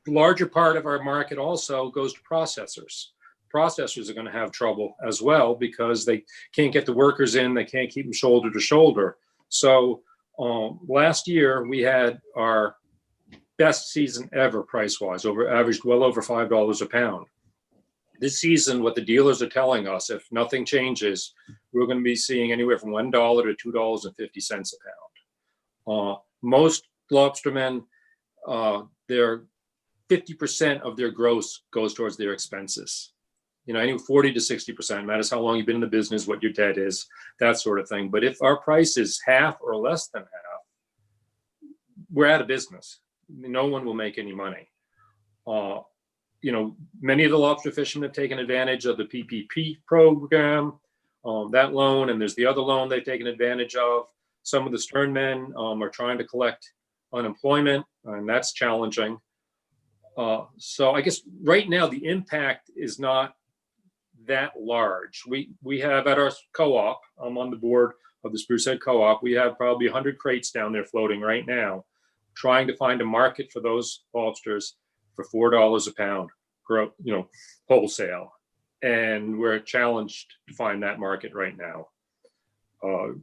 larger part of our market also goes to processors. Processors are going to have trouble as well because they can't get the workers in, they can't keep them shoulder to shoulder. So last year we had our best season ever price-wise, averaged well over $5 a pound. This season, what the dealers are telling us, if nothing changes, we're going to be seeing anywhere from $1 to $2.50 a pound. Most lobstermen, their 50% of their gross goes towards their expenses. Anywhere 40 to 60%, matters how long you've been in the business, what your debt is, that sort of thing. But if our price is half or less than half, we're out of business. No one will make any money. many of the lobster fishermen have taken advantage of the PPP program, that loan, and there's the other loan they've taken advantage of. Some of the sternmen are trying to collect unemployment, and that's challenging. So I guess right now the impact is not that large. We have at our co-op, I'm on the board of the Sprucehead Co-op, we have probably 100 crates down there floating right now, trying to find a market for those lobsters for $4 a pound, wholesale. And we're challenged to find that market right now.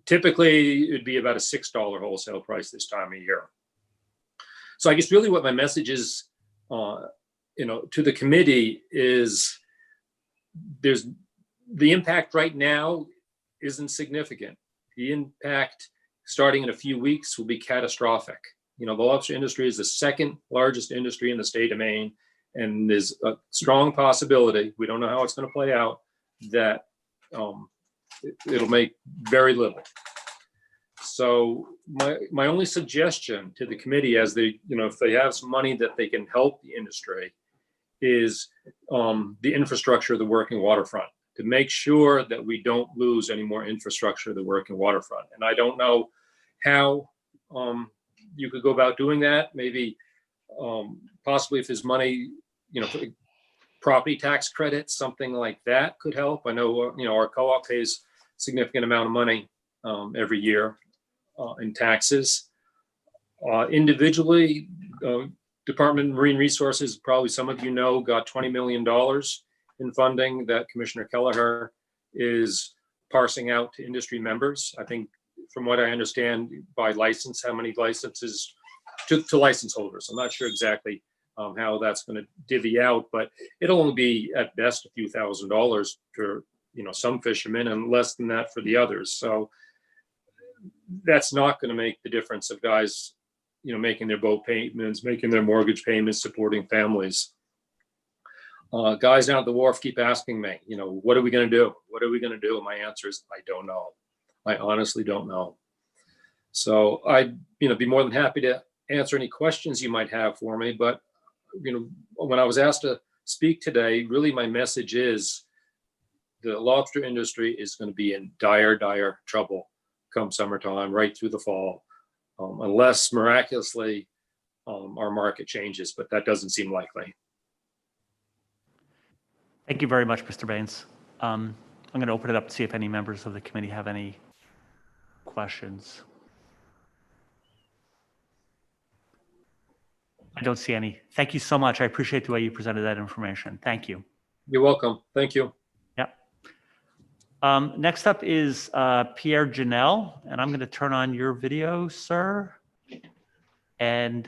Typically, it'd be about a $6 wholesale price this time of year. So I guess really what my message is, to the committee is there's the impact right now isn't significant. The impact starting in a few weeks will be catastrophic. The lobster industry is the second largest industry in the state of Maine, and there's a strong possibility, we don't know how it's going to play out, that it'll make very little. So my only suggestion to the committee, as they, if they have some money that they can help the industry, is the infrastructure of the working waterfront, to make sure that we don't lose any more infrastructure of the working waterfront. And I don't know how you could go about doing that. Maybe possibly if there's money, property tax credits, something like that could help. I know, our co-op pays a significant amount of money every year in taxes. Individually, Department of Marine Resources, probably some of got $20 million in funding that Commissioner Kelleher is parsing out to industry members. I think from what I understand by license, how many licenses to license holders. I'm not sure exactly how that's going to divvy out, but it'll only be at best a few $1,000s for some fishermen and less than that for the others. So that's not going to make the difference of guys making their boat payments, making their mortgage payments, supporting families. Guys down at the wharf keep asking me, what are we going to do? What are we going to do? And my answer is, I don't know. I honestly don't know. So I'd be more than happy to answer any questions you might have for me. But when I was asked to speak today, really my message is the lobster industry is going to be in dire, dire trouble come summertime, right through the fall, unless miraculously our market changes, but that doesn't seem likely. Thank you very much, Mr. Baines. I'm going to open it up to see if any members of the committee have any questions. I don't see any. Thank you so much. I appreciate the way you presented that information. Thank you. You're welcome. Thank you. Yep. Next up is Pierre Janelle, and I'm going to turn on your video, sir. And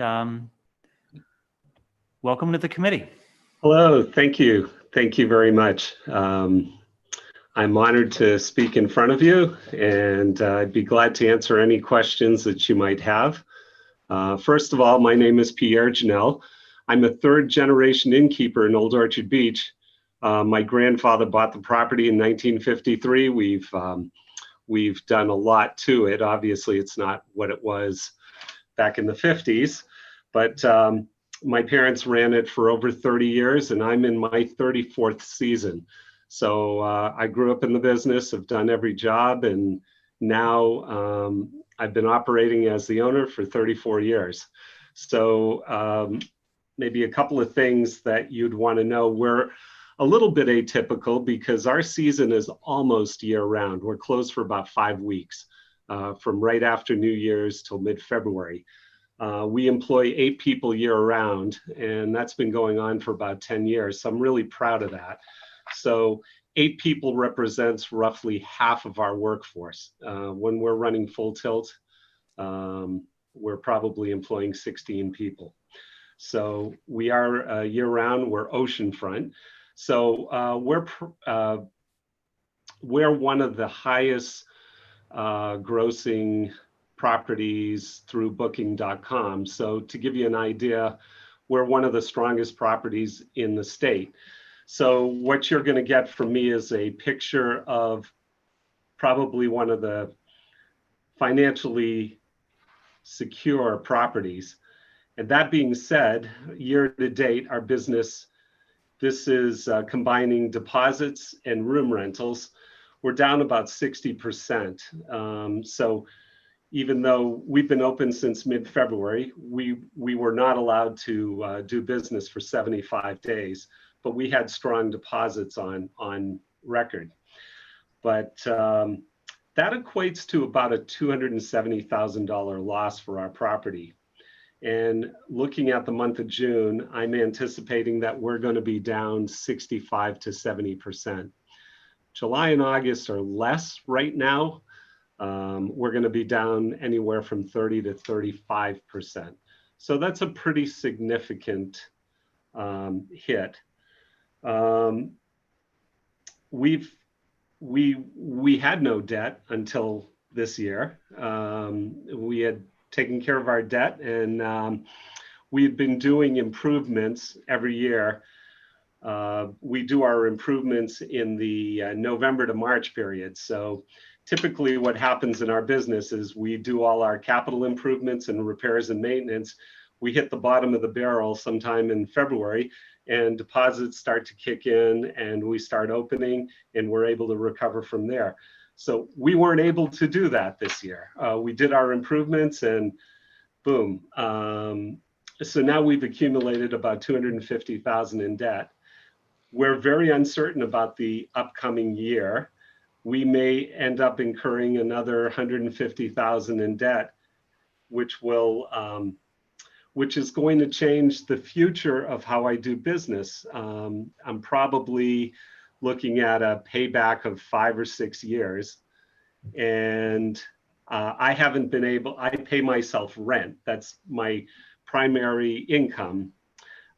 welcome to the committee. Hello. Thank you. Thank you very much. I'm honored to speak in front of you, and I'd be glad to answer any questions that you might have. First of all, my name is Pierre Janelle. I'm a third-generation innkeeper in Old Orchard Beach. My grandfather bought the property in 1953. We've done a lot to it. Obviously, it's not what it was back in the 50s, but my parents ran it for over 30 years, and I'm in my 34th season. So I grew up in the business, have done every job, and now I've been operating as the owner for 34 years. So maybe a couple of things that you'd want to know. We're a little bit atypical because our season is almost year round. We're closed for about 5 weeks, from right after New Year's till mid-February. We employ 8 people year round, and that's been going on for about 10 years. So I'm really proud of that. So 8 people represents roughly half of our workforce. When we're running full tilt, we're probably employing 16 people. So we are year round, we're oceanfront. So we're one of the highest grossing properties through booking.com. So to give you an idea, we're one of the strongest properties in the state. So what you're going to get from me is a picture of probably one of the financially secure properties. And that being said, year to date, our business This is combining deposits and room rentals. We're down about 60%. So even though we've been open since mid-February, we were not allowed to do business for 75 days, but we had strong deposits on record. But that equates to about a $270,000 loss for our property. And looking at the month of June, I'm anticipating that we're going to be down 65 to 70%. July and August are less right now. We're going to be down anywhere from 30 to 35%. So that's a pretty significant hit. We had no debt until this year. We had taken care of our debt, and we've been doing improvements every year. We do our improvements in the November to March period. So typically what happens in our business is we do all our capital improvements and repairs and maintenance. We hit the bottom of the barrel sometime in February, and deposits start to kick in, and we start opening, and we're able to recover from there. So we weren't able to do that this year. We did our improvements, and boom. So now we've accumulated about $250,000 in debt. We're very uncertain about the upcoming year. We may end up incurring another $150,000 in debt, which is going to change the future of how I do business. I'm probably looking at a payback of 5 or 6 years. And I haven't been able, I pay myself rent. That's my primary income.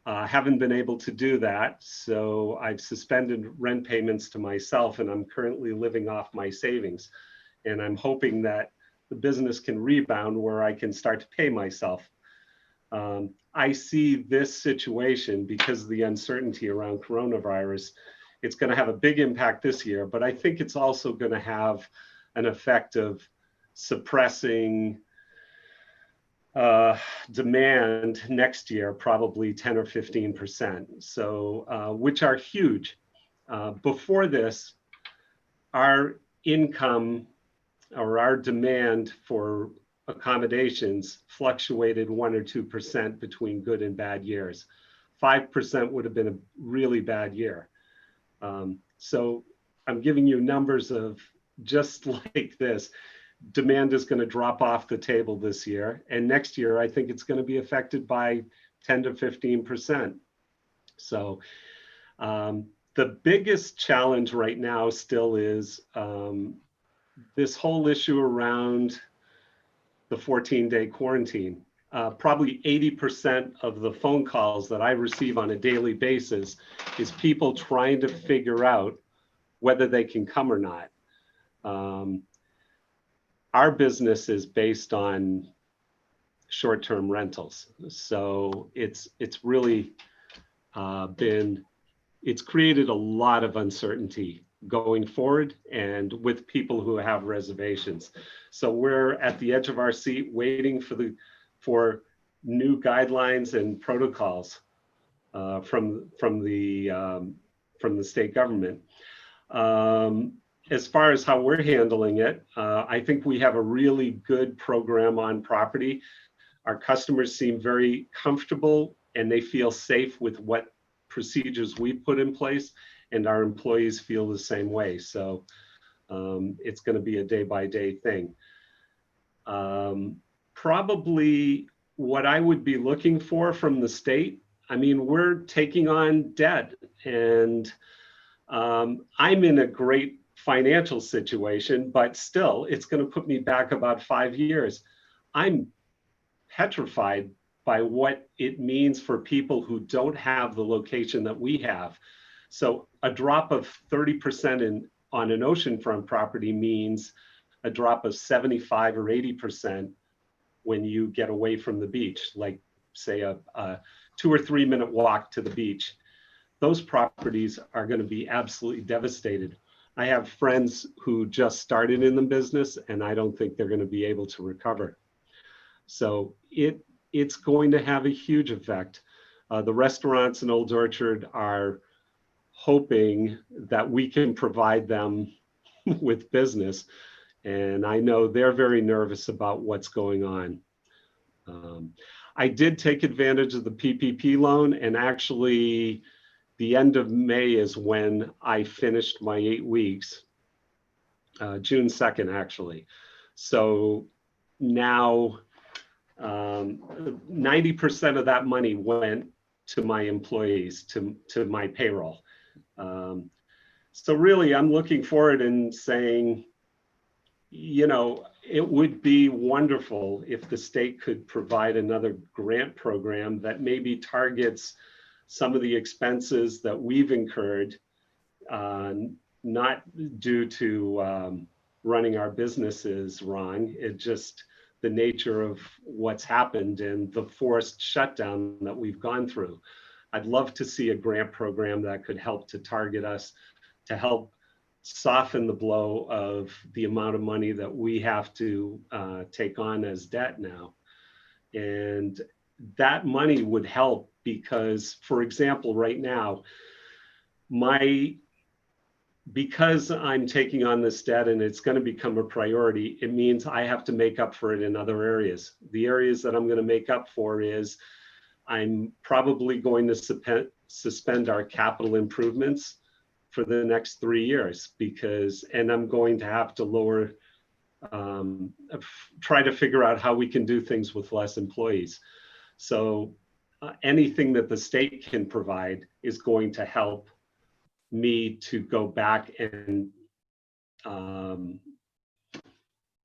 Haven't been able to do that. So I've suspended rent payments to myself, and I'm currently living off my savings. And I'm hoping that the business can rebound where I can start to pay myself. I see this situation, because of the uncertainty around coronavirus, it's going to have a big impact this year, but I think it's also going to have an effect of suppressing demand next year, probably 10 or 15%. So, which are huge. Before this, our income or our demand for accommodations fluctuated 1 or 2% between good and bad years. 5% would have been a really bad year. So I'm giving you numbers of just like this. Demand is going to drop off the table this year. And next year, I think it's going to be affected by 10 to 15%. So the biggest challenge right now still is this whole issue around the 14-day quarantine. Probably 80% of the phone calls that I receive on a daily basis is people trying to figure out whether they can come or not. Our business is based on short-term rentals. So it's really it's created a lot of uncertainty going forward and with people who have reservations. So we're at the edge of our seat waiting for new guidelines and protocols from the state government. As far as how we're handling it, I think we have a really good program on property. Our customers seem very comfortable and they feel safe with what procedures we put in place, and our employees feel the same way. So it's going to be a day-by-day thing. Probably what I would be looking for from the state, I mean, we're taking on debt, and I'm in a great financial situation, but still, it's going to put me back about 5 years. I'm petrified by what it means for people who don't have the location that we have. So a drop of 30% on an oceanfront property means a drop of 75 or 80% when you get away from the beach, like say a 2 or 3 minute walk to the beach. Those properties are going to be absolutely devastated. I have friends who just started in the business, and I don't think they're going to be able to recover. So it's going to have a huge effect. The restaurants in Old Orchard are hoping that we can provide them with business. And I know they're very nervous about what's going on. I did take advantage of the PPP loan, and actually the end of May is when I finished my 8 weeks, June 2nd, actually. So now 90% of that money went to my employees, to my payroll. So really, I'm looking forward and saying, you know, it would be wonderful if the state could provide another grant program that maybe targets some of the expenses that we've incurred, not due to running our businesses wrong. It just the nature of what's happened and the forced shutdown that we've gone through. I'd love to see a grant program that could help to target us, to help soften the blow of the amount of money that we have to take on as debt now. And that money would help because, for example, right now, because I'm taking on this debt and it's going to become a priority, it means I have to make up for it in other areas. The areas that I'm going to make up for is I'm probably going to suspend our capital improvements for the next 3 years and I'm going to have to lower, try to figure out how we can do things with less employees. So anything that the state can provide is going to help me to go back and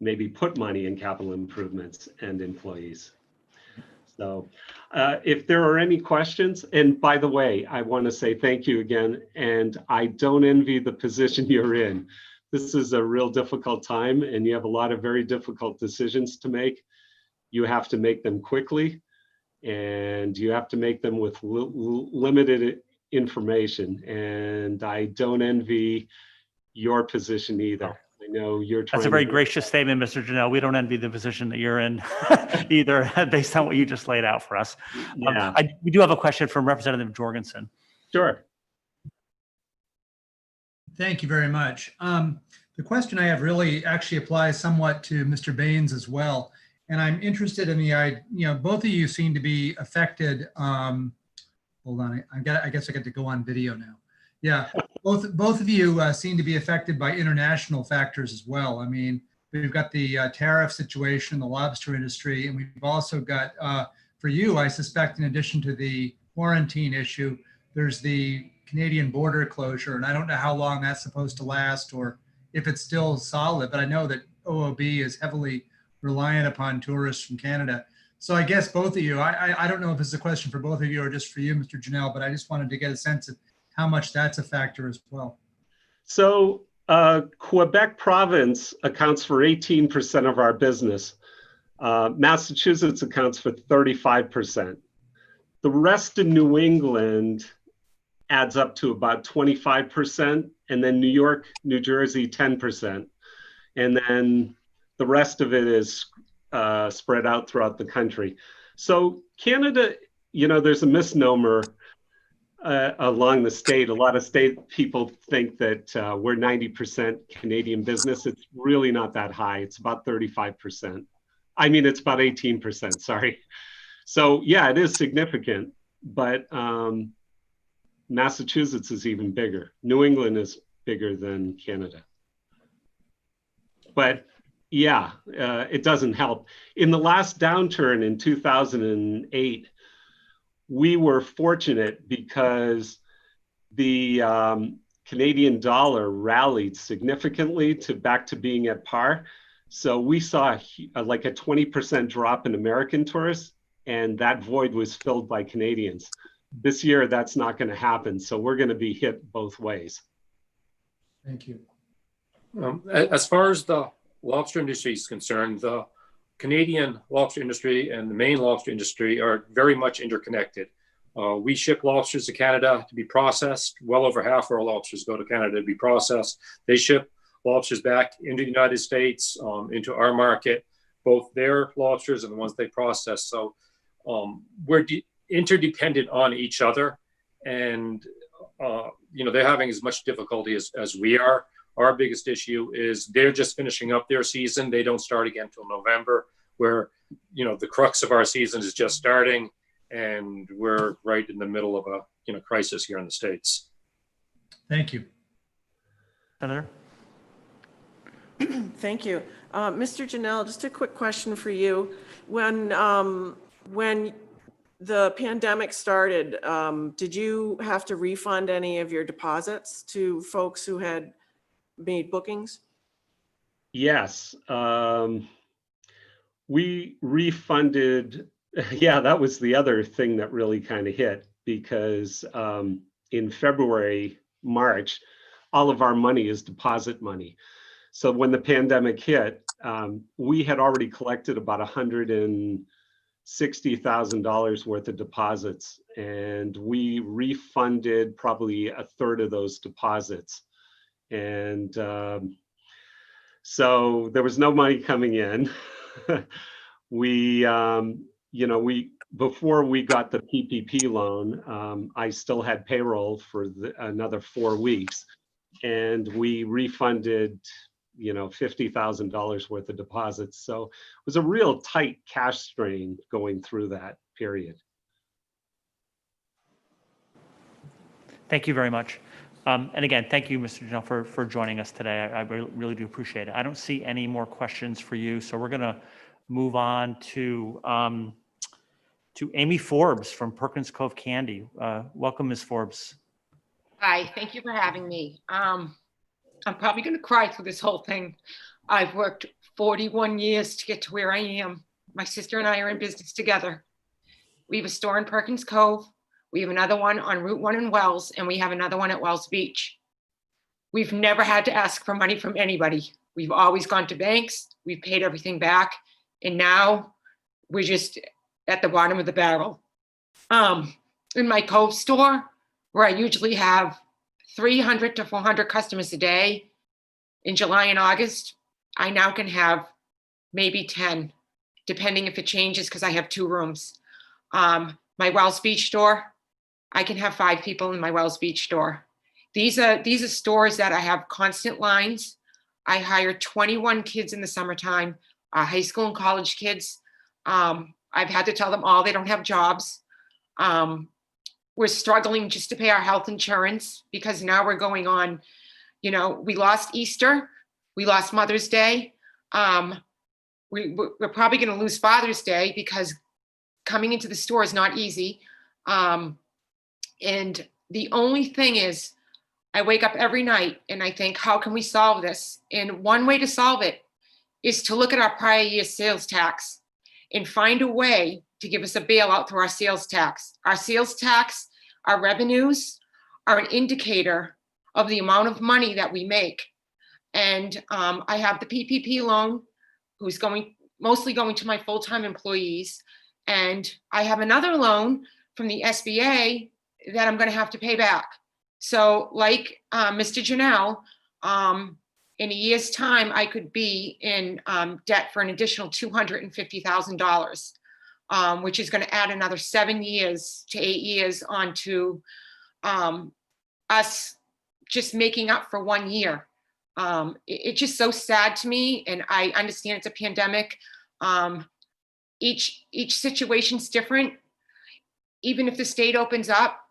maybe put money in capital improvements and employees. So if there are any questions, and by the way, I want to say thank you again, and I don't envy the position you're in. This is a real difficult time and you have a lot of very difficult decisions to make. You have to make them quickly and you have to make them with limited information, and I don't envy your position either. I know you're trying. That's a very gracious statement, Mr. Janelle. We don't envy the position that you're in either, based on what you just laid out for us. Yeah. We do have a question from Representative Jorgensen. Sure. Thank you very much. The question I have really actually applies somewhat to Mr. Baines as well. And I'm interested in both of you seem to be affected. Hold on, I guess I get to go on video now. Yeah, both of you seem to be affected by international factors as well. I mean, we've got the tariff situation, the lobster industry, and we've also got, for you, I suspect, in addition to the quarantine issue, there's the Canadian border closure, and I don't know how long that's supposed to last or if it's still solid, but I know that OOB is heavily reliant upon tourists from Canada. So I guess both of you, I don't know if it's a question for both of you or just for you, Mr. Janelle, but I just wanted to get a sense of how much that's a factor as well. So Quebec province accounts for 18% of our business. Massachusetts accounts for 35%. The rest of New England adds up to about 25%, and then New York, New Jersey, 10%. And then the rest of it is spread out throughout the country. So Canada, there's a misnomer along the state. A lot of state people think that we're 90% Canadian business. It's really not that high. It's about 35%. I mean, it's about 18%, sorry. So yeah, it is significant, but Massachusetts is even bigger. New England is bigger than Canada. But yeah, it doesn't help. In the last downturn in 2008, we were fortunate because the Canadian dollar rallied significantly back to being at par. So we saw like a 20% drop in American tourists, and that void was filled by Canadians. This year, that's not going to happen. So we're going to be hit both ways. Thank you. As far as the lobster industry is concerned, the Canadian lobster industry and the Maine lobster industry are very much interconnected. We ship lobsters to Canada to be processed. Well over half our lobsters go to Canada to be processed. They ship lobsters back into the United States, into our market, both their lobsters and the ones they process. So we're interdependent on each other. And they're having as much difficulty as we are. Our biggest issue is they're just finishing up their season. They don't start again until November, where, the crux of our season is just starting, and we're right in the middle of a, crisis here in the States. Thank you. Senator? Thank you. Mr. Janelle, just a quick question for you. When the pandemic started, did you have to refund any of your deposits to folks who had made bookings? Yes. We refunded. Yeah, that was the other thing that really kind of hit, because in February, March, all of our money is deposit money. So when the pandemic hit, we had already collected about $160,000 worth of deposits, and we refunded probably a third of those deposits. And so there was no money coming in. Before we got the PPP loan, I still had payroll for another 4 weeks, and we refunded, $50,000 worth of deposits. So it was a real tight cash strain going through that period. Thank you very much. And again, thank you, Mr. Janelle, for joining us today. I really do appreciate it. I don't see any more questions for you, so we're going to move on to Amy Forbes from Perkins Cove Candy. Welcome, Ms. Forbes. Hi, thank you for having me. I'm probably going to cry through this whole thing. I've worked 41 years to get to where I am. My sister and I are in business together. We have a store in Perkins Cove. We have another one on Route 1 in Wells, and we have another one at Wells Beach. We've never had to ask for money from anybody. We've always gone to banks. We've paid everything back. And now we're just at the bottom of the barrel. In my Cove store, where I usually have 300 to 400 customers a day, in July and August, I now can have maybe 10, depending if it changes, because I have 2 rooms. My Wells Beach store, I can have 5 people in my Wells Beach store. These are stores that I have constant lines. I hire 21 kids in the summertime, high school and college kids. I've had to tell them all they don't have jobs. We're struggling just to pay our health insurance, because now we're going on, we lost Easter, we lost Mother's Day. We're probably going to lose Father's Day, because coming into the store is not easy. And the only thing is, I wake up every night and I think, how can we solve this? And one way to solve it is to look at our prior year sales tax and find a way to give us a bailout through our sales tax. Our sales tax, our revenues are an indicator of the amount of money that we make. And I have the PPP loan, who's mostly going to my full-time employees. And I have another loan from the SBA that I'm going to have to pay back. So like Mr. Janelle, in a year's time, I could be in debt for an additional $250,000, which is going to add another 7 years to 8 years onto us just making up for 1 year. It's just so sad to me, and I understand it's a pandemic. Each situation's different. Even if the state opens up,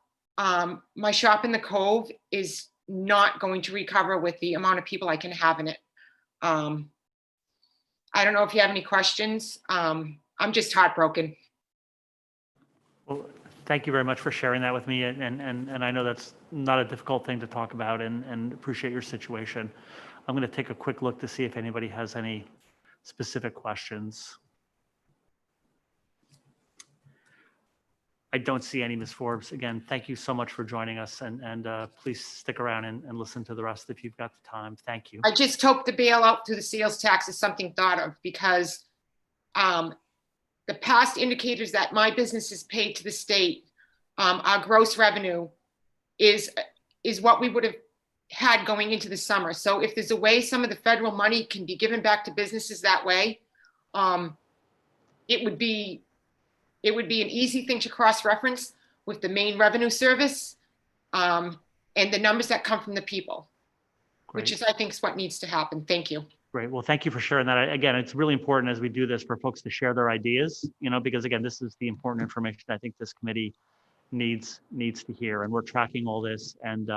my shop in the Cove is not going to recover with the amount of people I can have in it. I don't know if you have any questions. I'm just heartbroken. Well, thank you very much for sharing that with me. And I know that's not a difficult thing to talk about, and appreciate your situation. I'm going to take a quick look to see if anybody has any specific questions. I don't see any, Ms. Forbes. Again, thank you so much for joining us, and please stick around and listen to the rest if you've got the time. Thank you. I just hope the bailout through the sales tax is something thought of, because the past indicators that my business has paid to the state, our gross revenue is what we would have had going into the summer. So if there's a way some of the federal money can be given back to businesses that way, it would be an easy thing to cross-reference with the main revenue service. and the numbers that come from the people, which Great. is, I think, is what needs to happen. Thank you. Great. Well, thank you for sharing that. Again, it's really important as we do this for folks to share their ideas, because again, this is the important information I think this committee needs to hear. And we're tracking all this, and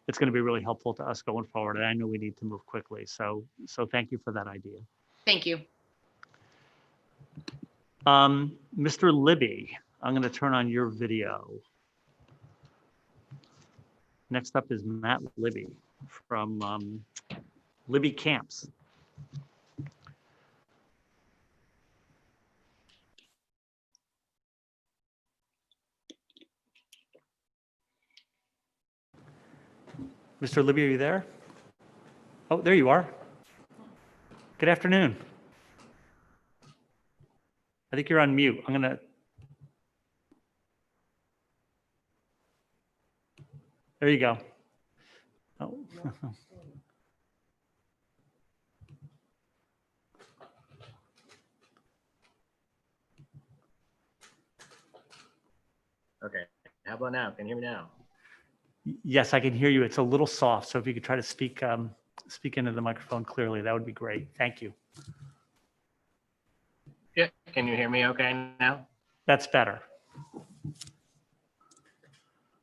it's going to be really helpful to us going forward. And I know we need to move quickly. So thank you for that idea. Thank you. Mr. Libby, I'm going to turn on your video. Next up is Matt Libby from Libby Camps. Mr. Libby, are you there? Oh, there you are. Good afternoon. I think you're on mute. I'm gonna. There you go. Oh. Okay, how about now? Can you hear me now? Yes, I can hear you. It's a little soft, so if you could try to speak into the microphone clearly, that would be great. Thank you. Yeah, can you hear me okay now? That's better.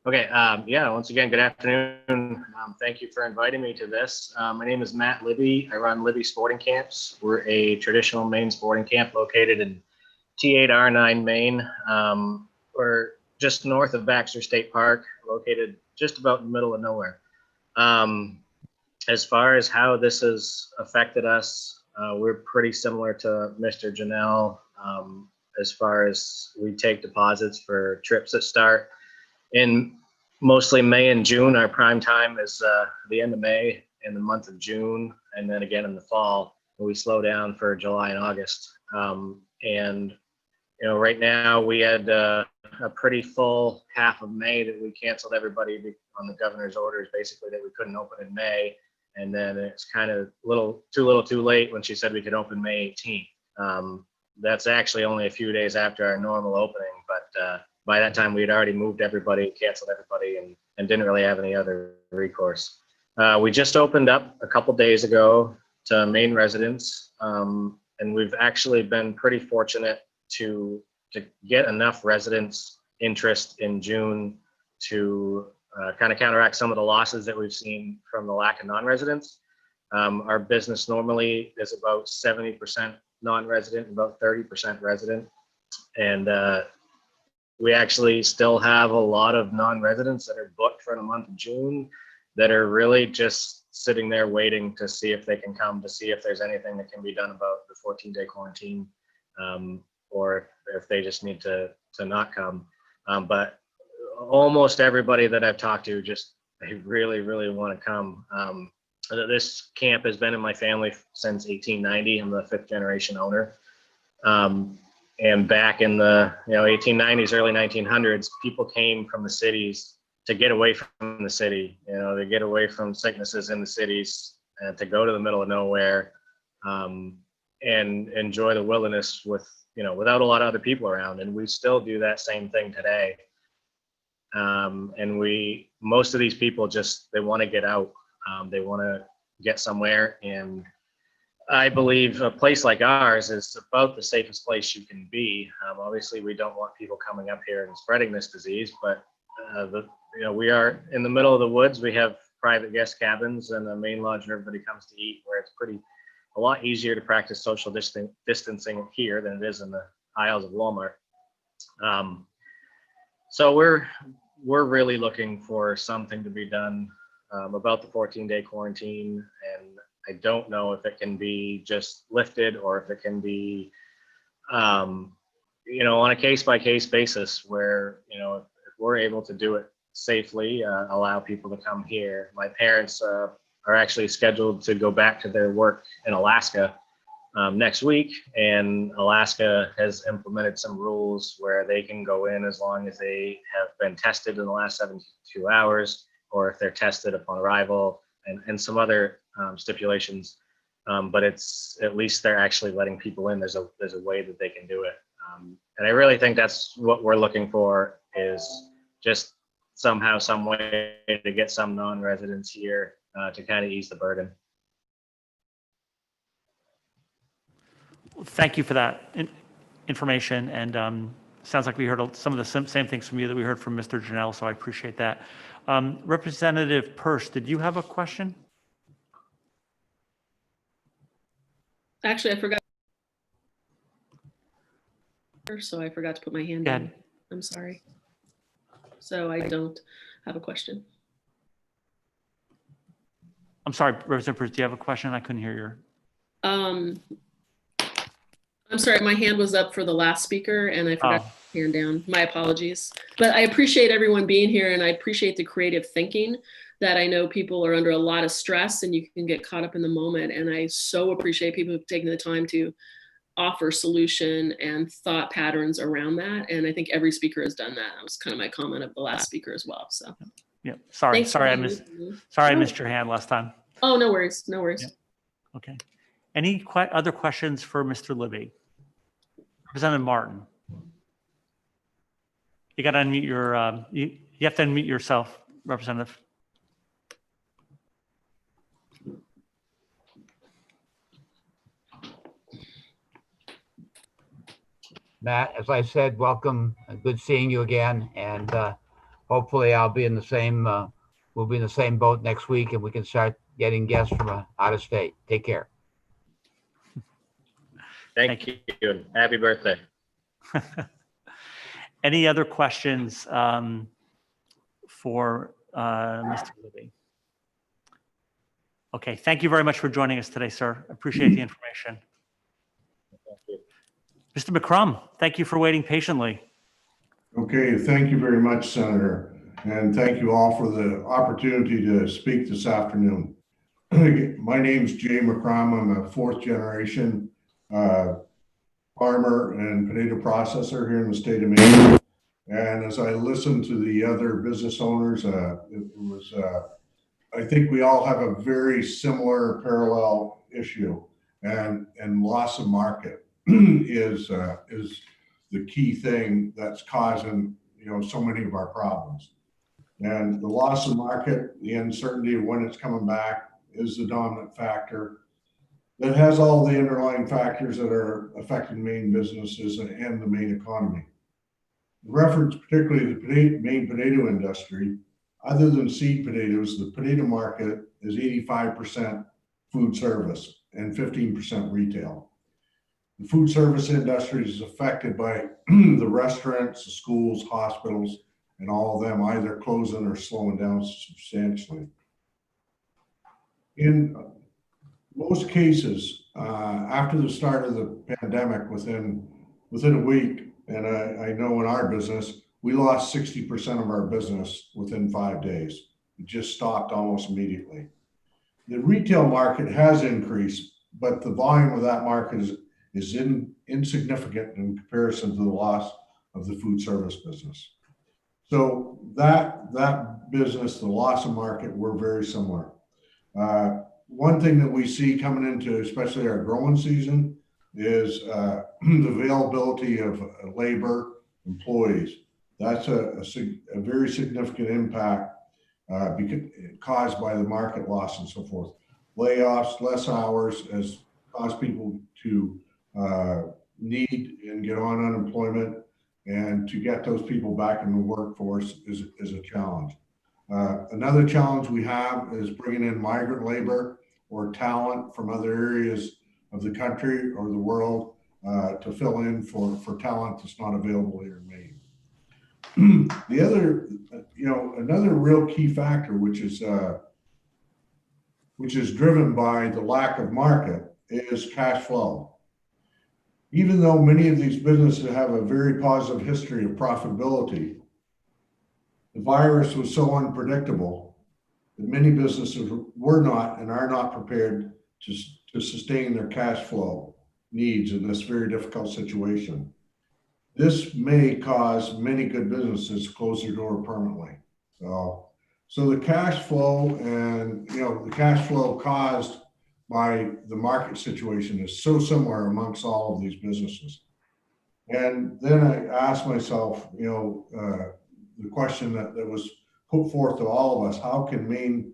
Okay, yeah, once again, good afternoon. Thank you for inviting me to this. My name is Matt Libby. I run Libby Sporting Camps. We're a traditional Maine sporting camp located in T8R9 Maine. We're just north of Baxter State Park, located just about in the middle of nowhere. As far as how this has affected us, we're pretty similar to Mr. Janelle. As far as we take deposits for trips that start in mostly May and June. Our prime time is the end of May and the month of June, and then again in the fall. We slow down for July and August. And right now we had a pretty full half of May that we canceled everybody on the governor's orders, basically that we couldn't open in May. And then it's kind of too late when she said we could open May 18th. That's actually only a few days after our normal opening, but by that time we had already moved everybody, canceled everybody, and didn't really have any other recourse. We just opened up a couple days ago to Maine residents, and we've actually been pretty fortunate to get enough residents interest in June to kind of counteract some of the losses that we've seen from the lack of non-residents. Our business normally is about 70% non-resident, about 30% resident. And we actually still have a lot of non-residents that are booked for the month of June that are really just sitting there waiting to see if they can come, to see if there's anything that can be done about the 14-day quarantine, or if they just need to not come. But almost everybody that I've talked to they really, really want to come. This camp has been in my family since 1890. I'm the 5th generation owner. And back in the 1890s, early 1900s, people came from the cities to get away from the city, to get away from sicknesses in the cities and to go to the middle of nowhere and enjoy the wilderness without a lot of other people around. And we still do that same thing today. And most of these people they want to get out. They want to get somewhere. And I believe a place like ours is about the safest place you can be. Obviously, we don't want people coming up here and spreading this disease, but we are in the middle of the woods. We have private guest cabins and a main lodge where everybody comes to eat, where it's a lot easier to practice social distancing here than it is in the aisles of Walmart. So we're really looking for something to be done about the 14-day quarantine, and I don't know if it can be just lifted or if it can be, on a case-by-case basis where, if we're able to do it safely, allow people to come here. My parents are actually scheduled to go back to their work in Alaska next week, and Alaska has implemented some rules where they can go in as long as they have been tested in the last 72 hours, or if they're tested upon arrival, and some other stipulations. But at least they're actually letting people in. There's a way that they can do it. And I really think that's what we're looking for, is just somehow, some way to get some non-residents here to kind of ease the burden. Thank you for that information. And sounds like we heard some of the same things from you that we heard from Mr. Janelle, so I appreciate that. Representative Purse, did you have a question? Actually, I forgot. So I forgot to put my hand down. I'm sorry. So I don't have a question. I'm sorry, Representative Purse, do you have a question? I couldn't hear your. I'm sorry, my hand was up for the last speaker and I forgot to put my hand down. My apologies. But I appreciate everyone being here and I appreciate the creative thinking that I know people are under a lot of stress and you can get caught up in the moment. And I so appreciate people who've taken the time to offer solution and thought patterns around that. And I think every speaker has done that. That was kind of my comment of the last speaker as well. So yeah, sorry, I missed your hand last time. Oh, no worries, no worries. Yeah. Okay. Any other questions for Mr. Libby? Representative Martin. You got to unmute your, you have to unmute yourself, Representative. Matt, as I said, welcome. Good seeing you again. And hopefully I'll be in the same, we'll be in the same boat next week and we can start getting guests from out of state. Take care. Thank you and happy birthday. Any other questions for Mr. Libby? Okay, thank you very much for joining us today, sir. Appreciate the information. Mr. McCrum, thank you for waiting patiently. Okay, thank you very much, Senator. And thank you all for the opportunity to speak this afternoon. My name's Jay McCrum. I'm a fourth generation farmer and potato processor here in the state of Maine. And as I listened to the other business owners, I think we all have a very similar parallel issue, and loss of market is the key thing that's causing so many of our problems. And the loss of market, the uncertainty of when it's coming back, is the dominant factor that has all the underlying factors that are affecting Maine businesses and the Maine economy. In reference particularly to the Maine potato industry, other than seed potatoes, the potato market is 85% food service and 15% retail. The food service industry is affected by the restaurants, the schools, hospitals, and all of them either closing or slowing down substantially. In most cases, after the start of the pandemic, within a week, and I know in our business, we lost 60% of our business within 5 days. It just stopped almost immediately. The retail market has increased, but the volume of that market is insignificant in comparison to the loss of the food service business. So that business, the loss of market, we're very similar. One thing that we see coming into especially our growing season is the availability of labor, employees. That's a very significant impact caused by the market loss and so forth. Layoffs, less hours has caused people to need and get on unemployment, and to get those people back in the workforce is a challenge. Another challenge we have is bringing in migrant labor or talent from other areas of the country or the world to fill in for talent that's not available here in Maine. The other, another real key factor, which is driven by the lack of market, is cash flow. Even though many of these businesses have a very positive history of profitability, the virus was so unpredictable that many businesses were not and are not prepared to sustain their cash flow needs in this very difficult situation. This may cause many good businesses to close their door permanently. So the cash flow and the cash flow caused by the market situation is so similar amongst all of these businesses. And then I asked myself, the question that was put forth to all of us, how can Maine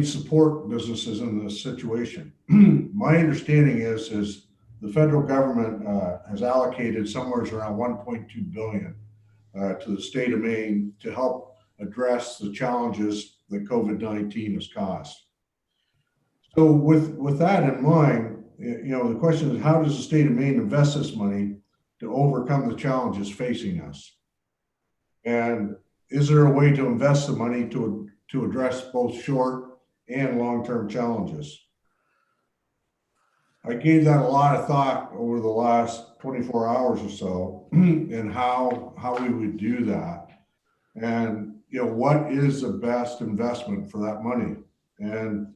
support businesses in this situation? My understanding is the federal government has allocated somewhere around 1.2 billion to the state of Maine to help address the challenges that COVID-19 has caused. So with that in mind, the question is, how does the state of Maine invest this money to overcome the challenges facing us? And is there a way to invest the money to address both short and long-term challenges? I gave that a lot of thought over the last 24 hours or so, and how we would do that. And, what is the best investment for that money? And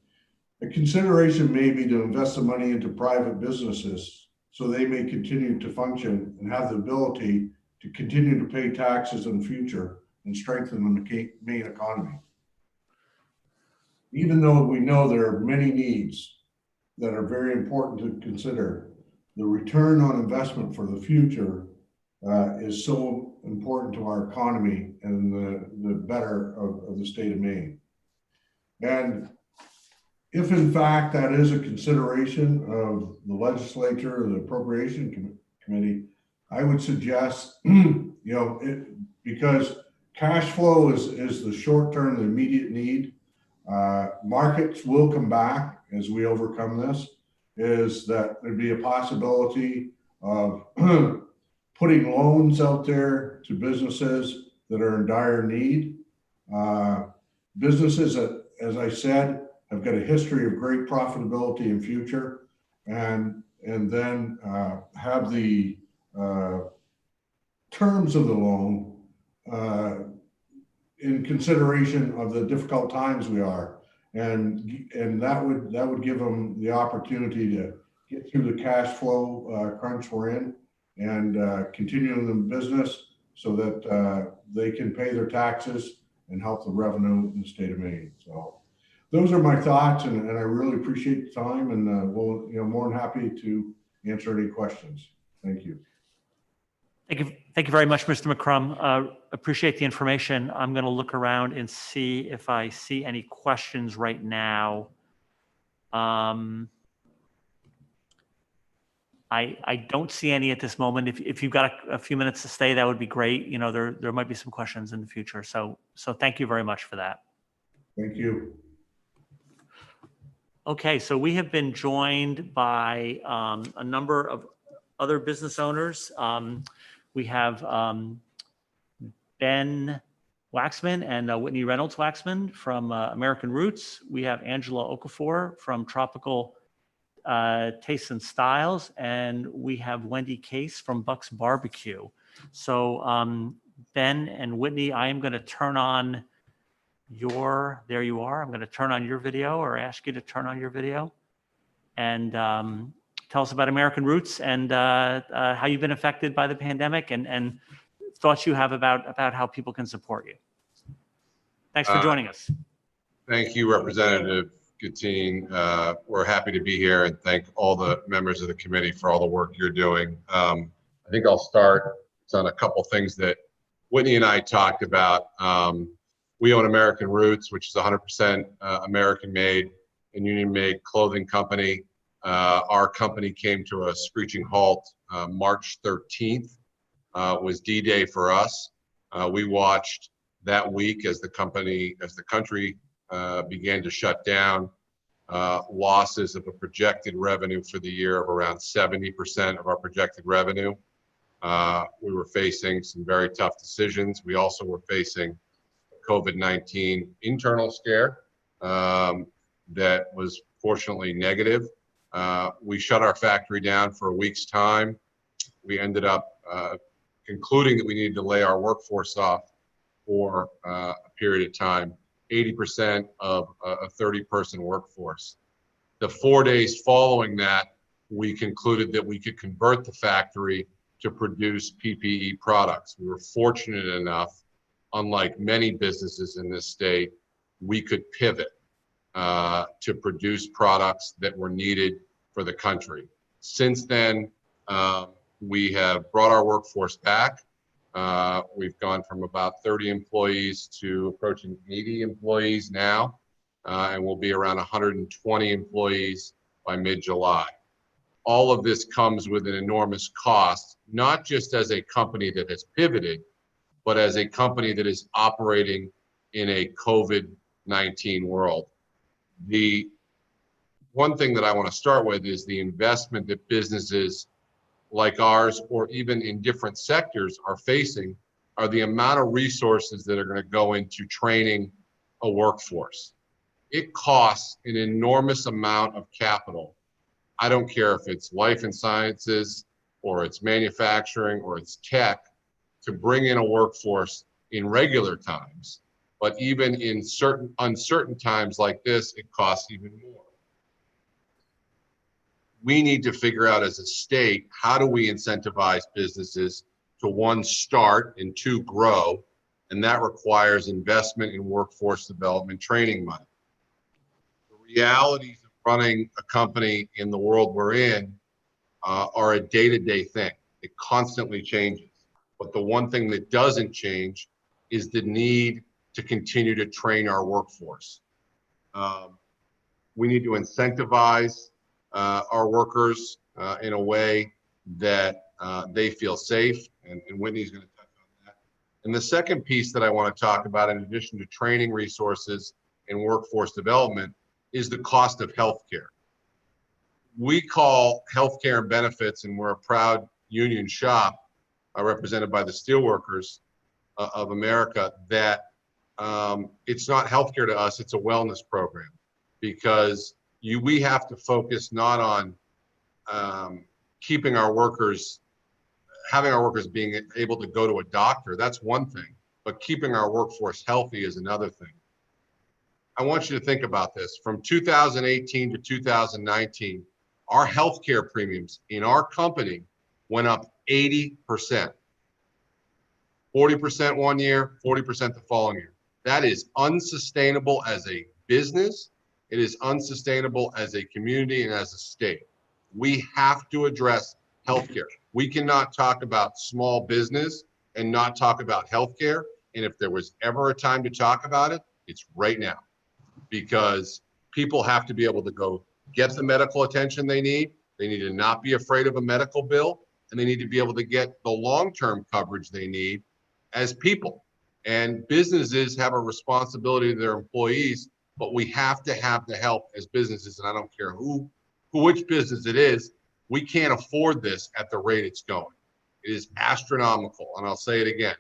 a consideration may be to invest the money into private businesses so they may continue to function and have the ability to continue to pay taxes in the future and strengthen the Maine economy. Even though we know there are many needs that are very important to consider, the return on investment for the future is so important to our economy and the better of the state of Maine. And if in fact that is a consideration of the legislature or the Appropriation Committee, I would suggest, because cash flow is the short term, the immediate need. Markets will come back as we overcome this, is that there'd be a possibility of putting loans out there to businesses that are in dire need. Businesses that, as I said, have got a history of great profitability in future, and then have the terms of the loan in consideration of the difficult times we are, and that would give them the opportunity to get through the cash flow crunch we're in, and continue in the business so that they can pay their taxes and help the revenue in the state of Maine. So those are my thoughts, and I really appreciate the time, and we'll, more than happy to answer any questions. Thank you. Thank you very much, Mr. McCrum. Appreciate the information. I'm going to look around and see if I see any questions right now. I don't see any at this moment. If you've got a few minutes to stay, that would be great. There might be some questions in the future. So thank you very much for that. Thank you. Okay, so we have been joined by a number of other business owners. We have Ben Waxman and Whitney Reynolds Waxman from American Roots. We have Angela Okafor from Tropical Tastes and Styles, and we have Wendy Case from Buck's Barbecue. So Ben and Whitney, I am going to turn on there you are. I'm going to turn on your video, or ask you to turn on your video, and tell us about American Roots and how you've been affected by the pandemic, and thoughts you have about how people can support you. Thanks for joining us. Thank you, Representative Guttine. We're happy to be here, and thank all the members of the committee for all the work you're doing. I think I'll start on a couple things that Whitney and I talked about. We own American Roots, which is 100% American-made and union-made clothing company. Our company came to a screeching halt March 13th, was D-Day for us. We watched that week as the country began to shut down, losses of a projected revenue for the year of around 70% of our projected revenue. We were facing some very tough decisions. We also were facing COVID-19 internal scare that was fortunately negative. We shut our factory down for a week's time. We ended up concluding that we needed to lay our workforce off for a period of time, 80% of a 30-person workforce. The 4 days following that, we concluded that we could convert the factory to produce PPE products. We were fortunate enough, unlike many businesses in this state, we could pivot to produce products that were needed for the country. Since then, we have brought our workforce back. We've gone from about 30 employees to approaching 80 employees now, and we'll be around 120 employees by mid-July. All of this comes with an enormous cost, not just as a company that has pivoted, but as a company that is operating in a COVID-19 world. The one thing that I want to start with is the investment that businesses like ours, or even in different sectors, are facing, are the amount of resources that are going to go into training a workforce. It costs an enormous amount of capital. I don't care if it's life and sciences, or it's manufacturing, or it's tech, to bring in a workforce in regular times. But even in certain uncertain times like this, it costs even more. We need to figure out as a state, how do we incentivize businesses to, one, start, and two, grow? And that requires investment in workforce development training money. The realities of running a company in the world we're in are a day-to-day thing. It constantly changes. But the one thing that doesn't change is the need to continue to train our workforce. We need to incentivize our workers in a way that they feel safe, and Whitney's going to touch on that. And the second piece that I want to talk about, in addition to training resources and workforce development, is the cost of healthcare. We call healthcare and benefits, and we're a proud union shop represented by the Steelworkers of America, that it's not healthcare to us, it's a wellness program, because we have to focus not on keeping our workers, having our workers being able to go to a doctor, that's one thing, but keeping our workforce healthy is another thing. I want you to think about this. From 2018 to 2019, our healthcare premiums in our company went up 80%. 40% one year, 40% the following year. That is unsustainable as a business. It is unsustainable as a community and as a state. We have to address healthcare. We cannot talk about small business and not talk about healthcare. And if there was ever a time to talk about it, it's right now, because people have to be able to go get the medical attention they need. They need to not be afraid of a medical bill, and they need to be able to get the long-term coverage they need as people. And businesses have a responsibility to their employees, but we have to have the help as businesses, and I don't care which business it is. We can't afford this at the rate it's going. It is astronomical, and I'll say it again.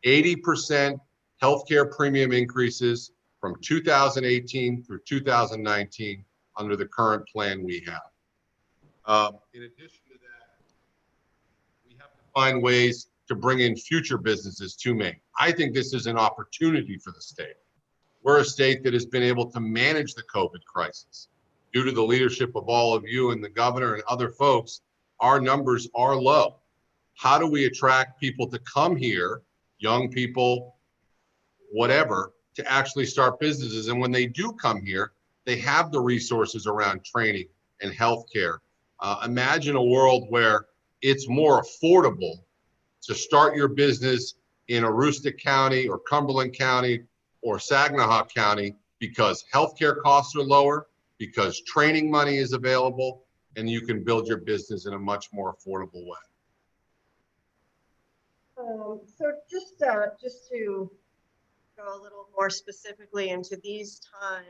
80% healthcare premium increases from 2018 through 2019 under the current plan we have. In addition to that, we have to find ways to bring in future businesses to Maine. I think this is an opportunity for the state. We're a state that has been able to manage the COVID crisis. Due to the leadership of all of you and the governor and other folks, our numbers are low. How do we attract people to come here, young people, whatever, to actually start businesses? And when they do come here, they have the resources around training and healthcare. Imagine a world where it's more affordable to start your business in Aroostook County or Cumberland County or Saginaw County, because healthcare costs are lower, because training money is available, and you can build your business in a much more affordable way. So just to go a little more specifically into these times,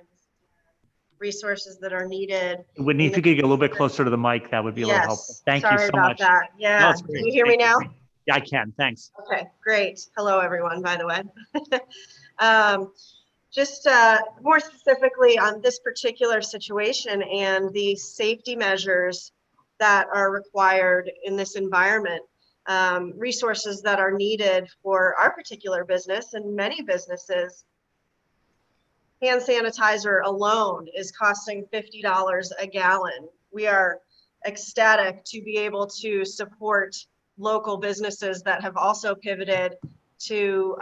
resources that are needed. Whitney, if you could get a little bit closer to the mic, that would be a little helpful. Thank you so Sorry about much. that. Yeah. No, Can you hear me now? Yeah, I can. Thanks. Okay, great. Hello, everyone, by the way. Just more specifically on this particular situation and the safety measures that are required in this environment, resources that are needed for our particular business and many businesses. Hand sanitizer alone is costing $50 a gallon. We are ecstatic to be able to support local businesses that have also pivoted to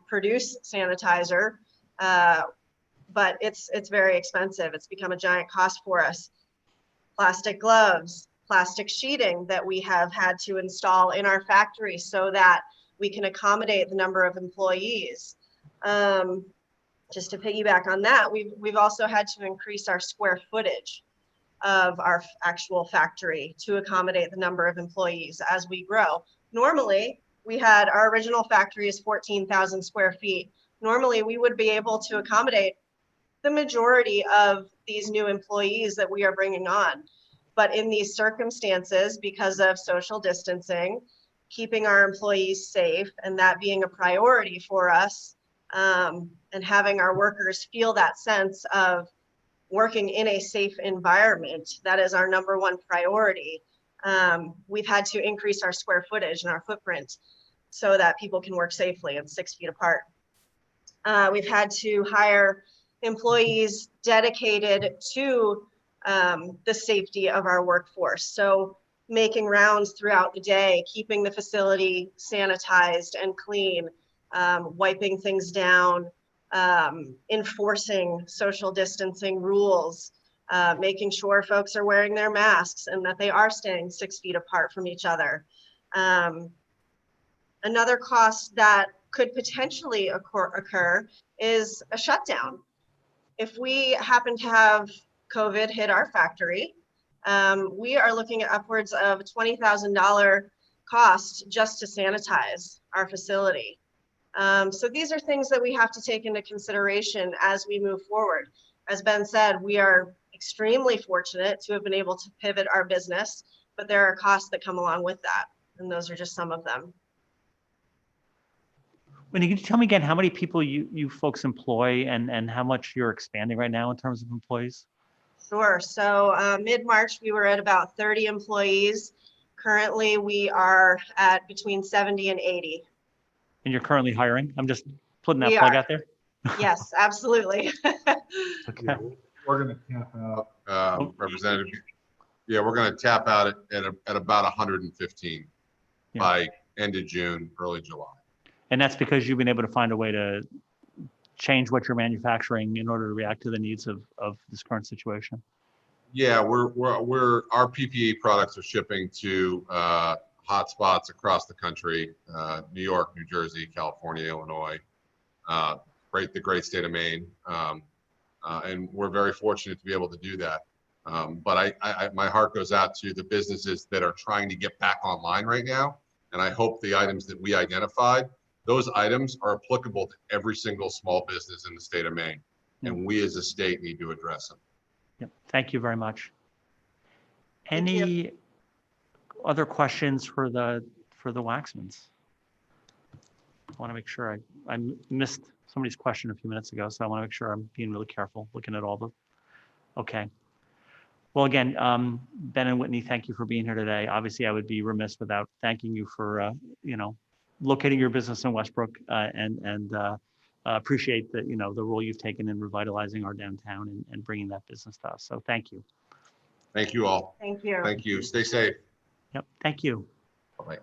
produce sanitizer, but it's very expensive. It's become a giant cost for us. Plastic gloves, plastic sheeting that we have had to install in our factory so that we can accommodate the number of employees. Just to piggyback on that, we've also had to increase our square footage of our actual factory to accommodate the number of employees as we grow. Normally, our original factory is 14,000 square feet. Normally, we would be able to accommodate the majority of these new employees that we are bringing on. But in these circumstances, because of social distancing, keeping our employees safe, and that being a priority for us, and having our workers feel that sense of working in a safe environment, that is our number one priority. We've had to increase our square footage and our footprint so that people can work safely and 6 feet apart. We've had to hire employees dedicated to the safety of our workforce. So making rounds throughout the day, keeping the facility sanitized and clean, wiping things down, enforcing social distancing rules, making sure folks are wearing their masks and that they are staying 6 feet apart from each other. Another cost that could potentially occur is a shutdown. If we happen to have COVID hit our factory, we are looking at upwards of $20,000 cost just to sanitize our facility. So these are things that we have to take into consideration as we move forward. As Ben said, we are extremely fortunate to have been able to pivot our business, but there are costs that come along with that, and those are just some of them. Wendy, can you tell me again how many people you folks employ and how much you're expanding right now in terms of employees? Sure. So mid-March, we were at about 30 employees. Currently, we are at between 70 and 80. And you're currently hiring? I'm just putting that We plug are. out there. Yes, absolutely. Okay. We're going to tap out. Representative, yeah, we're going to tap out at about 115 by end of June, early July. And that's because you've been able to find a way to change what you're manufacturing in order to react to the needs of this current situation? Yeah, our PPE products are shipping to hotspots across the country, New York, New Jersey, California, Illinois, the great state of Maine. And we're very fortunate to be able to do that. But my heart goes out to the businesses that are trying to get back online right now. And I hope the items that we identified, those items are applicable to every single small business in the state of Maine. And we as a state need to address them. Yep. Thank you very much. Any other questions for the Waxmans? I want to make sure I missed somebody's question a few minutes ago, so I want to make sure I'm being really careful looking at all the. Okay. Well, again, Ben and Whitney, thank you for being here today. Obviously, I would be remiss without thanking you for locating your business in Westbrook and appreciate the the role you've taken in revitalizing our downtown and bringing that business to us. So thank you. Thank you all. Thank you. Thank you. Stay safe. Yep. Thank you. Bye-bye.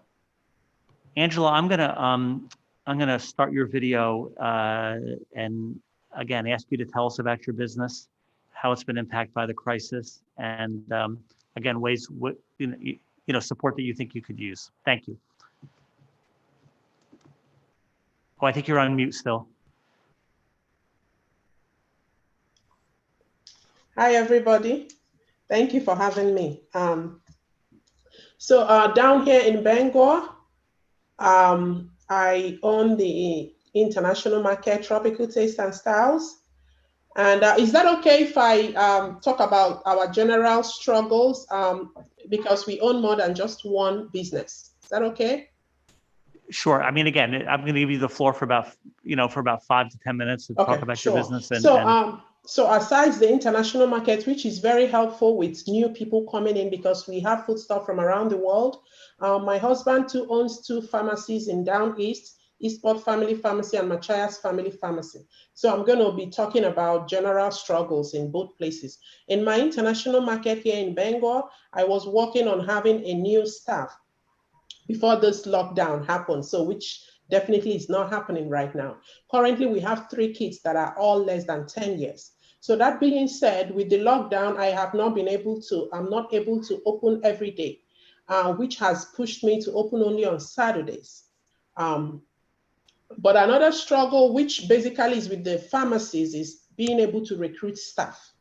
Angela, I'm gonna start your video and again ask you to tell us about your business, how it's been impacted by the crisis, and again ways support that you think you could use. Thank you. Oh, I think you're on mute still. Hi, everybody. Thank you for having me. So down here in Bangor, I own the international market, Tropical Taste and Styles. And is that okay if I talk about our general struggles? Because we own more than just one business. Is that okay? Sure. I mean, again, I'm going to give you the floor for about 5 to 10 minutes to talk about your business. So aside the international market, which is very helpful with new people coming in because we have foodstuff from around the world. My husband too owns 2 pharmacies in Down East, Eastport Family Pharmacy and Machias Family Pharmacy. So I'm going to be talking about general struggles in both places. In my international market here in Bangor, I was working on having a new staff before this lockdown happened, so which definitely is not happening right now. Currently, we have 3 kids that are all less than 10 years. So that being said, with the lockdown, I'm not able to open every day, which has pushed me to open only on Saturdays. But another struggle, which basically is with the pharmacies, is being able to recruit staff.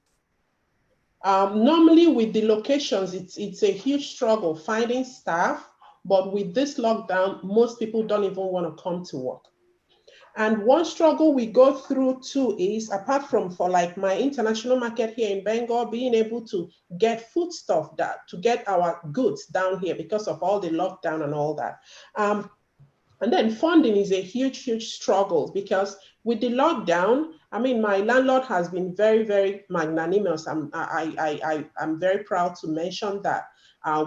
Normally with the locations, it's a huge struggle finding staff, but with this lockdown, most people don't even want to come to work. And one struggle we go through too is, apart from for like my international market here in Bengal, being able to get foodstuff, to get our goods down here because of all the lockdown and all that. And then funding is a huge, huge struggle, because with the lockdown, I mean, my landlord has been very, very magnanimous. I'm very proud to mention that,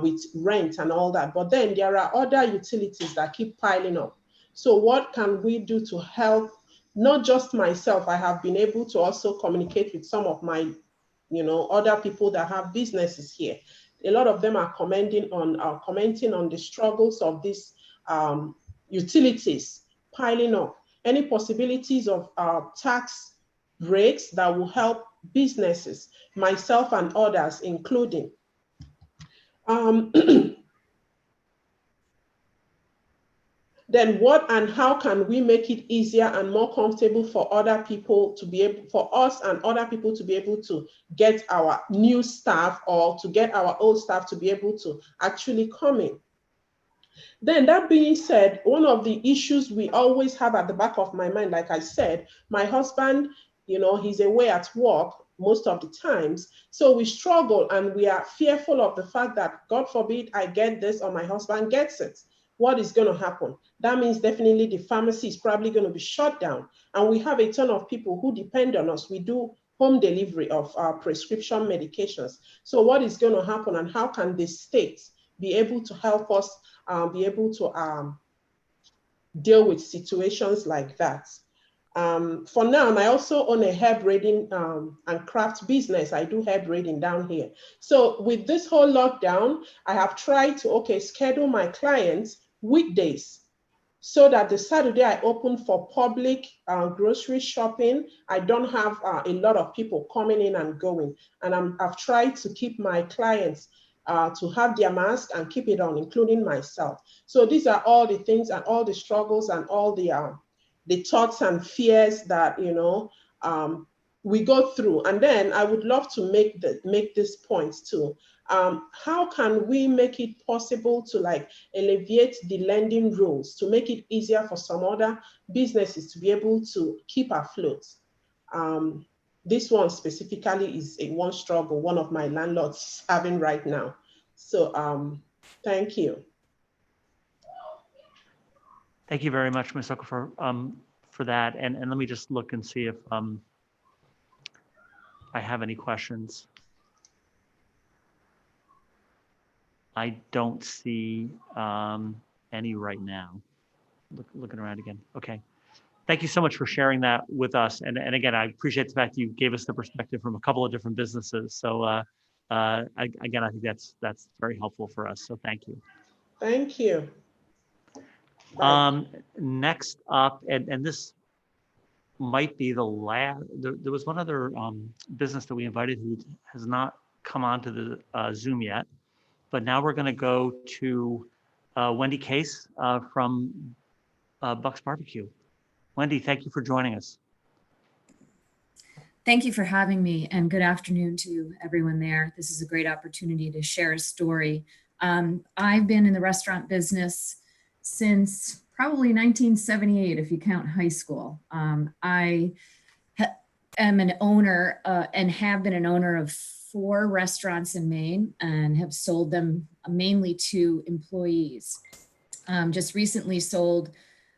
with rent and all that. But then there are other utilities that keep piling up. So what can we do to help, not just myself? I have been able to also communicate with some of my, other people that have businesses here. A lot of them are commenting on the struggles of these utilities piling up. Any possibilities of tax breaks that will help businesses, myself and others, including. Then what and how can we make it easier and more comfortable for other people to be able, for us and other people to be able to get our new staff, or to get our old staff to be able to actually come in? Then that being said, one of the issues we always have at the back of my mind, like I said, my husband, he's away at work most of the times. So we struggle and we are fearful of the fact that, God forbid, I get this or my husband gets it. What is going to happen? That means definitely the pharmacy is probably going to be shut down. And we have a ton of people who depend on us. We do home delivery of our prescription medications. So what is going to happen, and how can the state be able to help us be able to deal with situations like that? For now, and I also own a hair braiding and craft business. I do hair braiding down here. So with this whole lockdown, I have tried to, schedule my clients weekdays, so that the Saturday I open for public grocery shopping, I don't have a lot of people coming in and going. And I've tried to keep my clients to have their mask and keep it on, including myself. So these are all the things and all the struggles and all the thoughts and fears that we go through. And then I would love to make this point too. How can we make it possible to alleviate the lending rules to make it easier for some other businesses to be able to keep afloat? This one specifically is one struggle one of my landlords is having right now. So thank you. Thank you very much, Ms. Okafor, for that. And let me just look and see if I have any questions. I don't see any right now. Looking around again. Okay. Thank you so much for sharing that with us. And again, I appreciate the fact that you gave us the perspective from a couple of different businesses. So again, I think that's very helpful for us. So thank you. Thank you. Next up, and this might be the last, there was one other business that we invited who has not come onto the Zoom yet, but now we're going to go to Wendy Case from Buck's Barbecue. Wendy, thank you for joining us. Thank you for having me, and good afternoon to everyone there. This is a great opportunity to share a story. I've been in the restaurant business since probably 1978, if you count high school. I am an owner and have been an owner of 4 restaurants in Maine and have sold them mainly to employees. Just recently sold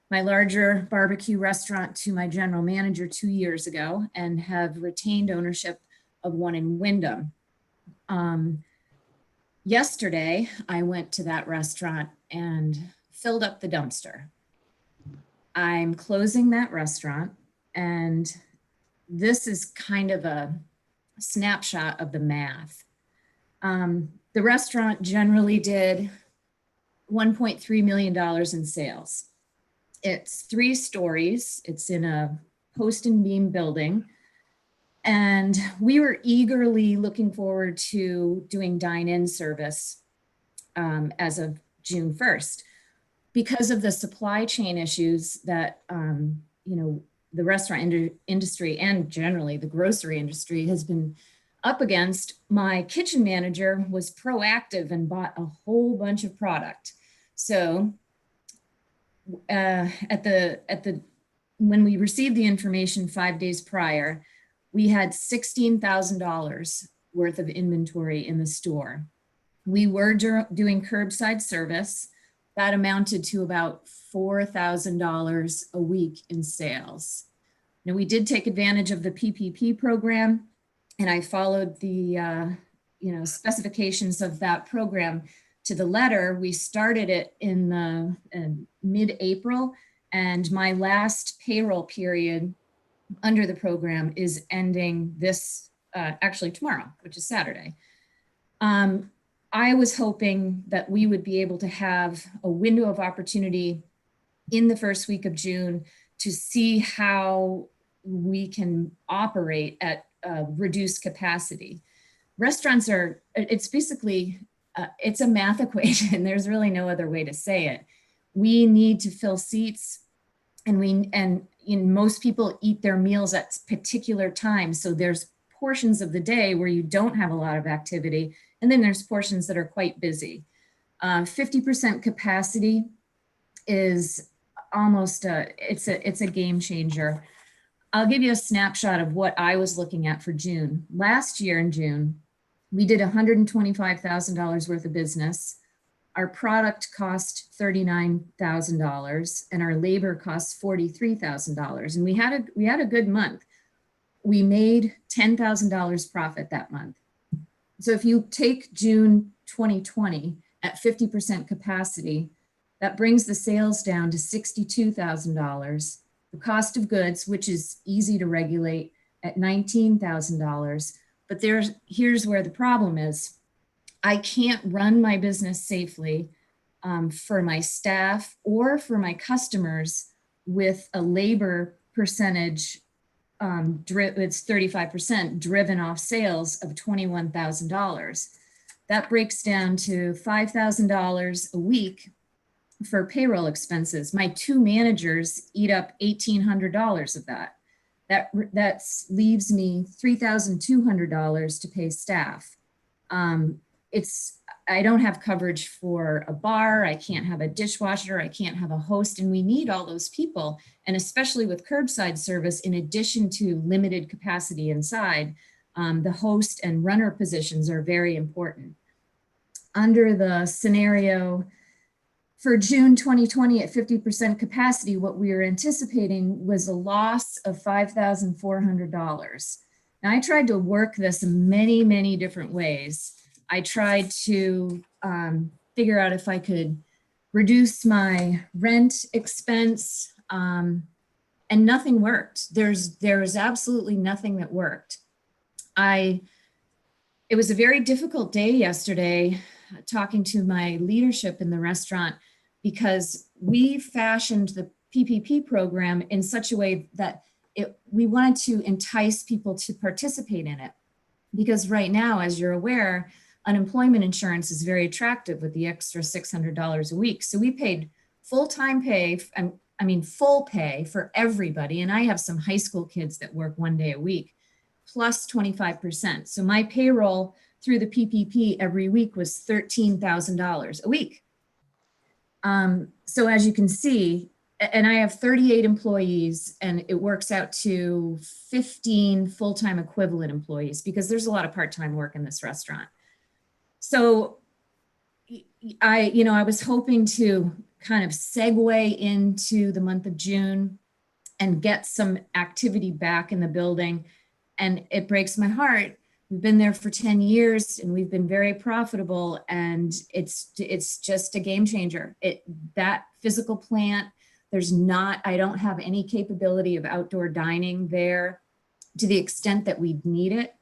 my larger barbecue restaurant to my general manager 2 years ago and have retained ownership of one in Wyndham. Yesterday, I went to that restaurant and filled up the dumpster. I'm closing that restaurant, and this is kind of a snapshot of the math. The restaurant generally did $1.3 million in sales. It's 3 stories. It's in a post and beam building. And we were eagerly looking forward to doing dine-in service as of June 1st. Because of the supply chain issues that, the restaurant industry and generally the grocery industry has been up against, my kitchen manager was proactive and bought a whole bunch of product. So when we received the information 5 days prior, we had $16,000 worth of inventory in the store. We were doing curbside service. That amounted to about $4,000 a week in sales. Now, we did take advantage of the PPP program, and I followed the specifications of that program to the letter. We started it in mid-April, and my last payroll period under the program is ending this, actually tomorrow, which is Saturday. I was hoping that we would be able to have a window of opportunity in the first week of June to see how we can operate at reduced capacity. Restaurants it's basically, it's a math equation. There's really no other way to say it. We need to fill seats, and most people eat their meals at particular times. So there's portions of the day where you don't have a lot of activity, and then there's portions that are quite busy. 50% capacity is almost it's a game changer. I'll give you a snapshot of what I was looking at for June. Last year in June, we did $125,000 worth of business. Our product cost $39,000 and our labor cost $43,000. And we had a good month. We made $10,000 profit that month. So if you take June 2020 at 50% capacity, that brings the sales down to $62,000. The cost of goods, which is easy to regulate, at $19,000. But here's where the problem is. I can't run my business safely for my staff or for my customers with a labor percentage, it's 35% driven off sales of $21,000. That breaks down to $5,000 a week for payroll expenses. My two managers eat up $1,800 of that. That leaves me $3,200 to pay staff. I don't have coverage for a bar. I can't have a dishwasher. I can't have a host, and we need all those people. And especially with curbside service, in addition to limited capacity inside, the host and runner positions are very important. Under the scenario for June 2020 at 50% capacity, what we were anticipating was a loss of $5,400. Now, I tried to work this many, many different ways. I tried to figure out if I could reduce my rent expense, and nothing worked. There's absolutely nothing that worked. It was a very difficult day yesterday talking to my leadership in the restaurant, because we fashioned the PPP program in such a way that we wanted to entice people to participate in it. Because right now, as you're aware, unemployment insurance is very attractive with the extra $600 a week. So we paid full-time pay, full pay for everybody. And I have some high school kids that work 1 day a week, plus 25%. So my payroll through the PPP every week was $13,000 a week. So as you can see, and I have 38 employees, and it works out to 15 full-time equivalent employees, because there's a lot of part-time work in this restaurant. So I was hoping to kind of segue into the month of June and get some activity back in the building. And it breaks my heart. We've been there for 10 years and we've been very profitable, and it's just a game changer. That physical plant, I don't have any capability of outdoor dining there to the extent that we'd need it.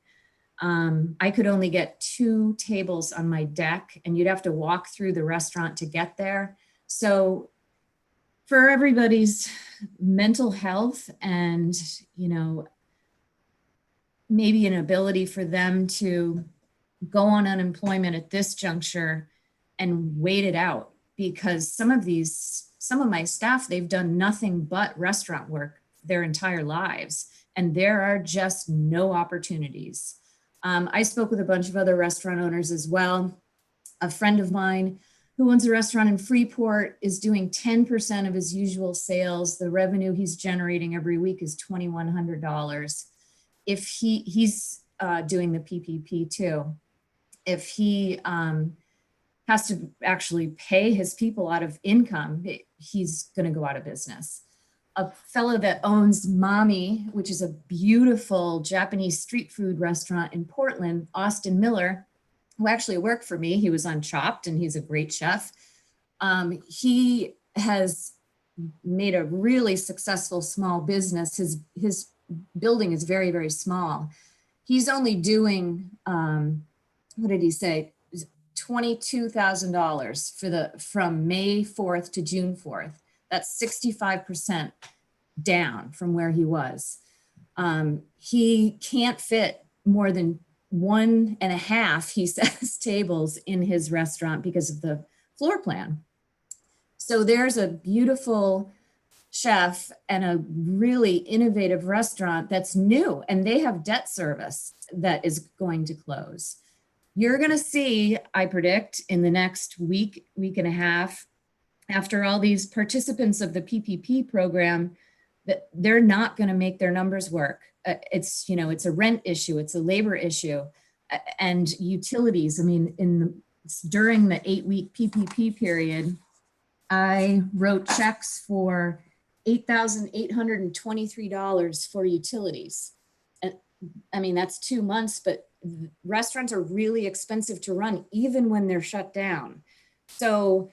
I could only get 2 tables on my deck, and you'd have to walk through the restaurant to get there. So for everybody's mental health and, maybe an ability for them to go on unemployment at this juncture and wait it out, because some of my staff, they've done nothing but restaurant work their entire lives, and there are just no opportunities. I spoke with a bunch of other restaurant owners as well. A friend of mine who owns a restaurant in Freeport is doing 10% of his usual sales. The revenue he's generating every week is $2,100. If he's doing the PPP too, if he has to actually pay his people out of income, he's going to go out of business. A fellow that owns Mommy, which is a beautiful Japanese street food restaurant in Portland, Austin Miller, who actually worked for me. He was on Chopped and he's a great chef. He has made a really successful small business. His building is very, very small. He's only doing, what did he say? $22,000 from May 4th to June 4th. That's 65% down from where he was. He can't fit more than 1.5, he says, tables in his restaurant because of the floor plan. So there's a beautiful chef and a really innovative restaurant that's new, and they have debt service that is going to close. You're going to see, I predict, in the next week and a half, after all these participants of the PPP program, that they're not going to make their numbers work. It's a rent issue, it's a labor issue, and utilities. I mean, during the 8-week PPP period, I wrote checks for $8,823 for utilities. And I mean, that's 2 months, but restaurants are really expensive to run even when they're shut down. So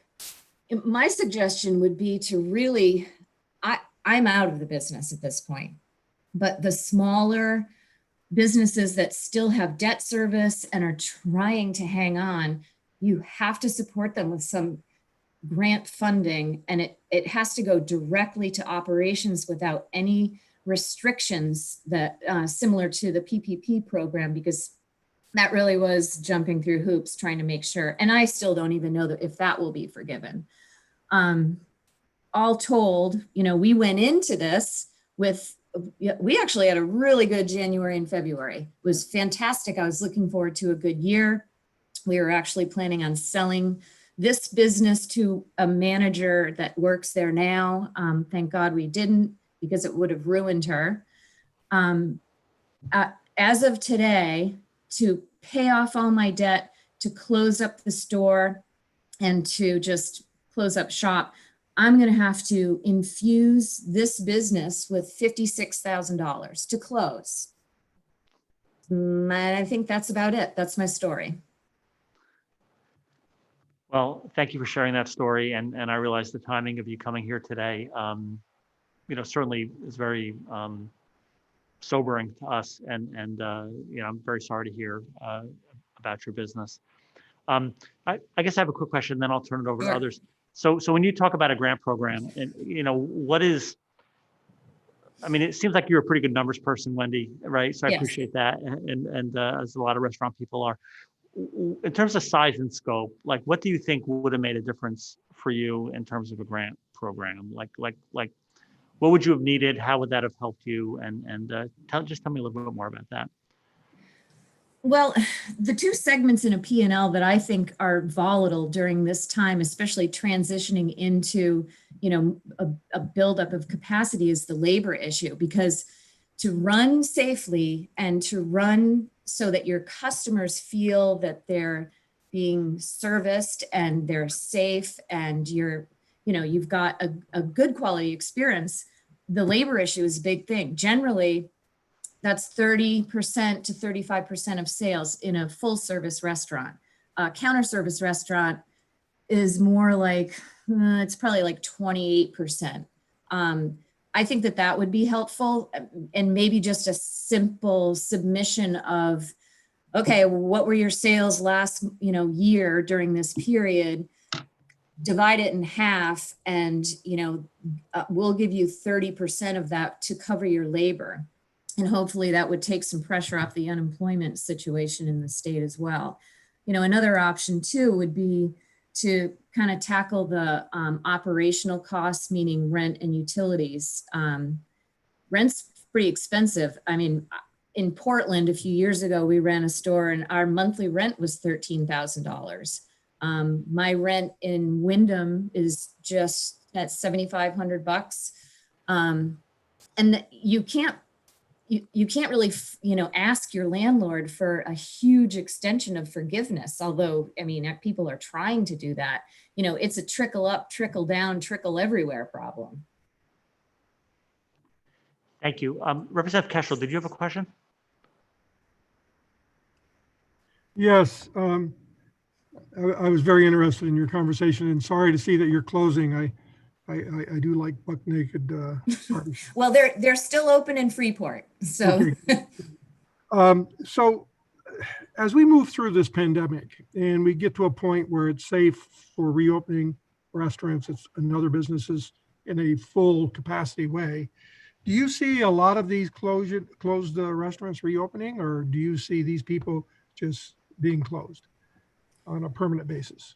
my suggestion would be to really, I'm out of the business at this point, but the smaller businesses that still have debt service and are trying to hang on, you have to support them with some grant funding, and it has to go directly to operations without any restrictions that similar to the PPP program, because that really was jumping through hoops trying to make sure. And I still don't even know if that will be forgiven. All told, we went into this with, we actually had a really good January and February. It was fantastic. I was looking forward to a good year. We were actually planning on selling this business to a manager that works there now. Thank God we didn't, because it would have ruined her. As of today, to pay off all my debt, to close up the store, and to just close up shop, I'm going to have to infuse this business with $56,000 to close. And I think that's about it. That's my story. Well, thank you for sharing that story. And I realize the timing of you coming here today, certainly is very sobering to us. And I'm very sorry to hear about your business. I guess I have a quick question, then I'll turn it over to others. So when you talk about a grant program, and it seems like you're a pretty good numbers person, Wendy, right? So I appreciate that. And as a lot of restaurant people are. In terms of size and scope, like what do you think would have made a difference for you in terms of a grant program? Like what would you have needed? How would that have helped you? And just tell me a little bit more about that. Well, the two segments in a P&L that I think are volatile during this time, especially transitioning into, a buildup of capacity, is the labor issue, because to run safely and to run so that your customers feel that they're being serviced and they're safe and you've got a good quality experience, the labor issue is a big thing. Generally, that's 30% to 35% of sales in a full service restaurant. A counter service restaurant is more like, it's probably like 28%. I think that would be helpful, and maybe just a simple submission of, okay, what were your sales last year during this period? Divide it in half, and we'll give you 30% of that to cover your labor. And hopefully that would take some pressure off the unemployment situation in the state as well. You know, another option too would be to kind of tackle the operational costs, meaning rent and utilities. Rent's pretty expensive. I mean, in Portland, a few years ago, we ran a store and our monthly rent was $13,000. My rent in Wyndham is just at $7,500. And you can't really, you know, ask your landlord for a huge extension of forgiveness. Although, I mean, people are trying to do that. You know, it's a trickle up, trickle down, trickle everywhere problem. Thank you. Representative Cashel, did you have a question? Yes, I was very interested in your conversation, and sorry to see that you're closing. I do like buck naked parties. Well, they're still open in Freeport, so. Okay. So as we move through this pandemic and we get to a point where it's safe for reopening restaurants and other businesses in a full capacity way, do you see a lot of these closed restaurants reopening, or do you see these people just being closed on a permanent basis?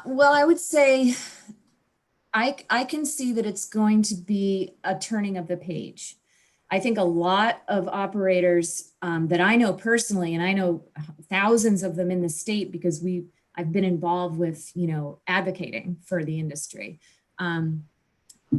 Well, I would say I can see that it's going to be a turning of the page. I think a lot of operators that I know personally, and I know thousands of them in the state because I've been involved with, you know, advocating for the industry.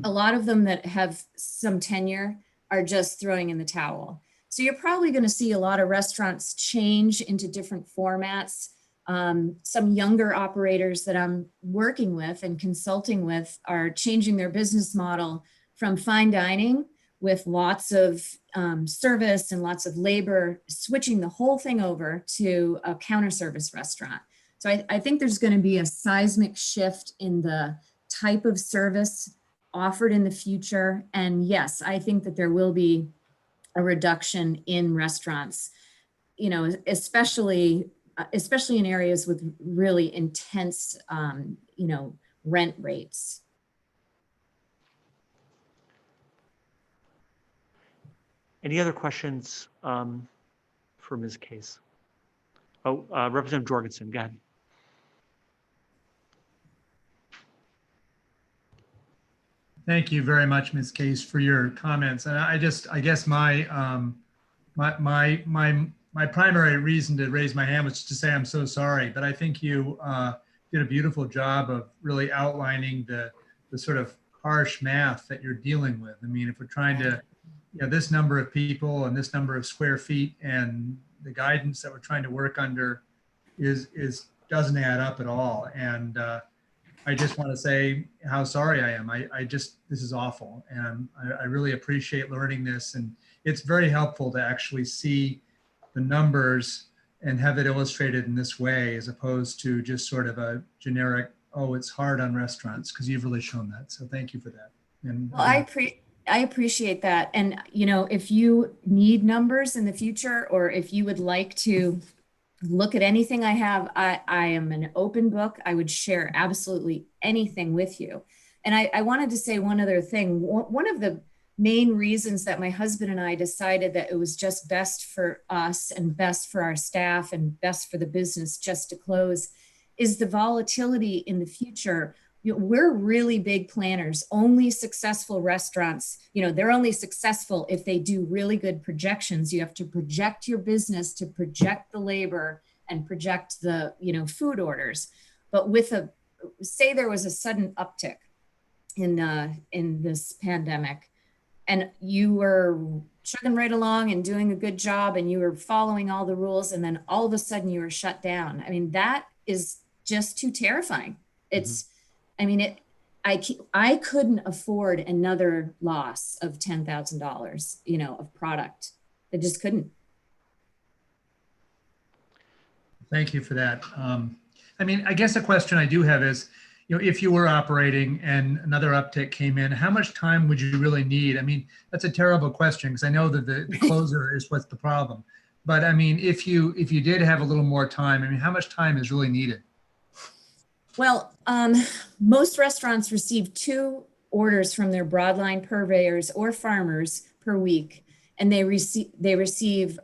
A lot of them that have some tenure are just throwing in the towel. So you're probably going to see a lot of restaurants change into different formats. Some younger operators that I'm working with and consulting with are changing their business model from fine dining with lots of service and lots of labor, switching the whole thing over to a counter service restaurant. So I think there's going to be a seismic shift in the type of service offered in the future. And yes, I think that there will be a reduction in restaurants, you know, especially in areas with really intense, you know, rent rates. Any other questions for Ms. Case? Oh, Representative Jorgensen, go ahead. Thank you very much, Ms. Case, for your comments. And I guess my primary reason to raise my hand was to say I'm so sorry, but I think you did a beautiful job of really outlining the sort of harsh math that you're dealing with. I mean, if we're trying to, you know, this number of people and this number of square feet and the guidance that we're trying to work under doesn't add up at all. And I just want to say how sorry I am. This is awful. And I really appreciate learning this. And it's very helpful to actually see the numbers and have it illustrated in this way, as opposed to just sort of a generic, oh, it's hard on restaurants, because you've really shown that. So thank you for that. And well, I appreciate that. And, you know, if you need numbers in the future, or if you would like to look at anything I have, I am an open book. I would share absolutely anything with you. And I wanted to say one other thing. One of the main reasons that my husband and I decided that it was just best for us and best for our staff and best for the business just to close is the volatility in the future. You know, we're really big planners. Only successful restaurants, you know, they're only successful if they do really good projections. You have to project your business to project the labor and project the, you know, food orders. But say there was a sudden uptick in this pandemic, and you were chugging right along and doing a good job and you were following all the rules, and then all of a sudden you were shut down. I mean, that is just too terrifying. It's, I mean, I couldn't afford another loss of $10,000, you know, of product. I just couldn't. Thank you for that. I mean, I guess a question I do have is, you know, if you were operating and another uptick came in, how much time would you really need? I mean, that's a terrible question, because I know that the closer is what's the problem. But I mean, if you did have a little more time, I mean, how much time is really needed? Well, most restaurants receive 2 orders from their broadline purveyors or farmers per week. and they receive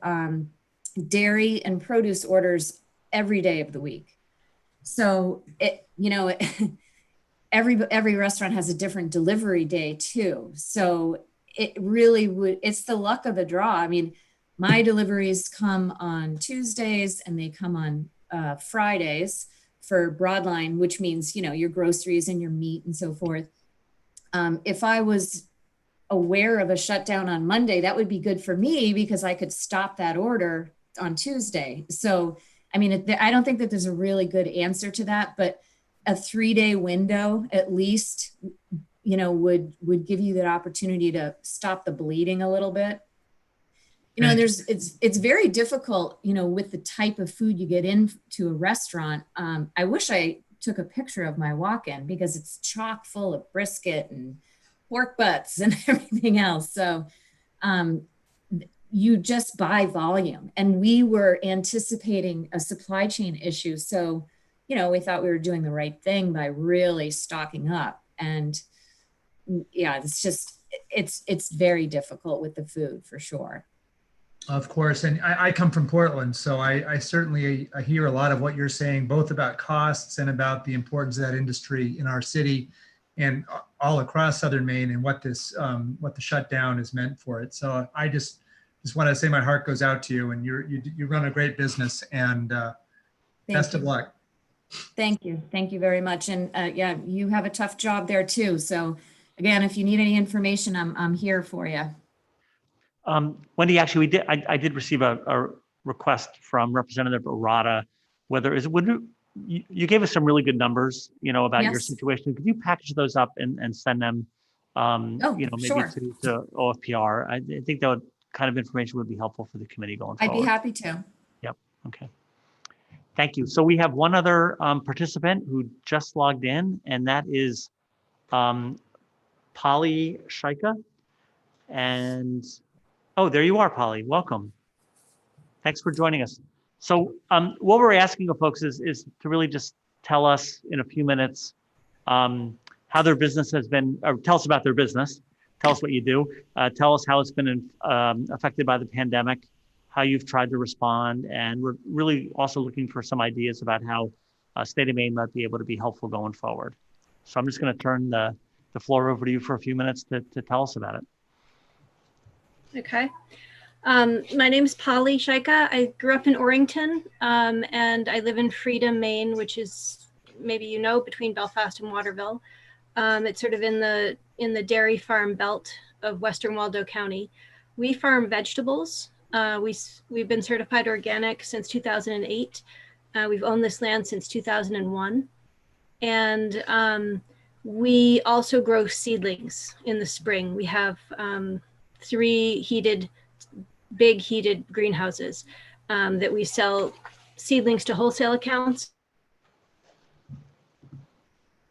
dairy and produce orders every day of the week. So every restaurant has a different delivery day too. So it really it's the luck of the draw. I mean, my deliveries come on Tuesdays and they come on Fridays for broadline, which means, your groceries and your meat and so forth. If I was aware of a shutdown on Monday, that would be good for me because I could stop that order on Tuesday. So, I mean, I don't think that there's a really good answer to that, but a 3-day window at least, would give you that opportunity to stop the bleeding a little bit. And it's very difficult, with the type of food you get into a restaurant. I wish I took a picture of my walk-in because it's chock full of brisket and pork butts and everything else. So you just buy volume, and we were anticipating a supply chain issue. So, we thought we were doing the right thing by really stocking up. And yeah, it's very difficult with the food for sure. Of course. And I come from Portland, so I certainly hear a lot of what you're saying, both about costs and about the importance of that industry in our city and all across Southern Maine, and what the shutdown has meant for it. So I just want to say my heart goes out to you, and you run a great business, and best of luck. Thank you. Thank you very much. And yeah, you have a tough job there too. So again, if you need any information, I'm here for you. Wendy, actually, I did receive a request from Representative Arata. You gave us some really good numbers, about your situation. Could you package those up and send them, maybe sure. to OFPR? I think that kind of information would be helpful for the committee going forward. I'd be happy to. Yep. Okay. Thank you. So we have one other participant who just logged in, and that is Polly Shaika. And there you are, Polly. Welcome. Thanks for joining us. So what we're asking of folks is to really just tell us in a few minutes how their business has been, or tell us about their business. Tell us what you do. Tell us how it's been affected by the pandemic, how you've tried to respond. And we're really also looking for some ideas about how State of Maine might be able to be helpful going forward. So I'm just going to turn the floor over to you for a few minutes to tell us about it. Okay. My name is Polly Shaika. I grew up in Orrington, and I live in Freedom, Maine, which is, maybe between Belfast and Waterville. It's sort of in the dairy farm belt of Western Waldo County. We farm vegetables. We've been certified organic since 2008. We've owned this land since 2001. And we also grow seedlings in the spring. We have 3 big heated greenhouses that we sell seedlings to wholesale accounts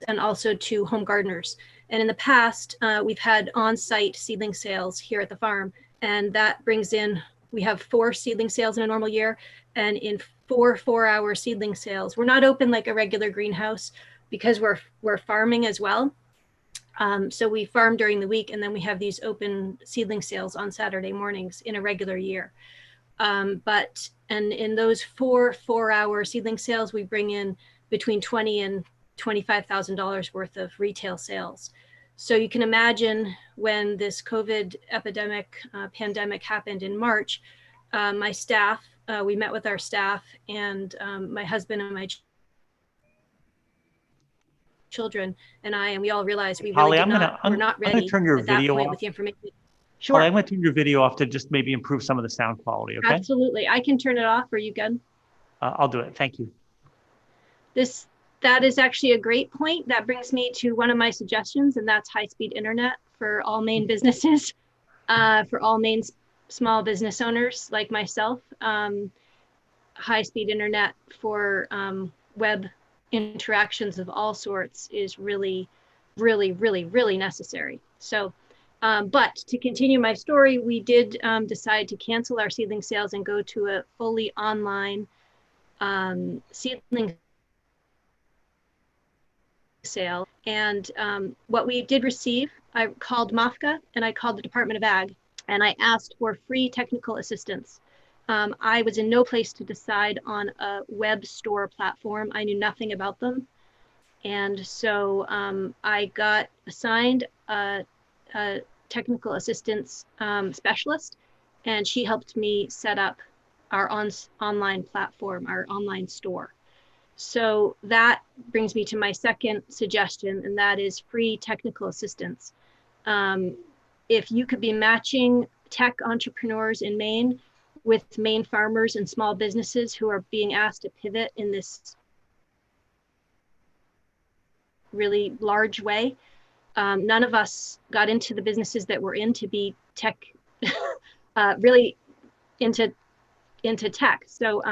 and also to home gardeners. And in the past, we've had on-site seedling sales here at the farm, and that brings in, we have 4 seedling sales in a normal year, and in 4 4-hour seedling sales. We're not open like a regular greenhouse because we're farming as well. So we farm during the week, and then we have these open seedling sales on Saturday mornings in a regular year. And in those 4 4-hour seedling sales, we bring in between $20,000 and $25,000 worth of retail sales. So you can imagine when this COVID pandemic happened in March, my staff, we met with our staff, and my husband and my children and we all realized we really were not ready at that point with the information. Sure. Polly, I'm going to turn your video off to just maybe improve some of the sound quality, okay? Absolutely. I can turn it off. Are you good? I'll do it. Thank you. That is actually a great point. That brings me to one of my suggestions, and that's high-speed internet for all Maine businesses, for all Maine small business owners like myself. High-speed internet for web interactions of all sorts is really, really, really, really necessary. So, but to continue my story, we did decide to cancel our seedling sales and go to a fully online seedling sale. And what we did receive, I called MAFCA and I called the Department of Ag, and I asked for free technical assistance. I was in no place to decide on a web store platform. I knew nothing about them. And so I got assigned a technical assistance specialist, and she helped me set up our online platform, our online store. So that brings me to my second suggestion, and that is free technical assistance. If you could be matching tech entrepreneurs in Maine with Maine farmers and small businesses who are being asked to pivot in this really large way. None of us got into the businesses that we're in to be tech, really into tech. So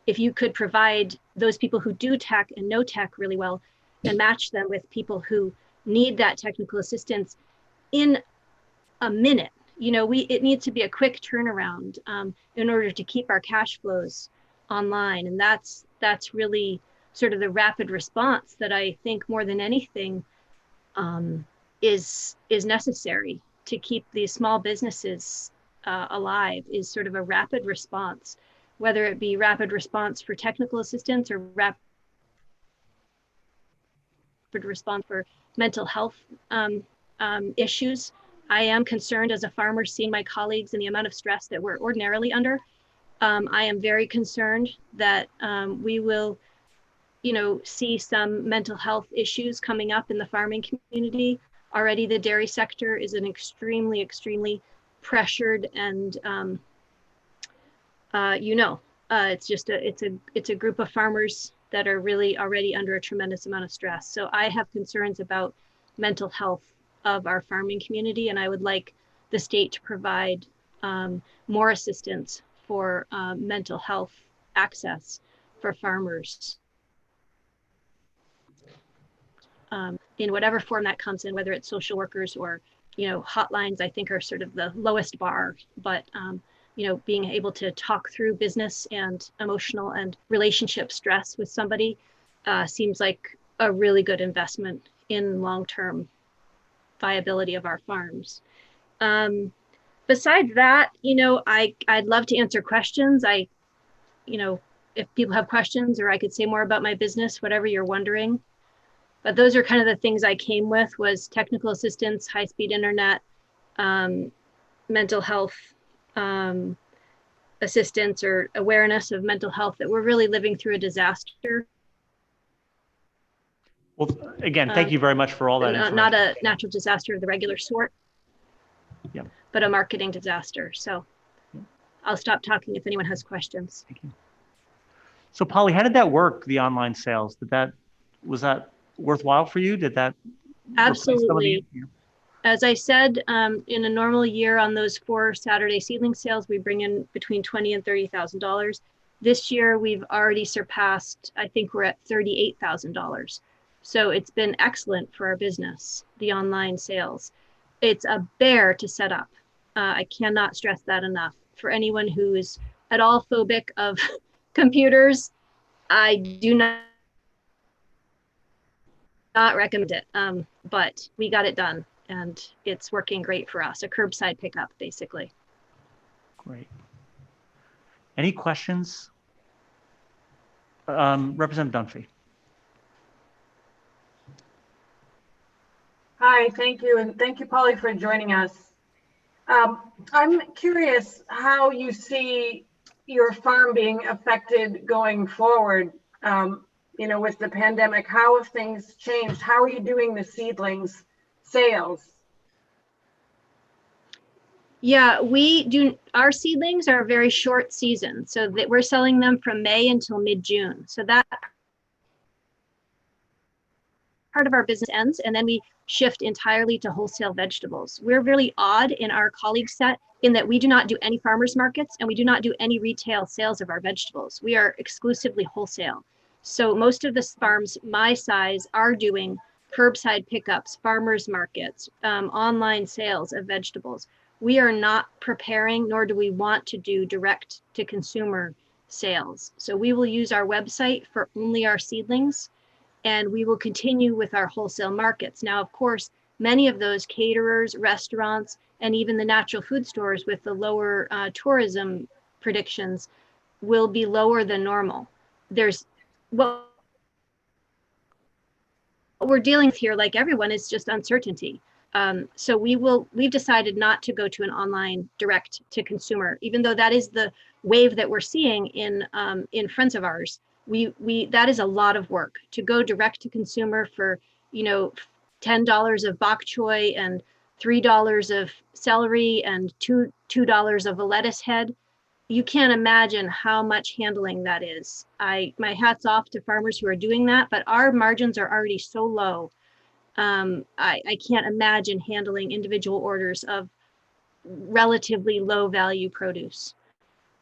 if you could provide those people who do tech and know tech really well and match them with people who need that technical assistance in a minute, you know, it needs to be a quick turnaround in order to keep our cash flows online. And that's really sort of the rapid response that I think more than anything is necessary to keep these small businesses alive, is sort of a rapid response, whether it be rapid response for technical assistance or rapid response for mental health issues. I am concerned as a farmer seeing my colleagues and the amount of stress that we're ordinarily under. I am very concerned that we will, you know, see some mental health issues coming up in the farming community. Already the dairy sector is an extremely, extremely pressured and, it's a group of farmers that are really already under a tremendous amount of stress. So I have concerns about mental health of our farming community, and I would like the state to provide more assistance for mental health access for farmers. In whatever form that comes in, whether it's social workers or, you know, hotlines, I think are sort of the lowest bar, but, you know, being able to talk through business and emotional and relationship stress with somebody seems like a really good investment in long-term viability of our farms. Besides that, you know, I'd love to answer questions. You know, if people have questions, or I could say more about my business, whatever you're wondering. But those are kind of the things I came with, was technical assistance, high-speed internet, mental health assistance or awareness of mental health, that we're really living through a disaster. Well, again, thank you very much for all that information. Not a natural disaster of the regular sort, yeah, but a marketing disaster. So I'll stop talking if anyone has questions. Thank you. So Polly, how did that work, the online sales? Was that worthwhile for you? Did that Absolutely. As I said, in a normal year on those 4 Saturday seedling sales, we bring in between $20,000 and $30,000. This year, we've already surpassed, I think we're at $38,000. So it's been excellent for our business, the online sales. It's a bear to set up. I cannot stress that enough. For anyone who is at all phobic of computers, I do not recommend it, but we got it done and it's working great for us. A curbside pickup, basically. Great. Any questions? Representative Dunphy. Hi, thank you. And thank you, Polly, for joining us. I'm curious how you see your farm being affected going forward. You know, with the pandemic, how have things changed? How are you doing the seedlings sales? Yeah, our seedlings are a very short season, so that we're selling them from May until mid-June. So that part of our business ends, and then we shift entirely to wholesale vegetables. We're really odd in our colleague set in that we do not do any farmers markets and we do not do any retail sales of our vegetables. We are exclusively wholesale. So most of the farms my size are doing curbside pickups, farmers markets, online sales of vegetables. We are not preparing, nor do we want to do direct to consumer sales. So we will use our website for only our seedlings, and we will continue with our wholesale markets. Now, of course, many of those caterers, restaurants, and even the natural food stores with the lower tourism predictions will be lower than normal. There's what we're dealing with here, like everyone, is just uncertainty. So we've decided not to go to an online direct to consumer, even though that is the wave that we're seeing in friends of ours. That is a lot of work to go direct to consumer for, you know, $10 of bok choy and $3 of celery and $2 of a lettuce head. You can't imagine how much handling that is. My hat's off to farmers who are doing that, but our margins are already so low. I can't imagine handling individual orders of relatively low value produce.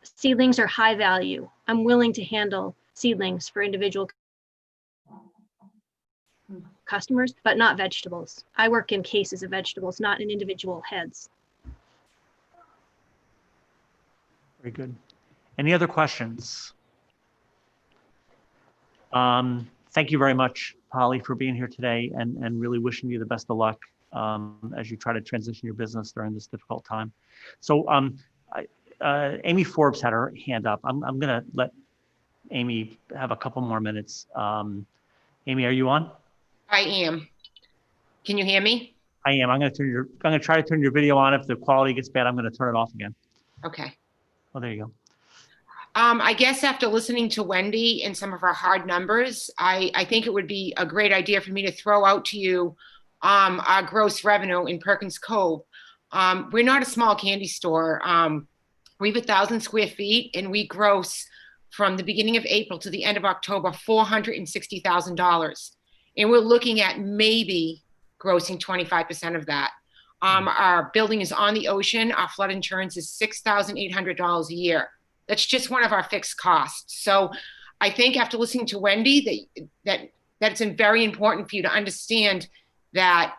Seedlings are high value. I'm willing to handle seedlings for individual customers, but not vegetables. I work in cases of vegetables, not in individual heads. Very good. Any other questions? Thank you very much, Polly, for being here today, and really wishing you the best of luck as you try to transition your business during this difficult time. So Amy Forbes had her hand up. I'm going to let Amy have a couple more minutes. Amy, are you on? I am. Can you hear me? I am. I'm going to try to turn your video on. If the quality gets bad, I'm going to turn it off again. Okay. Oh, there you go. I guess after listening to Wendy and some of our hard numbers, I think it would be a great idea for me to throw out to you our gross revenue in Perkins Cove. We're not a small candy store. We have 1,000 square feet, and we gross from the beginning of April to the end of October $460,000. And we're looking at maybe grossing 25% of that. Our building is on the ocean. Our flood insurance is $6,800 a year. That's just one of our fixed costs. So I think after listening to Wendy, that it's very important for you to understand that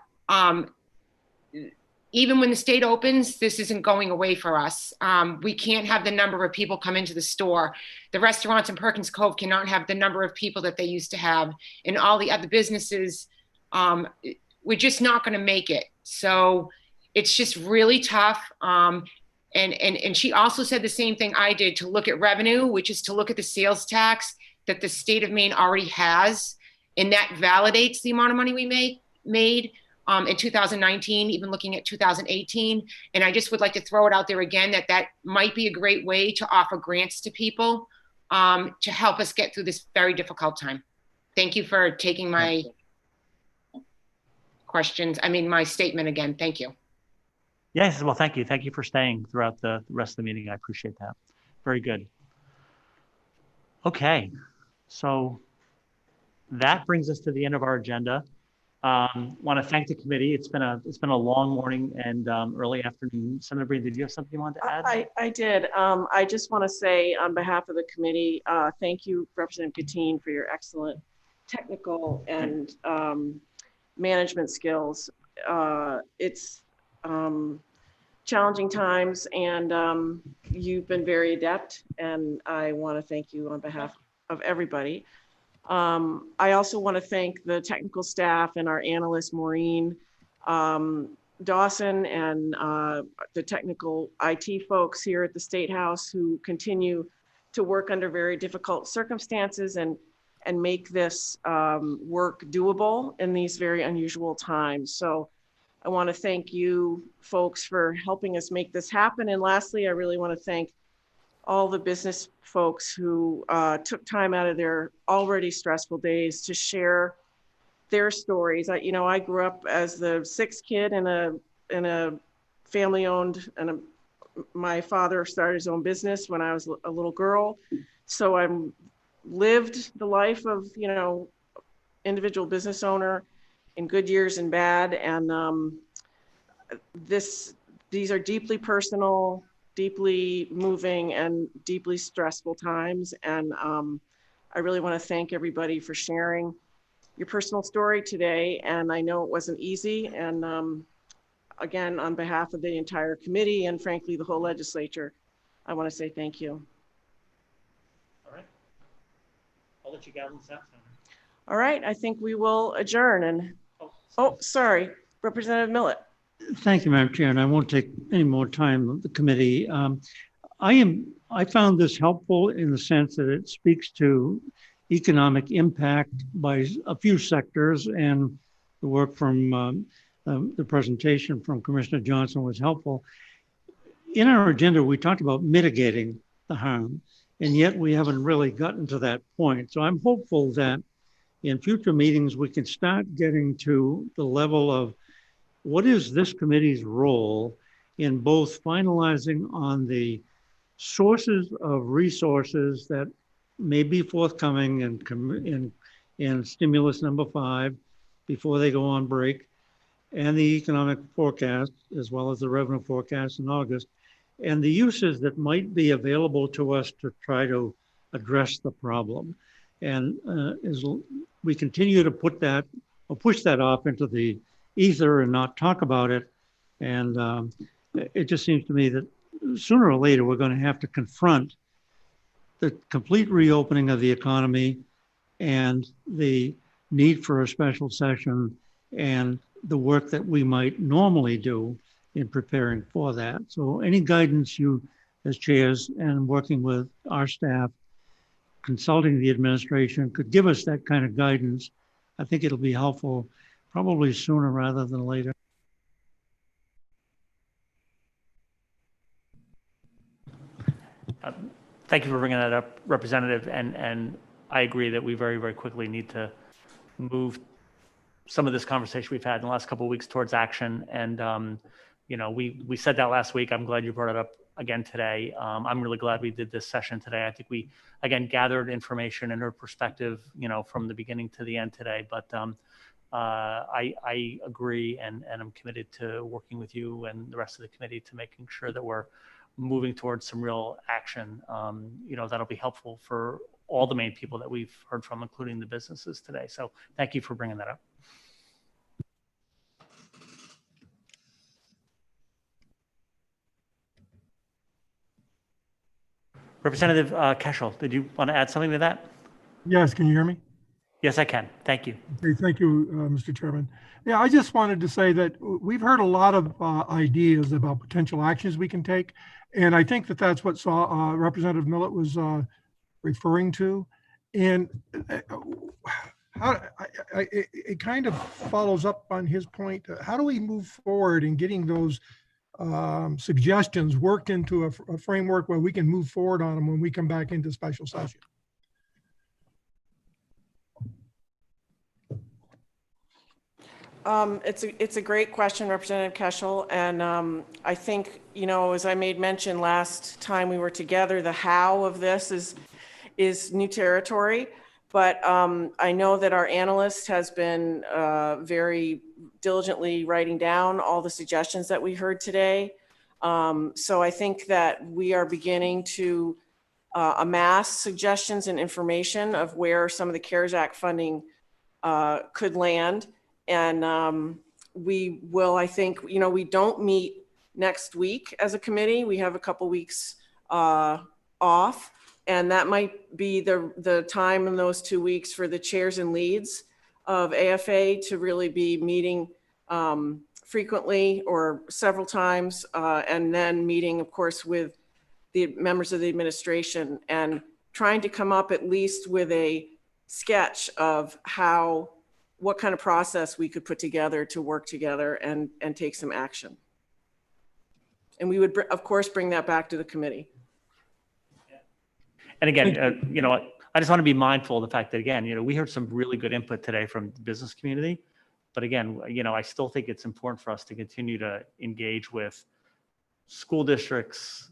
even when the state opens, this isn't going away for us. We can't have the number of people come into the store. The restaurants in Perkins Cove cannot have the number of people that they used to have. And all the other businesses, we're just not going to make it. So it's just really tough. And she also said the same thing I did, to look at revenue, which is to look at the sales tax that the state of Maine already has. And that validates the amount of money we made in 2019, even looking at 2018. And I just would like to throw it out there again, that might be a great way to offer grants to people to help us get through this very difficult time. Thank you for taking my my statement again. Thank you. Yes, well, thank you. Thank you for staying throughout the rest of the meeting. I appreciate that. Very good. Okay, so that brings us to the end of our agenda. Want to thank the committee. It's been a long morning and early afternoon. Senator Breen, did you have something you wanted to add? I did. I just want to say on behalf of the committee, thank you, Representative Katine, for your excellent technical and management skills. It's challenging times, and you've been very adept, and I want to thank you on behalf of everybody. I also want to thank the technical staff and our analyst, Maureen Dawson, and the technical IT folks here at the State House, who continue to work under very difficult circumstances and make this work doable in these very unusual times. So I want to thank you folks for helping us make this happen. And lastly, I really want to thank all the business folks who took time out of their already stressful days to share their stories. I grew up as the sixth kid in a family-owned, and my father started his own business when I was a little girl. So I lived the life of, individual business owner in good years and bad. And these are deeply personal, deeply moving, and deeply stressful times. And I really want to thank everybody for sharing your personal story today. And I know it wasn't easy. And again, on behalf of the entire committee and frankly, the whole legislature, I want to say thank you. All right. I'll let you go. All right, I think we will adjourn. And oh, sorry. Representative Millet. Thank you, Madam Chair, and I won't take any more time of the committee. I found this helpful in the sense that it speaks to economic impact by a few sectors, and the work from the presentation from Commissioner Johnson was helpful. In our agenda, we talked about mitigating the harm, and yet we haven't really gotten to that point. So I'm hopeful that in future meetings, we can start getting to the level of what is this committee's role in both finalizing on the sources of resources that may be forthcoming in stimulus number 5 before they go on break, and the economic forecast, as well as the revenue forecast in August, and the uses that might be available to us to try to address the problem. And as we continue to put that or push that off into the ether and not talk about it, and it just seems to me that sooner or later we're going to have to confront the complete reopening of the economy and the need for a special session and the work that we might normally do in preparing for that. So any guidance you as chairs and working with our staff, consulting the administration could give us that kind of guidance, I think it'll be helpful probably sooner rather than later. Thank you for bringing that up, Representative. And I agree that we very, very quickly need to move some of this conversation we've had in the last couple of weeks towards action. And, you know, we said that last week. I'm glad you brought it up again today. I'm really glad we did this session today. I think we, again, gathered information and heard perspective, you know, from the beginning to the end today. But I agree, and I'm committed to working with you and the rest of the committee to making sure that we're moving towards some real action. You know, that'll be helpful for all the main people that we've heard from, including the businesses today. So thank you for bringing that up. Representative Keschel, did you want to add something to that? Yes, can you hear me? Yes, I can. Thank you. Okay, thank you, Mr. Chairman. Yeah, I just wanted to say that we've heard a lot of ideas about potential actions we can take. And I think that that's what Representative Millet was referring to. And it kind of follows up on his point. How do we move forward in getting those suggestions worked into a framework where we can move forward on them when we come back into special session? It's a great question, Representative Keschel, and I think, you know, as I made mention last time we were together, the how of this is new territory, but I know that our analyst has been very diligently writing down all the suggestions that we heard today. So I think that we are beginning to amass suggestions and information of where some of the CARES Act funding could land. And we will, I think, you know, we don't meet next week as a committee. We have a couple weeks off, and that might be the time in those 2 weeks for the chairs and leads of AFA to really be meeting frequently or several times, and then meeting, of course, with the members of the administration and trying to come up at least with a sketch of what kind of process we could put together to work together and take some action. And we would, of course, bring that back to the committee. And again, you know, I just want to be mindful of the fact that, again, you know, we heard some really good input today from the business community. But again, you know, I still think it's important for us to continue to engage with school districts,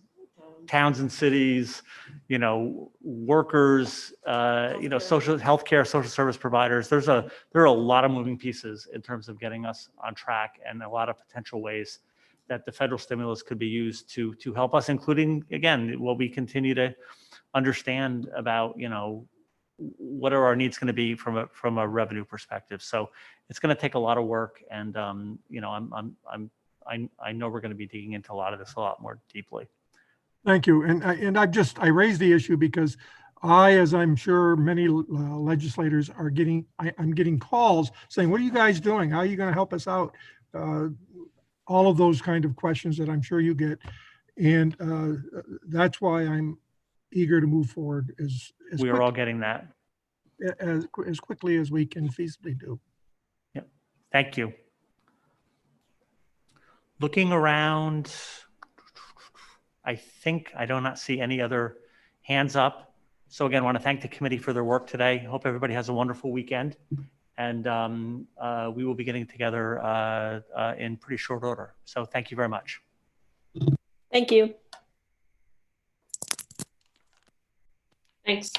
towns and cities, you know, workers, you know, healthcare, social service providers. There are a lot of moving pieces in terms of getting us on track, and a lot of potential ways that the federal stimulus could be used to help us, including, again, what we continue to understand about, you know, what are our needs going to be from a revenue perspective. So it's going to take a lot of work, and you know, I know we're going to be digging into a lot of this a lot more deeply. Thank you. And I raised the issue because as I'm sure many legislators are getting, I'm getting calls saying, what are you guys doing? How are you going to help us out? all of those kind of questions that I'm sure you get. And that's why I'm eager to move forward We are all getting that. as quickly as we can feasibly do. Yep. Thank you. Looking around, I think I do not see any other hands up. So again, I want to thank the committee for their work today. Hope everybody has a wonderful weekend. And we will be getting together in pretty short order. So thank you very much. Thank you. Thanks.